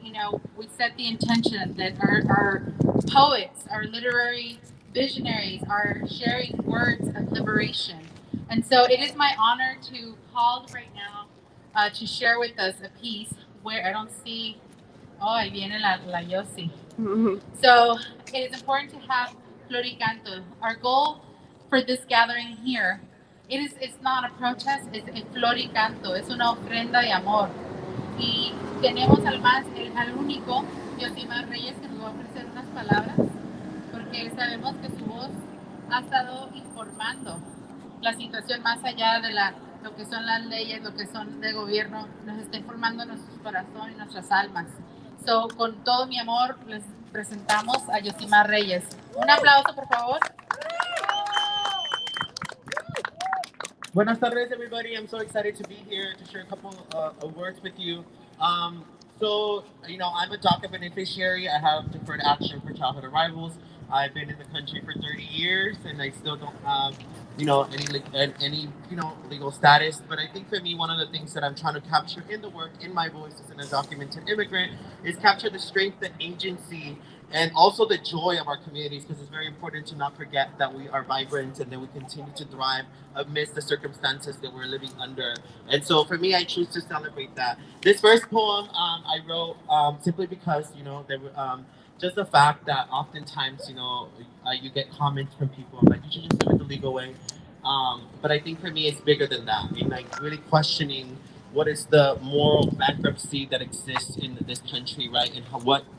we set the intention that our poets, our literary visionaries are sharing words of liberation. And so it is my honor to call right now to share with us a piece where I don't see, ahí viene la Yossi. So it is important to have Floricanto. Our goal for this gathering here, it's not a protest, it's a Floricanto, es una ofrenda de amor. Y tenemos al único, Yosimar Reyes, que nos va a ofrecer unas palabras, porque sabemos que su voz ha estado informando la situación más allá de lo que son las leyes, lo que son de gobierno, nos está informando nuestro corazón y nuestras almas. So, con todo mi amor, les presentamos a Yosimar Reyes. Un aplauso, por favor. Buenas tardes, everybody. I'm so excited to be here to share a couple of words with you. I'm a DACA beneficiary. I have deferred action for childhood arrivals. I've been in the country for 30 years, and I still don't have, any legal status. But I think for me, one of the things that I'm trying to capture in the work, in my voice as an undocumented immigrant, is capture the strength, the agency, and also the joy of our communities, because it's very important to not forget that we are vibrant and that we continue to thrive amidst the circumstances that we're living under. And so for me, I choose to celebrate that. This first poem I wrote simply because, there were, just the fact that oftentimes, you get comments from people like, you should just do it the legal way. But I think for me, it's bigger than that. I mean, like really questioning what is the moral bankruptcy that exists in this country, right? And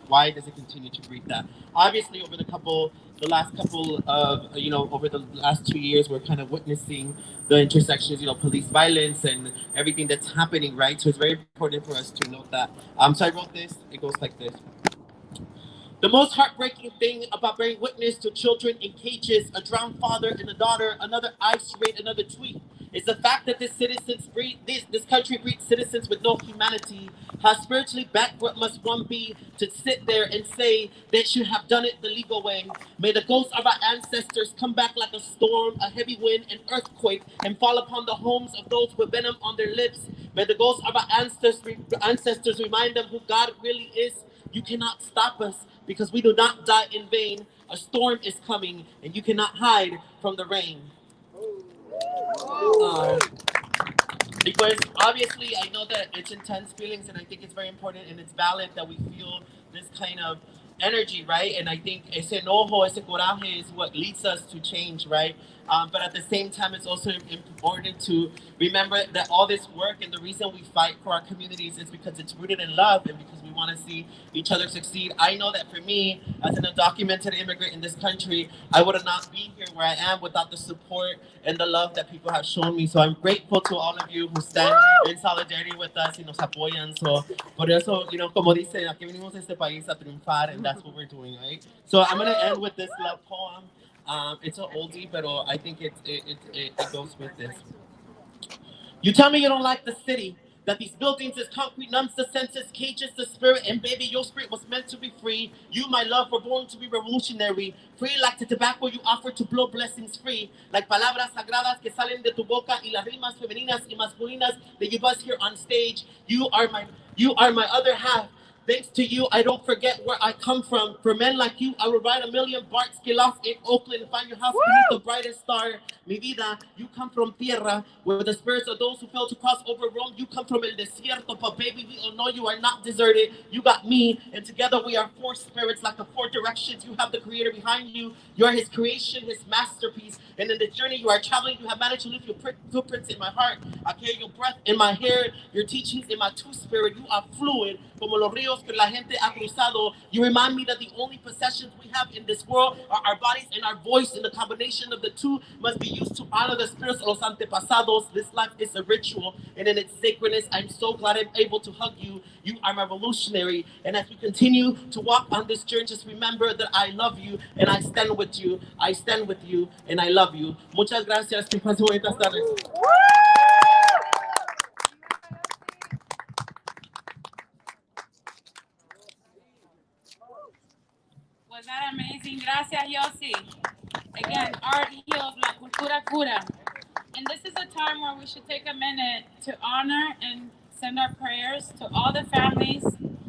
why does it continue to breed that? Obviously, over the last couple of, over the last 2 years, we're kind of witnessing the intersections, police violence and everything that's happening, right? So it's very important for us to note that. So I wrote this. It goes like this. The most heartbreaking thing about bearing witness to children in cages, a drowned father and a daughter, another ICE raid, another tweet, is the fact that this country breeds citizens with no humanity. How spiritually backward must one be to sit there and say they should have done it the legal way? May the ghosts of our ancestors come back like a storm, a heavy wind, an earthquake, and fall upon the homes of those with venom on their lips. May the ghosts of our ancestors remind them who God really is. You cannot stop us because we do not die in vain. A storm is coming and you cannot hide from the rain. Because obviously I know that it's intense feelings, and I think it's very important and it's valid that we feel this kind of energy, right? And I think ese enojo, ese coraje is what leads us to change, right? But at the same time, it's also important to remember that all this work and the reason we fight for our communities is because it's rooted in love and because we want to see each other succeed. I know that for me, as an undocumented immigrant in this country, I would have not been here where I am without the support and the love that people have shown me. So I'm grateful to all of you who stand in solidarity with us y nos apoyan. So por eso, como dice, aquí venimos a este país a triunfar, and that's what we're doing, right? So I'm going to end with this love poem. It's an oldie, but I think it goes with this. You tell me you don't like the city, that these buildings is concrete, numbs the senses, cages the spirit, and baby, your spirit was meant to be free. You, my love, were born to be revolutionary. Free like the tobacco you offer to blow blessings free. Like palabras sagradas que salen de tu boca y las rimas femeninas y masculinas that you bust here on stage. You are my other half. Thanks to you, I don't forget where I come from. For men like you, I will ride a million BARTs, get lost in Oakland, and find your house beneath the brightest star. Mi vida, you come from tierra, where the spirits of those who failed to cross over Rome. You come from el desierto, but baby, we all know you are not deserted. You got me, and together we are four spirits, like the four directions. You have the creator behind you. You are his creation, his masterpiece. And in the journey you are traveling, you have managed to leave your footprints in my heart. I carry your breath in my hair, your teachings in my two-spirit. You are fluid, como los ríos que la gente ha cruzado. You remind me that the only possessions we have in this world are our bodies and our voice, and the combination of the two must be used to honor the spirits of los antepasados. This life is a ritual, and in its sacredness, I'm so glad I'm able to hug you. You are my revolutionary, and as we continue to walk on this journey, just remember that I love you, and I stand with you. I stand with you, and I love you. Muchas gracias. Que pasen bonitas tardes. Was that amazing? Gracias, Yossi. Again, art heals, la cultura cura. And this is a time where we should take a minute to honor and send our prayers to all the families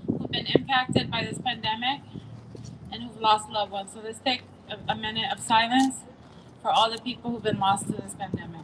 who've been impacted by this pandemic and who've lost loved ones. So let's take a minute of silence for all the people who've been lost to this pandemic.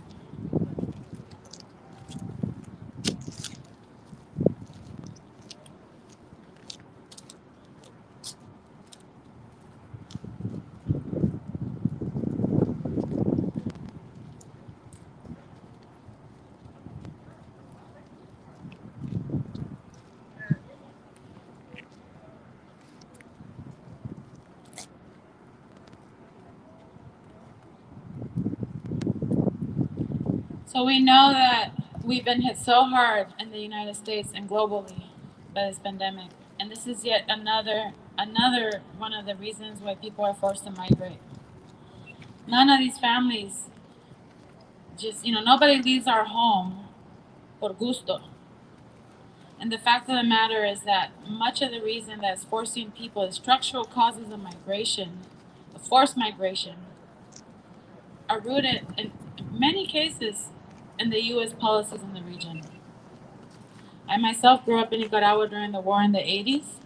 So we know that we've been hit so hard in the United States and globally by this pandemic. And this is yet another one of the reasons why people are forced to migrate. None of these families nobody leaves our home por gusto. And the fact of the matter is that much of the reason that's forcing people, the structural causes of migration, the forced migration, are rooted in many cases in the U.S. policies in the region. I myself grew up in Nicaragua during the war in the 80s.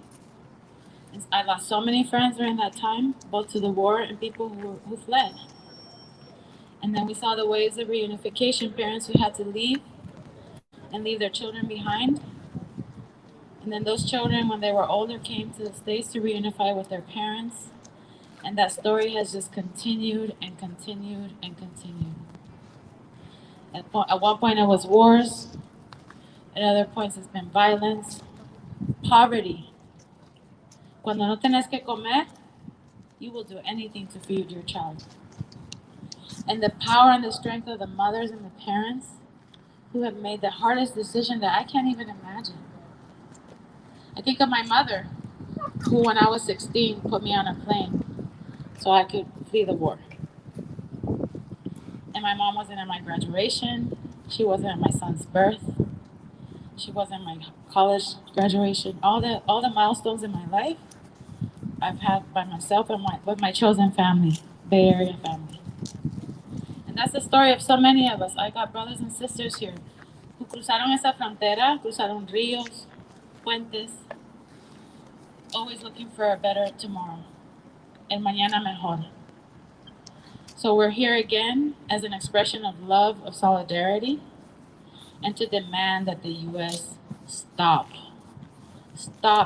And I lost so many friends during that time, both to the war and people who fled. And then we saw the waves of reunification, parents who had to leave and leave their children behind. And then those children, when they were older, came to the States to reunify with their parents. And that story has just continued and continued and continued. At one point it was wars. At other points it's been violence, poverty. Cuando no tenés que comer, you will do anything to feed your child. And the power and the strength of the mothers and the parents who have made the hardest decision that I can't even imagine. I think of my mother, who when I was 16 put me on a plane so I could flee the war. And my mom wasn't at my graduation, she wasn't at my son's birth, she wasn't at my college graduation. All the milestones in my life I've had by myself and with my chosen family, Bay Area family. And that's the story of so many of us. I got brothers and sisters here who cruzaron esa frontera, cruzaron ríos, puentes, always looking for a better tomorrow, el mañana mejor. So we're here again as an expression of love, of solidarity, and to demand that the U.S. stop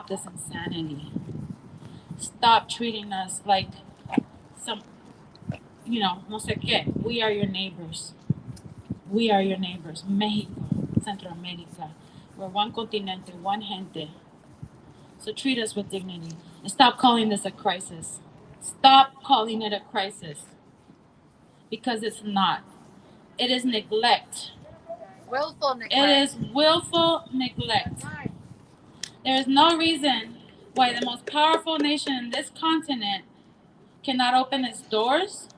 this insanity. Stop treating us like some, no sé qué. We are your neighbors. We are your neighbors. Mexico, Centroamérica. We're one continente, one gente. So treat us with dignity. And stop calling this a crisis. Stop calling it a crisis. Because it's not. It is neglect. Willful neglect. It is willful neglect. There is no reason why the most powerful nation in this continent cannot open its doors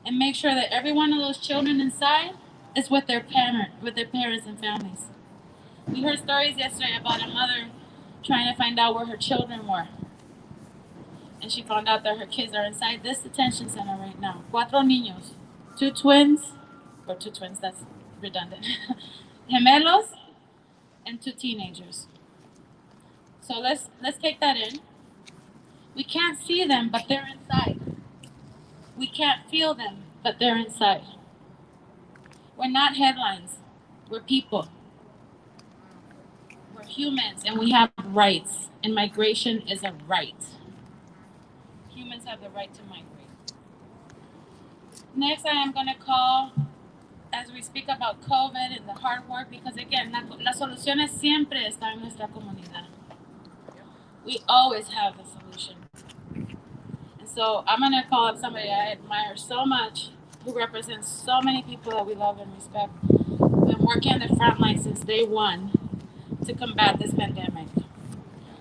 and make sure that every one of those children inside is with their parents and families. We heard stories yesterday about a mother trying to find out where her children were. And she found out that her kids are inside this detention center right now. 4 niños, 2 twins, that's redundant. Gemelos, and 2 teenagers. So let's take that in. We can't see them, but they're inside. We can't feel them, but they're inside. We're not headlines. We're people. We're humans, and we have rights. And migration is a right. Humans have the right to migrate. Next, I am going to call, as we speak about COVID and the hard work, because again, las soluciones siempre están en nuestra comunidad. We always have the solution. And so I'm going to call up somebody I admire so much, who represents so many people that we love and respect, who've been working on the front line since day one to combat this pandemic.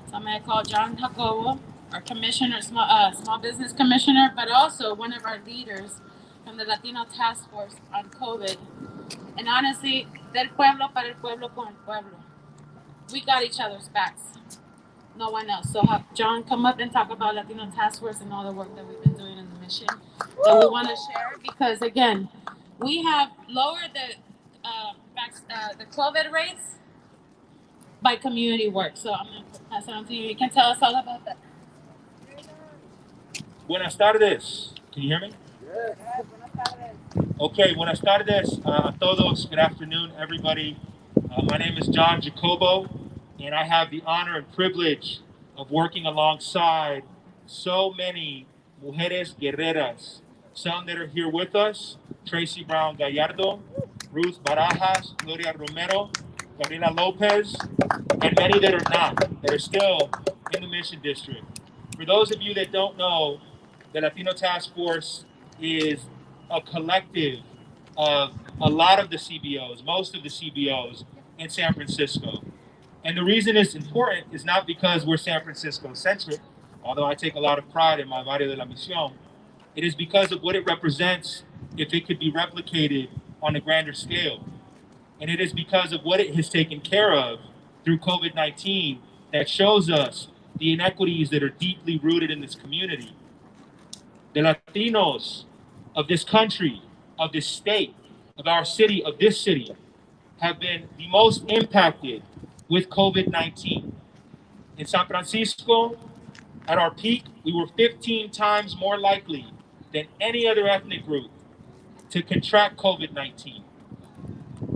So I'm going to call John Jacobo, our commissioner, small business commissioner, but also one of our leaders from the Latino Task Force on COVID. And honestly, del pueblo para el pueblo con el pueblo. We got each other's backs. No one else. So have John come up and talk about Latino Task Force and all the work that we've been doing in the mission that we want to share, because again, we have lowered the COVID rates by community work. So I'm going to pass it on to you. You can tell us all about that. Buenas tardes. Can you hear me? Yes. Buenas tardes. Okay, buenas tardes a todos. Good afternoon, everybody. My name is John Jacobo, and I have the honor and privilege of working alongside so many mujeres guerreras, some that are here with us, Tracy Brown Gallardo, Ruth Barajas, Gloria Romero, Gabriela Lopez, and many that are not, that are still in the Mission District. For those of you that don't know, the Latino Task Force is a collective of a lot of the CBOs, most of the CBOs in San Francisco. And the reason it's important is not because we're San Francisco centric, although I take a lot of pride in my Barrio de la Misión. It is because of what it represents if it could be replicated on a grander scale. And it is because of what it has taken care of through COVID-19 that shows us the inequities that are deeply rooted in this community. the Latinos of this country, of this state, of our city, of this city, have been the most impacted with COVID-19. In San Francisco, at our peak, we were 15 times more likely than any other ethnic group to contract COVID-19.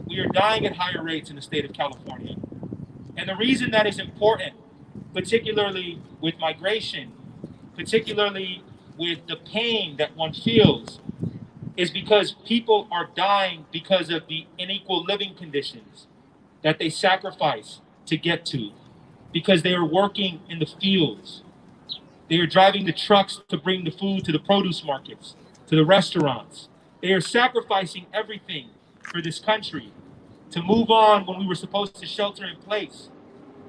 We are dying at higher rates in the state of California. And the reason that is important, particularly with migration, particularly with the pain that one feels, is because people are dying because of the unequal living conditions that they sacrifice to get to, because they are working in the fields. They are driving the trucks to bring the food to the produce markets, to the restaurants. They are sacrificing everything for this country to move on when we were supposed to shelter in place.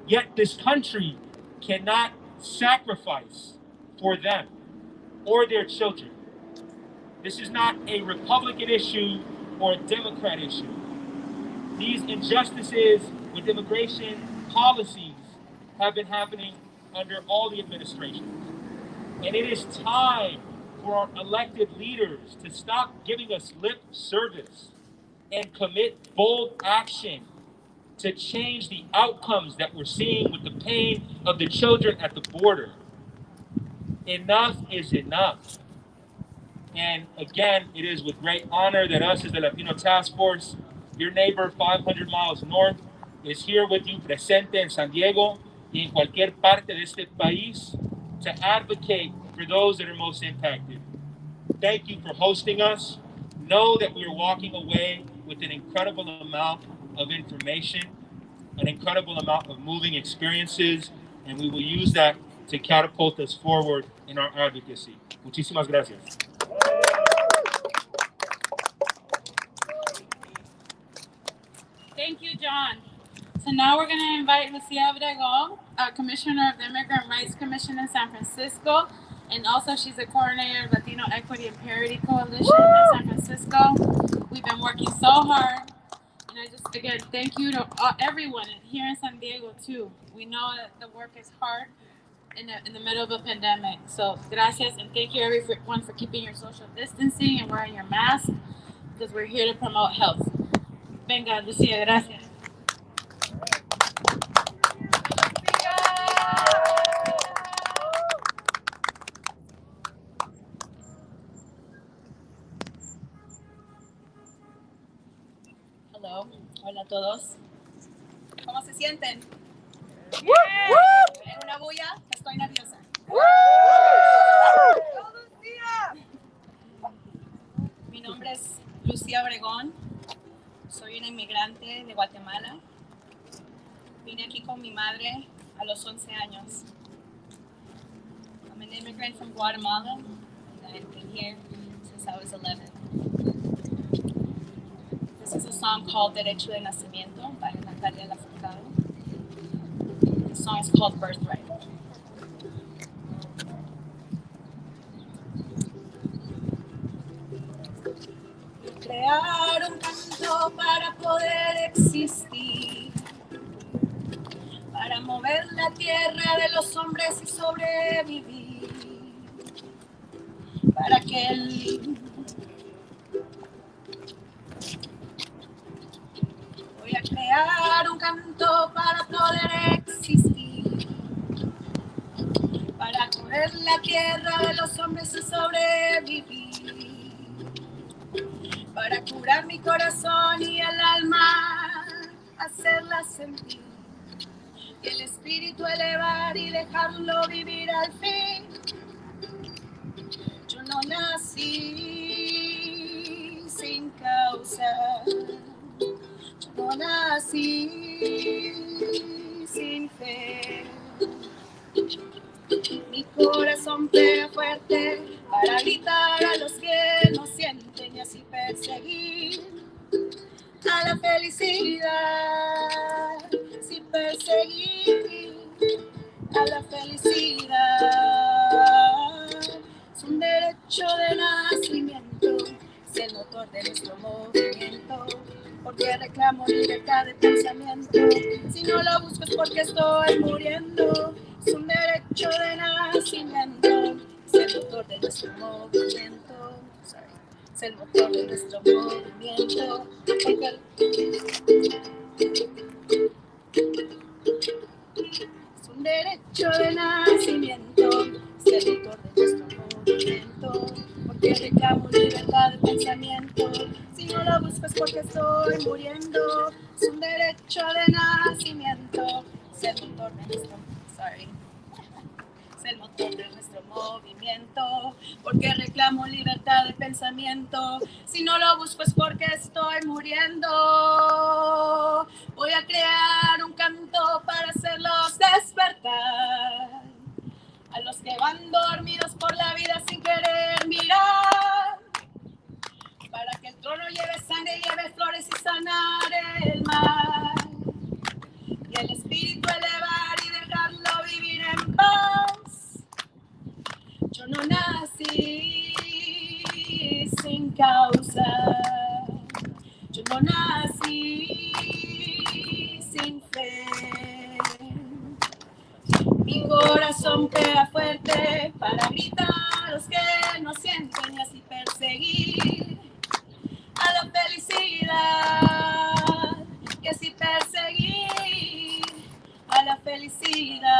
Yet this country cannot sacrifice for them or their children. This is not a Republican issue or a Democrat issue. These injustices with immigration policies have been happening under all the administrations. And it is time for our elected leaders to stop giving us lip service and commit bold action to change the outcomes that we're seeing with the pain of the children at the border. Enough is enough. And again, it is with great honor that us as the Latino Task Force, your neighbor 500 miles north, is here with you presente en San Diego y en cualquier parte de este país to advocate for those that are most impacted. Thank you for hosting us. Know that we are walking away with an incredible amount of information, an incredible amount of moving experiences, and we will use that to catapult us forward in our advocacy. Muchísimas gracias. Thank you, John. So now we're going to invite Lucia Obregón, Commissioner of the Immigrant Rights Commission in San Francisco, and also she's a coordinator of Latino Equity and Parity Coalition in San Francisco. We've been working so hard, and I just, again, thank you to everyone here in San Diego, too. We know that the work is hard in the middle of a pandemic. So gracias, and thank you everyone for keeping your social distancing and wearing your mask, because we're here to promote health. Venga, Lucia, gracias. Hello, hola a todos. ¿Cómo se sienten? En una bulla, estoy nerviosa. Mi nombre es Lucia Obregón. Soy una inmigrante de Guatemala. Vine aquí con mi madre a los 11 años. I'm an immigrant from Guatemala, and I've been here since I was 11. This is a song called Derecho de Nacimiento by Natalia Lafourcade. The song is called Birthright. Crear un canto para poder existir, para mover la tierra de los hombres y sobrevivir, para que voy a crear un canto para poder existir, para mover la tierra de los hombres y sobrevivir, para curar mi corazón y el alma, hacerla sentir, y el espíritu elevar y dejarlo vivir al fin. Yo no nací sin causa, yo no nací sin fe. Mi corazón pega fuerte para gritar a los que no sienten y así perseguir a la felicidad, sin perseguir a la felicidad. Es un derecho de nacimiento, es el motor de nuestro movimiento, porque reclamo libertad de pensamiento. Si no lo busco es porque estoy muriendo. Es un derecho de nacimiento, es el motor motor de nuestro movimiento. Sorry. Es el motor de nuestro movimiento. Porque es un derecho de nacimiento. Es el motor de nuestro movimiento. Porque reclamo libertad de pensamiento. Si no lo busco es porque estoy muriendo. Es un derecho de nacimiento. Es el motor de nuestro... Sorry. Es el motor de nuestro movimiento, porque reclamo libertad de pensamiento. Si no lo busco es porque estoy muriendo. Voy a crear un canto para hacerlos despertar, a los que van dormidos por la vida sin querer mirar, para que el trono lleve sangre, lleve flores y sanar el mar, y el espíritu elevar y dejarlo vivir en paz. Yo no nací sin causa, yo no nací sin fe. Mi corazón pega fuerte para gritar a los que no sienten y así perseguir a la felicidad, y así perseguir a la felicidad.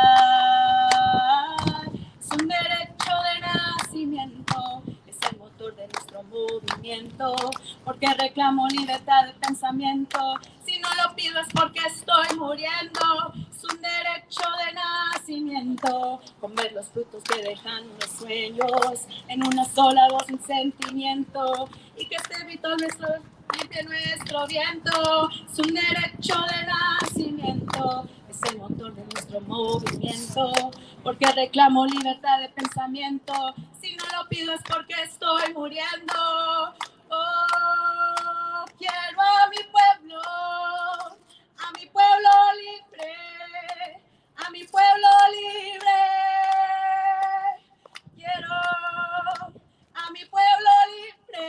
Es un derecho de nacimiento, es el motor de nuestro movimiento, porque reclamo libertad de pensamiento. Si no lo pido es porque estoy muriendo. Es un derecho de nacimiento, comer los frutos que dejan los sueños, en una sola voz un sentimiento, y que este grito nuestro limpie nuestro viento. Es un derecho de nacimiento, es el motor de nuestro movimiento, porque reclamo libertad de pensamiento. Si no lo pido es porque estoy muriendo. Oh, quiero a mi pueblo libre, a mi pueblo libre. Quiero a mi pueblo libre,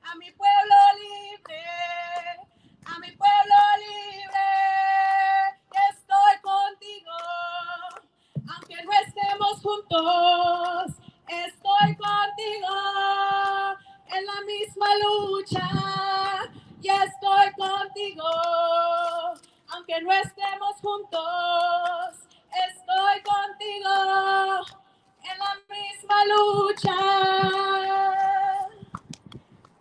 a mi pueblo libre, a mi pueblo libre. Estoy contigo, aunque no estemos juntos. Estoy contigo en la misma lucha. Y estoy contigo, aunque no estemos juntos. Estoy contigo en la misma lucha.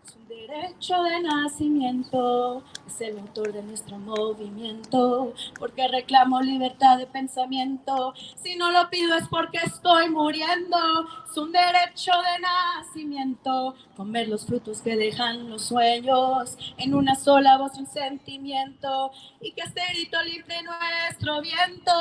Es un derecho de nacimiento, es el motor de nuestro movimiento, porque reclamo libertad de pensamiento. Si no lo pido es porque estoy muriendo. Es un derecho de nacimiento, comer los frutos que dejan los sueños, en una sola voz un sentimiento, y que este grito libre nuestro viento.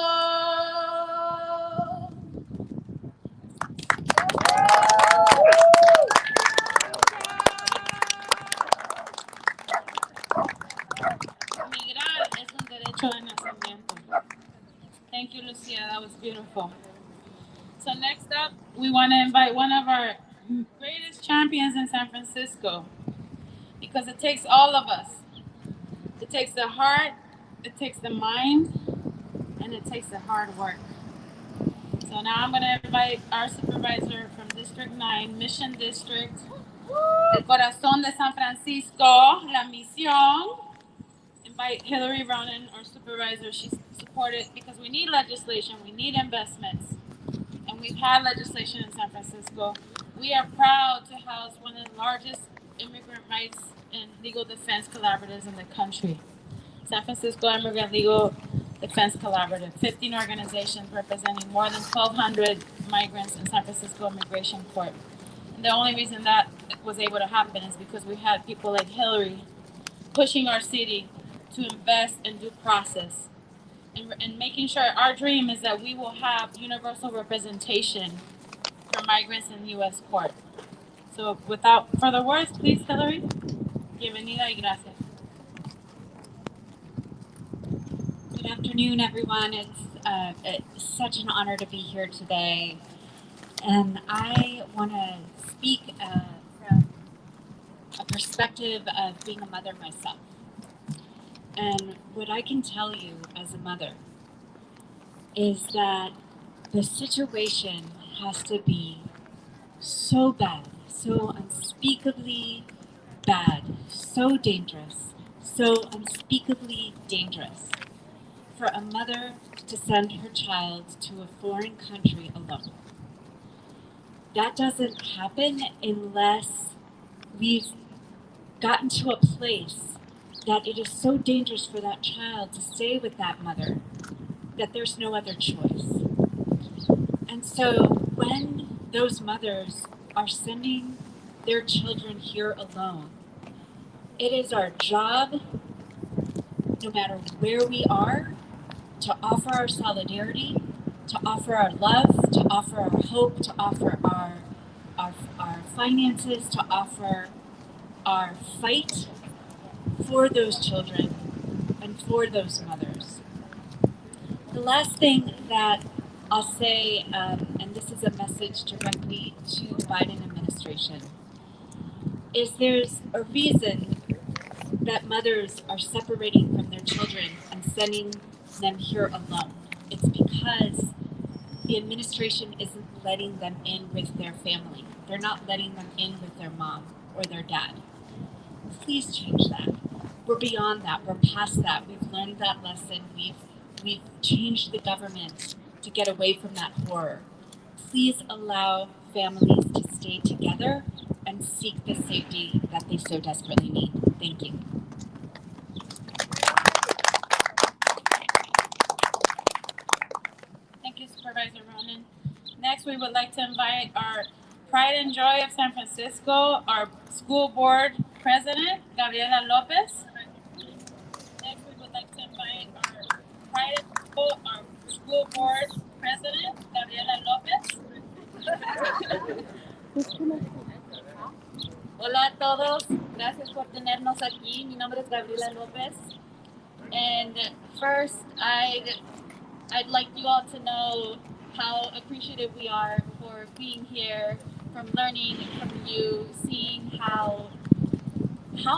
Migrar es un derecho de nacimiento. Thank you, Lucia. That was beautiful. So next up, we want to invite one of our greatest champions in San Francisco, because it takes all of us. It takes the heart, it takes the mind, and it takes the hard work. So now I'm going to invite our supervisor from District 9, Mission District, El Corazón de San Francisco, La Misión. Invite Hillary Ronan, our supervisor. She's supported because we need legislation, we need investments, and we've had legislation in San Francisco. We are proud to house one of the largest immigrant rights and legal defense collaboratives in the country. San Francisco Immigrant Legal Defense Collaborative, 15 organizations representing more than 1,200 migrants in San Francisco Immigration Court. And the only reason that was able to happen is because we had people like Hillary pushing our city to invest in due process and making sure our dream is that we will have universal representation for migrants in U.S. court. So without further words, please, Hillary. Bienvenida y gracias. Good afternoon, everyone. It's such an honor to be here today. And I want to speak from a perspective of being a mother myself. And what I can tell you as a mother is that the situation has to be So bad, so unspeakably bad, so dangerous, so unspeakably dangerous for a mother to send her child to a foreign country alone. That doesn't happen unless we've gotten to a place that it is so dangerous for that child to stay with that mother that there's no other choice. And so when those mothers are sending their children here alone, it is our job, no matter where we are, to offer our solidarity, to offer our love, to offer our hope, to offer our finances, to offer our fight for those children and for those mothers. The last thing that I'll say, and this is a message directly to the Biden administration, is there's a reason that mothers are separating from their children and sending them here alone. It's because the administration isn't letting them in with their family. They're not letting them in with their mom or their dad. Please change that. We're beyond that. We're past that. We've learned that lesson. We've changed the government to get away from that horror. Please allow families to stay together and seek the safety that they so desperately need. Thank you. Thank you, Supervisor Ronan. Next, we would like to invite our Pride and Joy of San Francisco, our school board president, Gabriela Lopez. Next, we would like to invite our Pride and Joy, our school board president, Gabriela Lopez. Hola a todos, gracias por tenernos aquí. Mi nombre es Gabriela Lopez. And first, I'd like you all to know how appreciative we are for being here, from learning from you, seeing how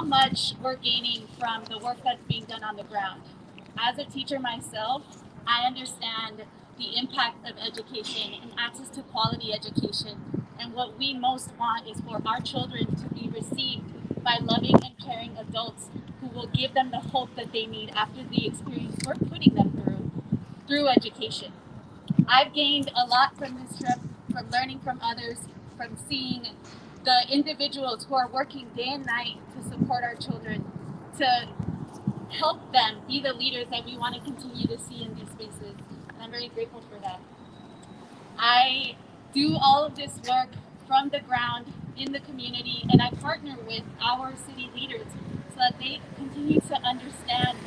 much we're gaining from the work that's being done on the ground. As a teacher myself, I understand the impact of education and access to quality education. And what we most want is for our children to be received by loving and caring adults who will give them the hope that they need after the experience we're putting them through education. I've gained a lot from this trip, from learning from others, from seeing the individuals who are working day and night to support our children, to help them be the leaders that we want to continue to see in these spaces. And I'm very grateful for that. I do all of this work from the ground in the community, and I partner with our city leaders so that they continue to understand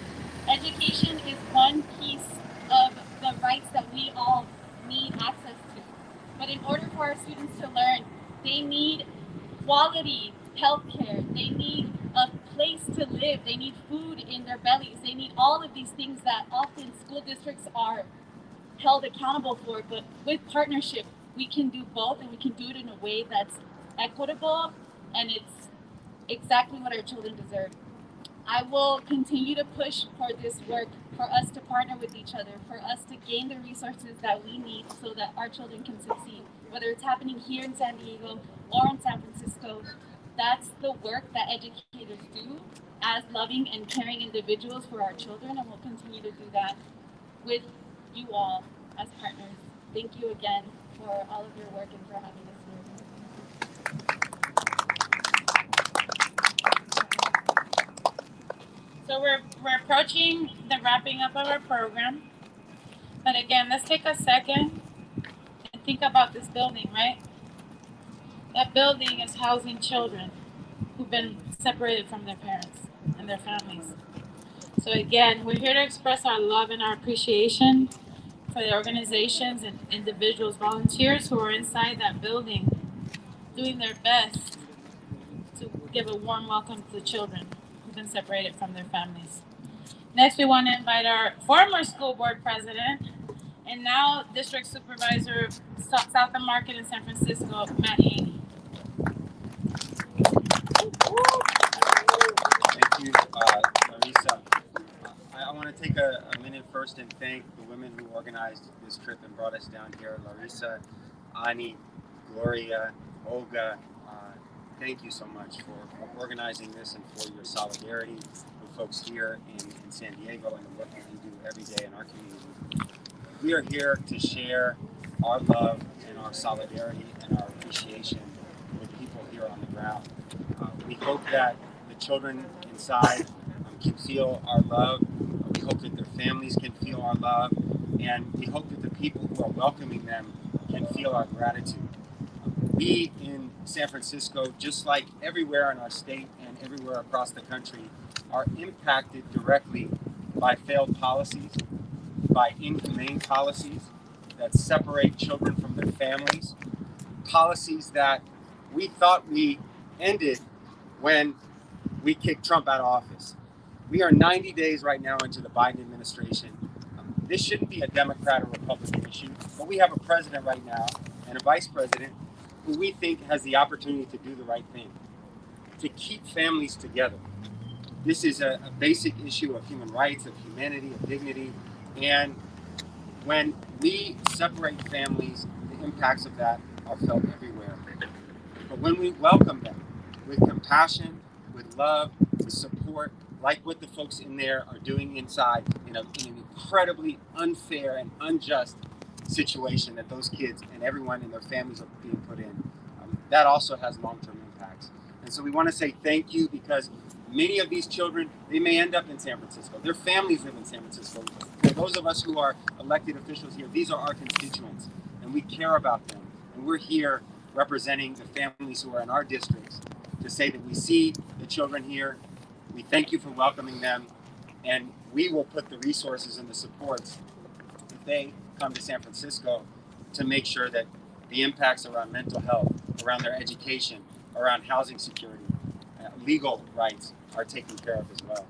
education is one piece of the rights that we all need access to. But in order for our students to learn, they need quality healthcare, they need a place to live, they need food in their bellies, they need all of these things that often school districts are held accountable for. But with partnership, we can do both, and we can do it in a way that's equitable, and it's exactly what our children deserve. I will continue to push for this work, for us to partner with each other, for us to gain the resources that we need so that our children can succeed. Whether it's happening here in San Diego or in San Francisco, that's the work that educators do as loving and caring individuals for our children, and we'll continue to do that with you all as partners. Thank you again for all of your work and for having us here. So we're approaching the wrapping up of our program. But again, let's take a second and think about this building, right? That building is housing children who've been separated from their parents and their families. So again, we're here to express our love and our appreciation for the organizations and individuals, volunteers who are inside that building doing their best to give a warm welcome to the children who've been separated from their families. Next, we want to invite our former school board president and now district supervisor of South and Market in San Francisco, Matt Haney. Thank you, Larissa. I want to take a minute first and thank the women who organized this trip and brought us down here. Larissa, Ani, Gloria, Olga, thank you so much for organizing this and for your solidarity with folks here in San Diego and the work that you do every day in our community. We are here to share our love and our solidarity and our appreciation with people here on the ground. We hope that the children inside can feel our love. We hope that their families can feel our love. And we hope that the people who are welcoming them can feel our gratitude. We in San Francisco, just like everywhere in our state and everywhere across the country, are impacted directly by failed policies, by inhumane policies that separate children from their families, policies that we thought we ended when we kicked Trump out of office. We are 90 days right now into the Biden administration. This shouldn't be a Democrat or Republican issue, but we have a president right now and a vice president who we think has the opportunity to do the right thing, to keep families together. This is a basic issue of human rights, of humanity, of dignity. And when we separate families, the impacts of that are felt everywhere. But when we welcome them with compassion, with love, with support, like what the folks in there are doing inside in an incredibly unfair and unjust situation that those kids and everyone and their families are being put in, that also has long-term impacts. And so we want to say thank you, because many of these children, they may end up in San Francisco. Their families live in San Francisco. For those of us who are elected officials here, these are our constituents, and we care about them. And we're here representing the families who are in our districts to say that we see the children here. We thank you for welcoming them, and we will put the resources and the supports if they come to San Francisco to make sure that the impacts around mental health, around their education, around housing security, legal rights are taken care of as well.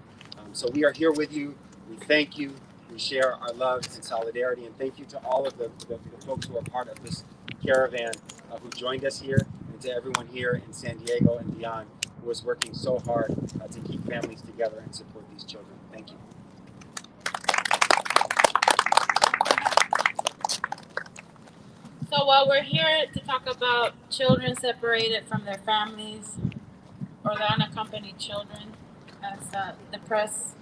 So we are here with you. We thank you. We share our love and solidarity, and thank you to all of the folks who are part of this caravan who joined us here, and to everyone here in San Diego and beyond who is working so hard to keep families together and support these children. Thank you. So while we're here to talk about children separated from their families or the unaccompanied children, as the press,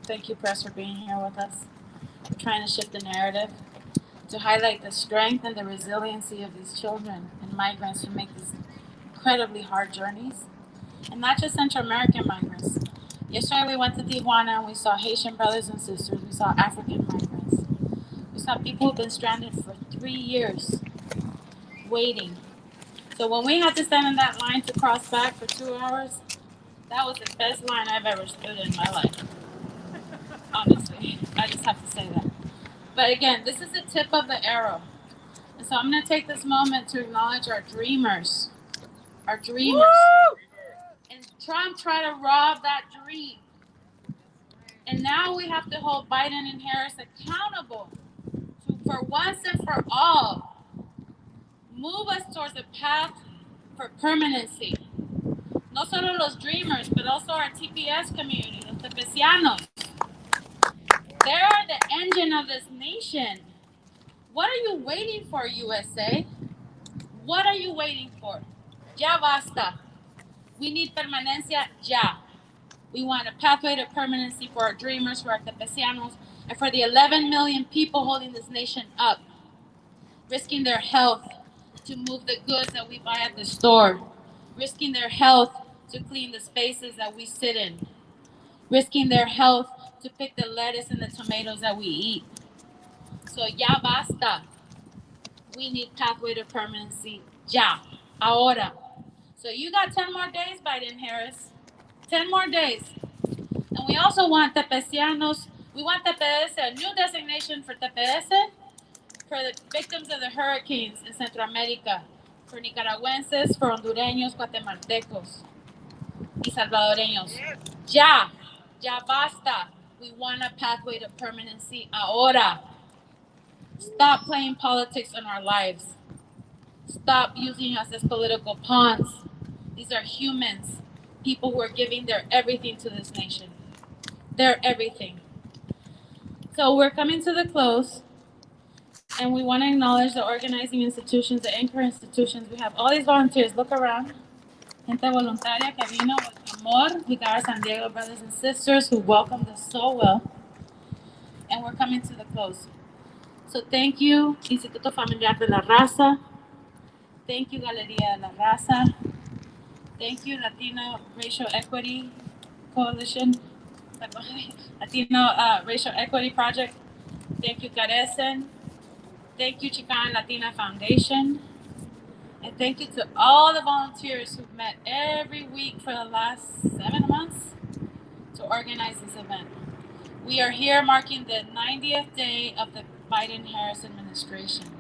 thank you press for being here with us. We're trying to shift the narrative to highlight the strength and the resiliency of these children and migrants who make these incredibly hard journeys. And not just Central American migrants. Yesterday we went to Tijuana and we saw Haitian brothers and sisters. We saw African migrants. We saw people who've been stranded for 3 years waiting. So when we had to stand in that line to cross back for 2 hours, that was the best line I've ever stood in my life. Honestly, I just have to say that. But again, this is the tip of the arrow. And so I'm going to take this moment to acknowledge our dreamers. Our dreamers. Woo! And Trump tried to rob that dream. And now we have to hold Biden and Harris accountable to, for once and for all, move us towards a path for permanency. No solo los dreamers, but also our TPS community, los tepecianos. They are the engine of this nation. What are you waiting for, USA? What are you waiting for? Ya basta. We need permanencia ya. We want a pathway to permanency for our dreamers, for our tepecianos, and for the 11 million people holding this nation up, risking their health to move the goods that we buy at the store, risking their health to clean the spaces that we sit in, risking their health to pick the lettuce and the tomatoes that we eat. So ya basta. We need pathway to permanency ya, ahora. So you got 10 more days, Biden Harris. 10 more days. And we also want tepecianos. We want TPS, a new designation for TPS, for the victims of the hurricanes in Central America, for Nicaraguenses, for Hondureños, Guatemaltecos, y Salvadoreños. Ya basta. We want a pathway to permanency ahora. Stop playing politics in our lives. Stop using us as political pawns. These are humans, people who are giving their everything to this nation. Their everything. So we're coming to the close. And we want to acknowledge the organizing institutions, the anchor institutions. We have all these volunteers. Look around. Gente voluntaria que vino with amor. We got our San Diego brothers and sisters who welcomed us so well. And we're coming to the close. So thank you, Instituto Familiar de la Raza. Thank you, Galería de la Raza. Thank you, Latino Racial Equity Coalition. Latino Racial Equity Project. Thank you, Carecen. Thank you, Chicana Latina Foundation. And thank you to all the volunteers who've met every week for the last 7 months to organize this event. We are here marking the 90th day of the Biden-Harris administration.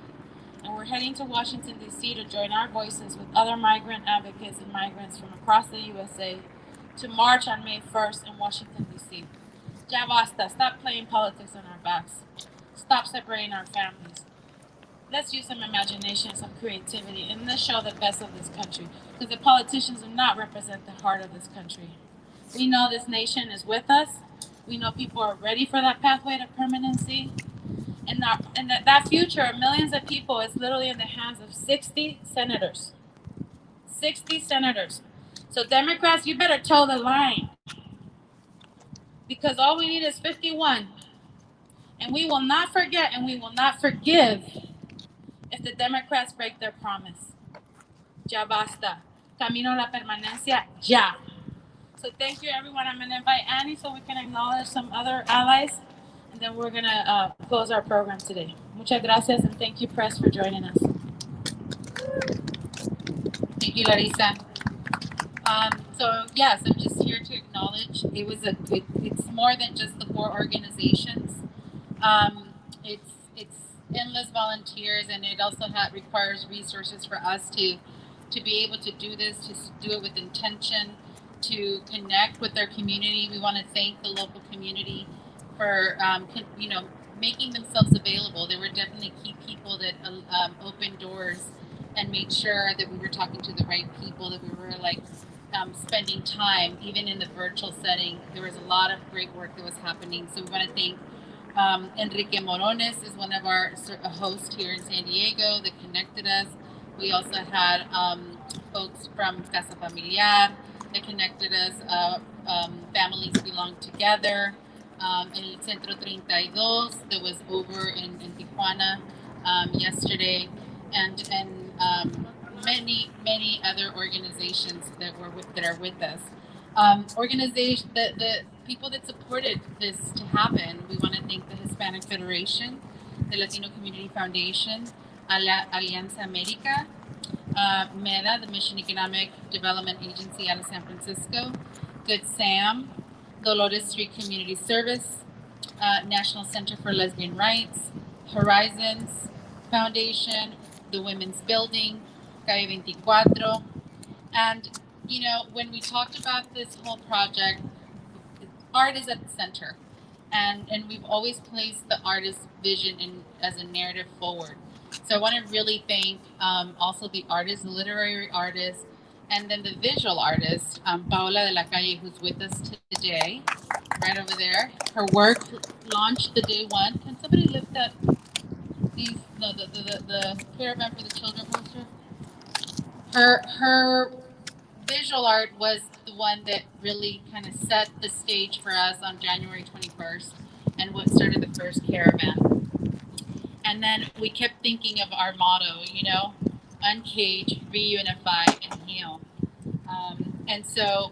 And we're heading to Washington, D.C. to join our voices with other migrant advocates and migrants from across the USA to march on May 1st in Washington, D.C. Ya basta. Stop playing politics on our backs. Stop separating our families. Let's use some imagination, some creativity, and let's show the best of this country, because the politicians do not represent the heart of this country. We know this nation is with us. We know people are ready for that pathway to permanency. And that future of millions of people is literally in the hands of 60 senators. 60 senators. So Democrats, you better toe the line, because all we need is 51. And we will not forget and we will not forgive if the Democrats break their promise. Ya basta. Camino a la permanencia, ya. So thank you, everyone. I'm going to invite Annie so we can acknowledge some other allies, and then we're going to close our program today. Muchas gracias, and thank you, press, for joining us. Thank you, Larissa. So yes, I'm just here to acknowledge it's more than just the 4 organizations. It's endless volunteers, and it also requires resources for us to be able to do this, to do it with intention, to connect with our community. We want to thank the local community for making themselves available. There were definitely key people that opened doors and made sure that we were talking to the right people, that we were spending time, even in the virtual setting. There was a lot of great work that was happening. So we want to thank Enrique Morones is one of our hosts here in San Diego that connected us. We also had folks from Casa Familiar that connected us. Families Belong Together. El Centro 32 that was over in Tijuana yesterday, and many other organizations that are with us. The people that supported this to happen, we want to thank the Hispanic Federation, the Latino Community Foundation, Alianza America, MEDA, the Mission Economic Development Agency out of San Francisco, Good Sam, Dolores Street Community Service, National Center for Lesbian Rights, Horizons Foundation, the Women's Building, Calle 24. And, when we talked about this whole project, art is at the center. And we've always placed the artist's vision as a narrative forward. So I want to really thank also the artists, the literary artists, and then the visual artist, Paola de la Calle, who's with us today, right over there. Her work launched the day 1. Can somebody lift up the Caravan for the Children poster? Her visual art was the one that really kind of set the stage for us on January 21st and what started the first Caravan. And then we kept thinking of our motto, Uncage, Reunify, and Heal. And so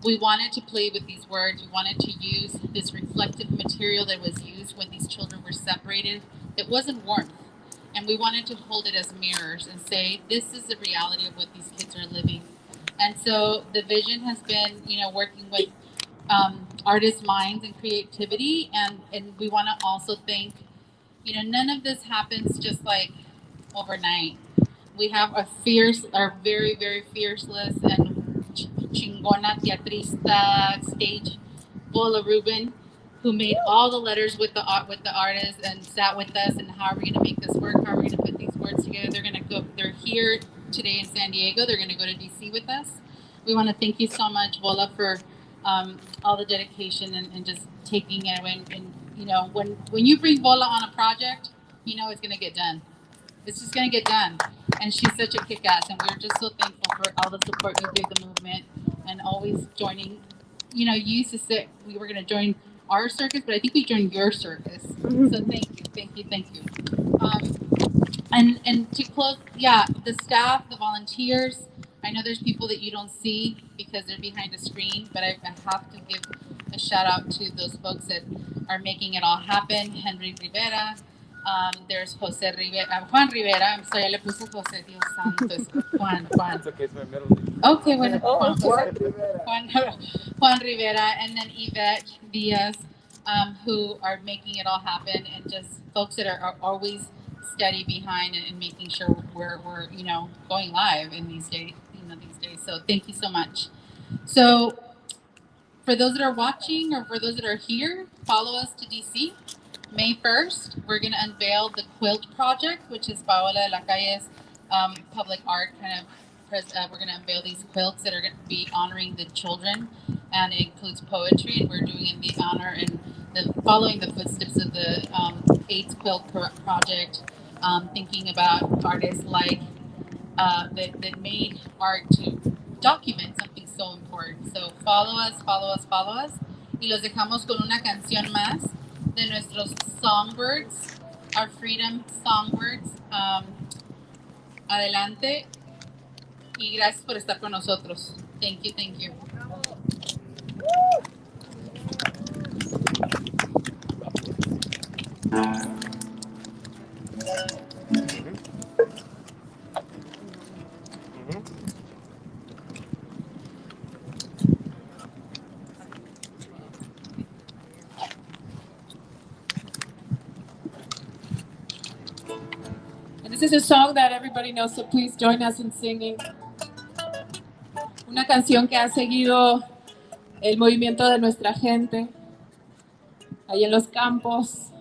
we wanted to play with these words. We wanted to use this reflective material that was used when these children were separated. It wasn't warmth. And we wanted to hold it as mirrors and say, this is the reality of what these kids are living. And so the vision has been, working with artists' minds and creativity. And we want to also think, none of this happens just like overnight. We have our very, very fearless and chingona teatrista stage, Bola Rubin, who made all the letters with the artists and sat with us. And how are we going to make this work? How are we going to put these words together? They're here today in San Diego. They're going to go to DC with us. We want to thank you so much, Bola, for all the dedication and just taking it. And when you bring Bola on a project, you know it's gonna get done. It's just gonna get done. And she's such a kick-ass, and we're just so thankful for all the support you give the movement and always joining. You know, you used to say we were gonna join our circus, but I think we joined your circus. So thank you. And to close, yeah, the staff, the volunteers. I know there's people that you don't see because they're behind a screen, but I have to give a shout out to those folks that are making it all happen. Henry Rivera, there's Juan Rivera. I'm sorry, I le puse Jose, Dios santo, es Juan. It's okay, it's my middle name. Okay, bueno, Juan Juan Rivera, and then Yvette Diaz, who are making it all happen, and just folks that are always steady behind and making sure we're going live in these days. So thank you so much. So for those that are watching or for those that are here, follow us to DC. May 1st, we're going to unveil the Quilt Project, which is Paola de la Calle's public art kind of. We're going to unveil these quilts that are going to be honoring the children, and it includes poetry, and we're doing it in the honor and following the footsteps of the AIDS Quilt Project, thinking about artists like that made art to document something so important. So follow us. Y los dejamos con una canción más de nuestros songbirds, our freedom songbirds. Adelante. Y gracias por estar con nosotros. Thank you. And this is a song that everybody knows, so please join us in singing. Una canción que ha seguido el movimiento de nuestra gente ahí en los campos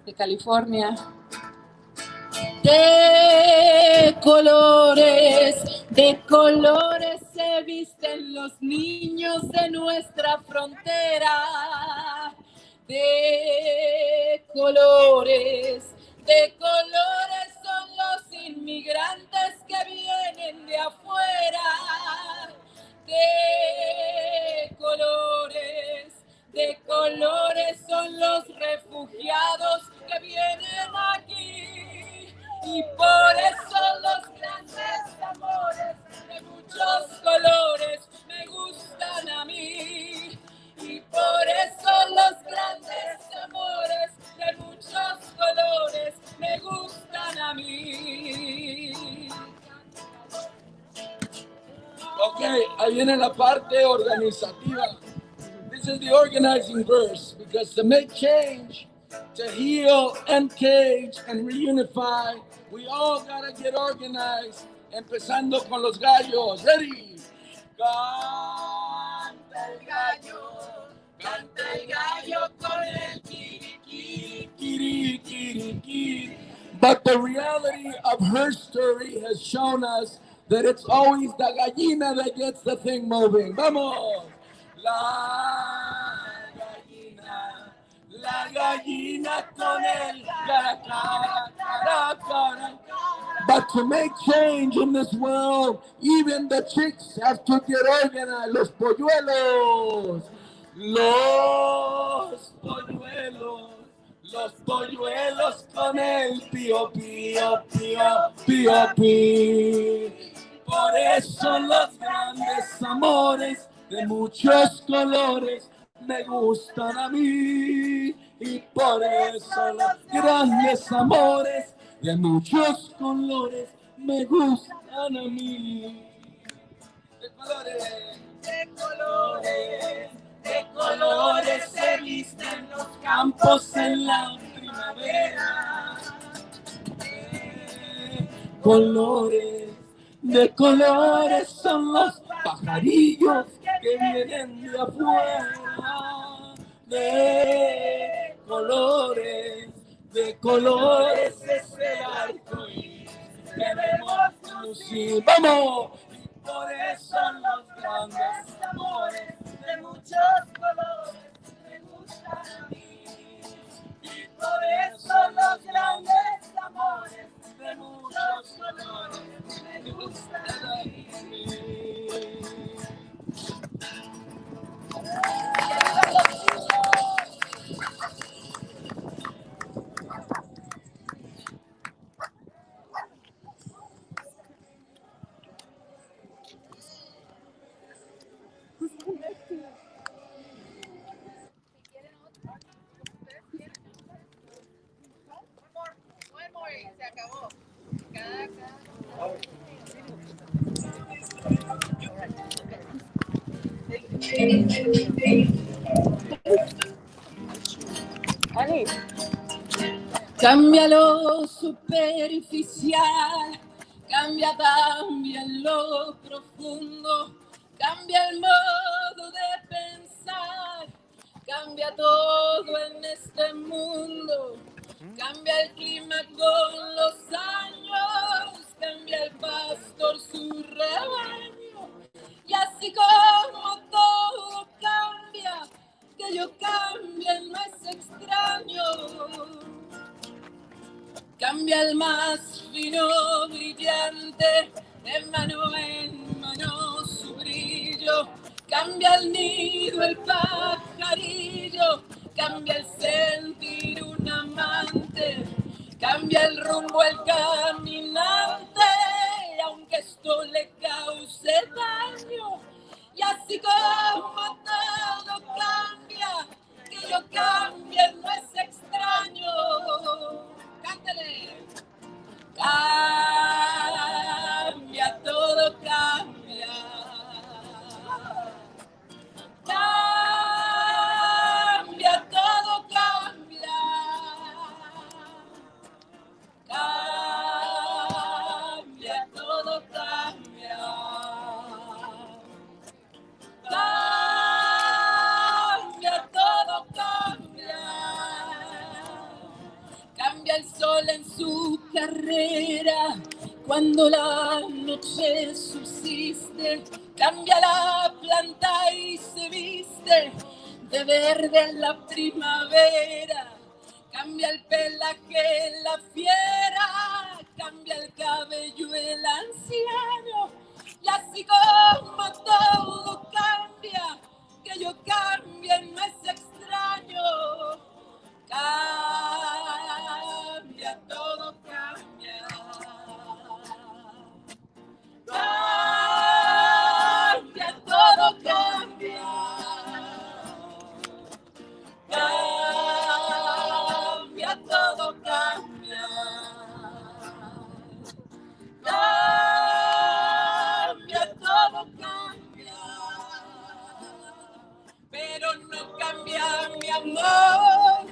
de California. De colores se visten los niños de nuestra frontera. De colores son los inmigrantes que vienen de afuera. De colores son los refugiados que vienen aquí. Y por eso los grandes amores de muchos colores me gustan a mí. Y por eso los grandes amores de muchos colores me gustan a mí. Ok, ahí viene la parte organizativa. This is the organizing verse, because to make change, to heal, uncage, and reunify, we all gotta get organized, empezando con los gallos. Ready? Canta el gallo con el kiri, kiri, kiri, kiri. But the reality of her story has shown us that it's always the gallina that gets the thing moving. Vamos! La gallina con el cara. But to make change in this world, even the chicks have to get organized. Los polluelos con el pío, pío, pío, pío, pío. Por eso los grandes amores de muchos colores me gustan a mí. Y por eso los grandes amores de muchos colores me gustan a mí. De colores se visten los campos en la primavera. De colores son los pajarillos que vienen de afuera. De colores es el arco iris que vemos lucir. ¡Vamos! Y por eso los grandes amores de muchos colores me gustan a mí. Y por eso los grandes estar ahí. Se acabó. Cambia lo superficial, cambia también lo profundo, cambia el modo de pensar, cambia todo en este mundo, cambia el clima con los años, cambia el pastor su rebaño, y así como todo cambia, que yo cambie no es extraño. Cambia el más fino brillante, de mano en mano su brillo. Cambia el nido, el pajarillo. Cambia el sentir un amante. Cambia el rumbo, el caminante. Aunque esto le cause daño. Y así como todo cambia, que yo cambie no es extraño. Cántale. Cambia, todo cambia. Cambia, todo cambia. Cambia, todo cambia. Cambia, todo cambia. Cambia el sol en su carrera cuando la noche subsiste. Cambia la planta y se viste de verde en la primavera. Cambia el pelaje la fiera. Cambia el cabello el anciano. Y así como todo cambia, que yo cambie no es extraño. Cambia, todo cambia. Cambia, todo cambia. Cambia, todo cambia. Cambia, todo cambia. Pero no cambia mi amor,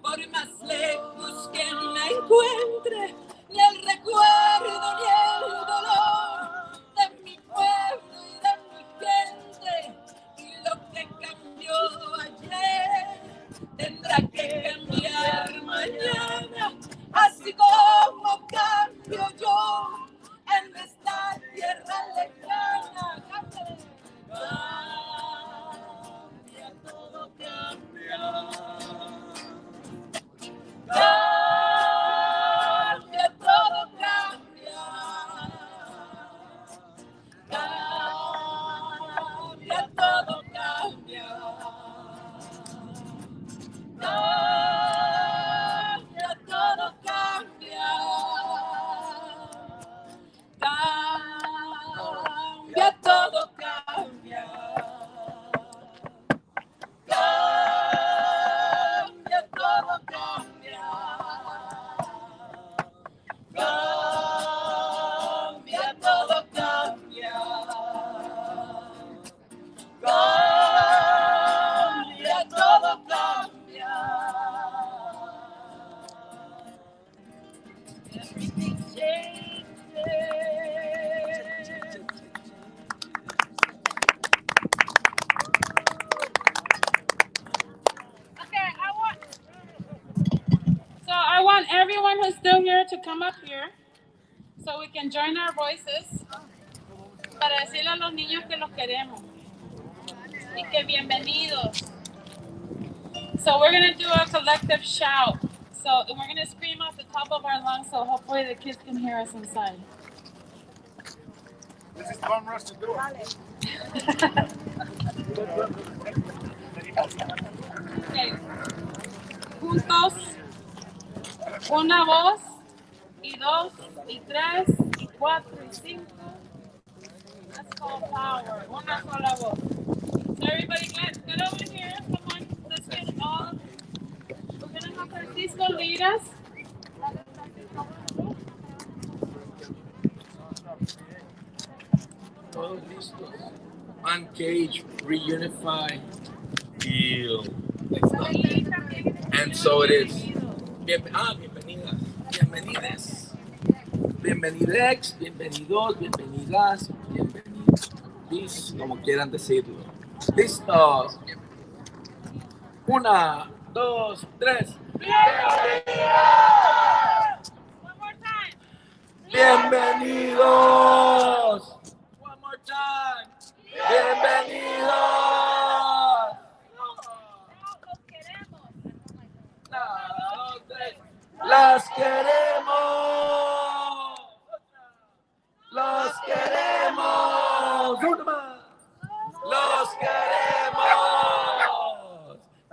por más lejos que me encuentre, ni el recuerdo ni el dolor de mi pueblo y de mi gente. Y lo que cambió ayer tendrá que cambiar mañana, así como cambio yo en esta tierra lejana. Cambia, todo cambia. Cambia, todo cambia. Cambia, todo cambia. Cambia, todo cambia. Cambia, todo cambia. Cambia, todo cambia. Cambia, todo cambia. Cambia, todo cambia. Everything changes. Okay, I want everyone who's still here to come up here so we can join our voices para decirle a los niños que los queremos y que bienvenidos. So we're going to do a collective shout. So we're going to scream off the top of our lungs so hopefully the kids can hear us inside. Let's just bum rush the door. Okay. Juntos, una voz, y dos, y tres, y cuatro, y cinco. That's called power. Una sola voz. So everybody get over here. Come on, let's get all. We're gonna have Francisco lead us. Todos listos. Uncage, Reunify, heal. And so it is. Bienvenidas, bienvenides. Bienvenidex, bienvenidos, bienvenidas, bienvenidos, como quieran decirlo. Listos. Una, dos, tres. Bienvenidos. One more time. Bienvenidos. Las queremos. Los queremos. Los queremos.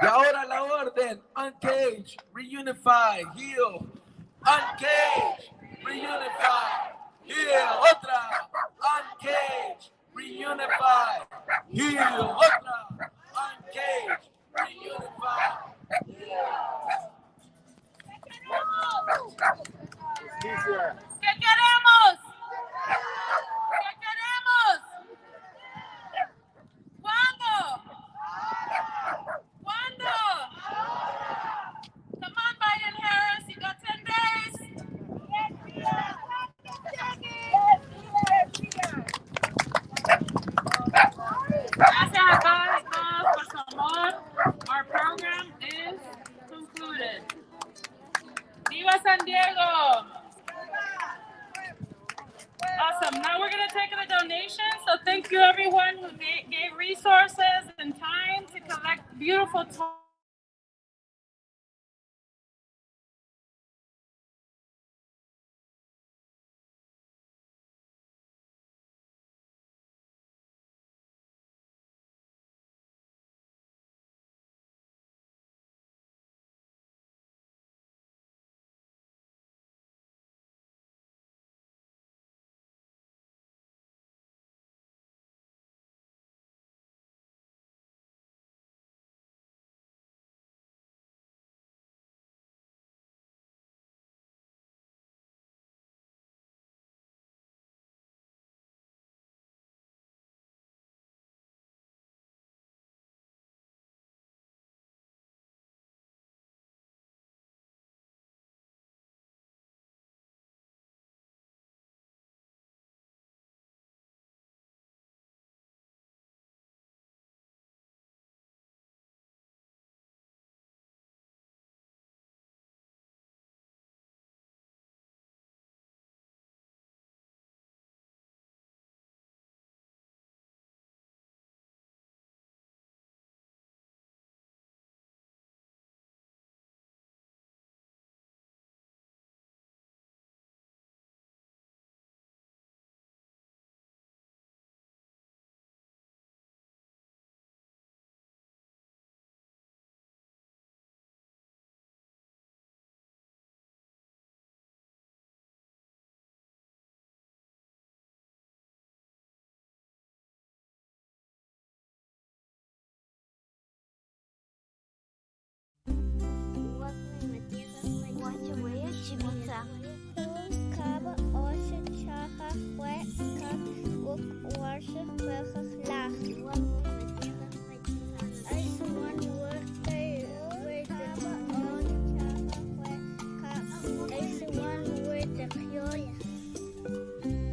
Y ahora la orden. Uncage, Reunify, heal. Uncage, Reunify, heal. Otra. Uncage, Reunify, heal. Otra. Uncage, Reunify, heal. ¿Qué queremos? ¿Qué queremos? ¿Cuándo? ¿Cuándo? Come on, Biden Harris, you got 10 days. Gracias a todos por su amor. Our program is concluded. Viva San Diego! Awesome. Now we're going to take the donations. So thank you everyone who gave resources and time to collect beautiful toys.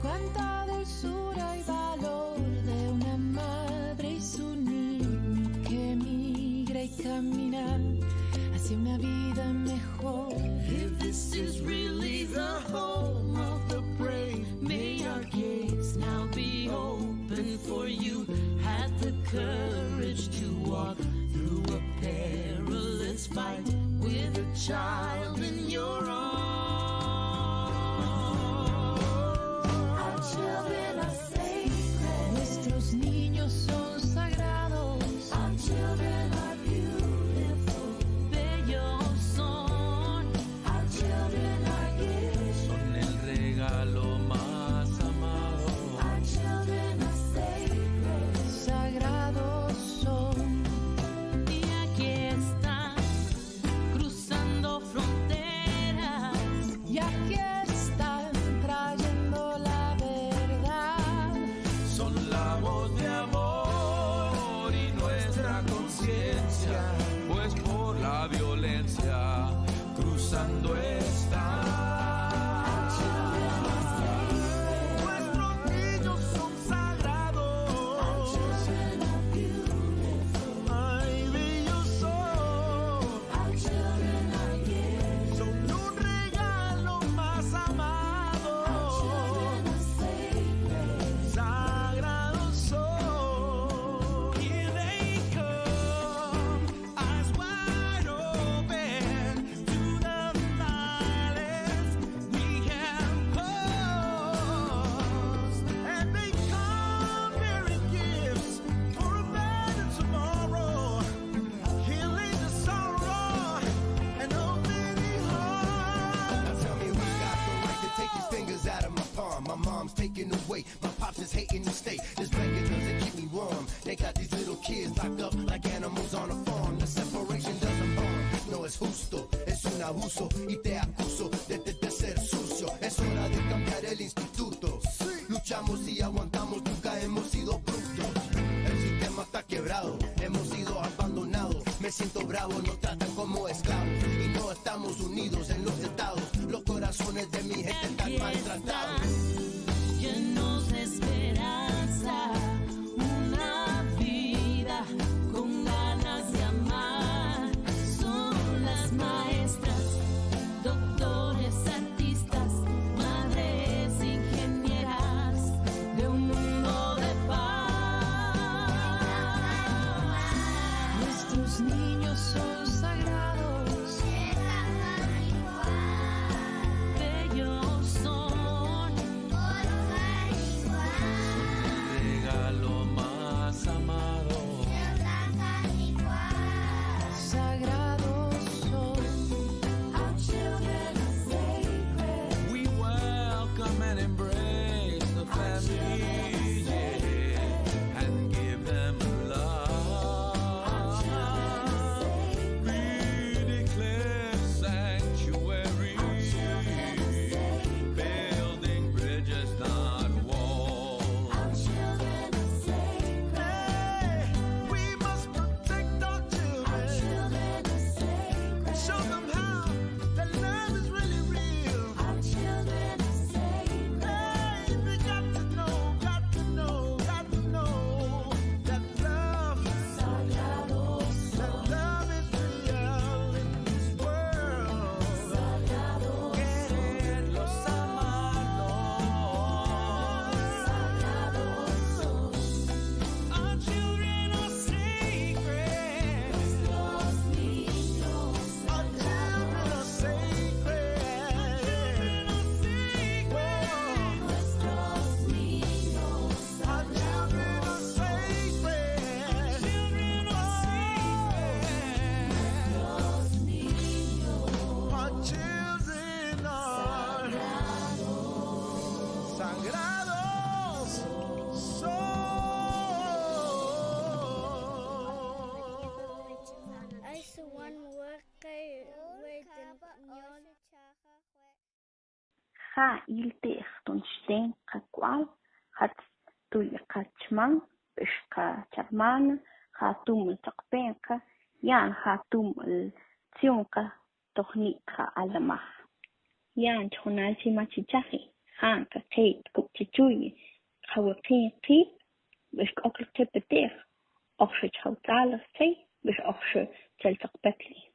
Cuánta dulzura y valor de una madre y su niño que migra y camina hacia una vida mejor. If this is really the home of the brave, may our gates now be open for you. Had the courage to walk through a perilous fight with a child in your arms. Our children are safe. son la voz de amor y nuestra conciencia, pues por la violencia cruzando está. My mom's taking away, my pops is hating to stay. This blanket doesn't keep me warm. They got these little kids locked up like animals on a farm. The separation doesn't harm, no es justo, es un abuso y te acuso de ser sucio. Es hora de cambiar el instituto. Luchamos y aguantamos, nunca hemos sido brutos. El sistema está quebrado, hemos sido abandonados. Me siento bravo, nos tratan como esclavos y no estamos unidos en los estados. Los corazones de mi gente están maltratados. Llenos de esperanza, una vida con ganas de amar. Son las maestras, doctores, artistas, madres, ingenieras de un mundo de paz. Nuestros niños son sagrados, bellos son. Ha iltex tonchten qakwal hat tuyqachman bishqa chapman hatum taqpenqa yan hatum tsiunqa tohniqa alamah yan chonalchi machichaji hanqa qeit kupchichuyi qawqin qip bish qokl qipetix oqsh chawtalas tay bish oqsh chaltaqpetli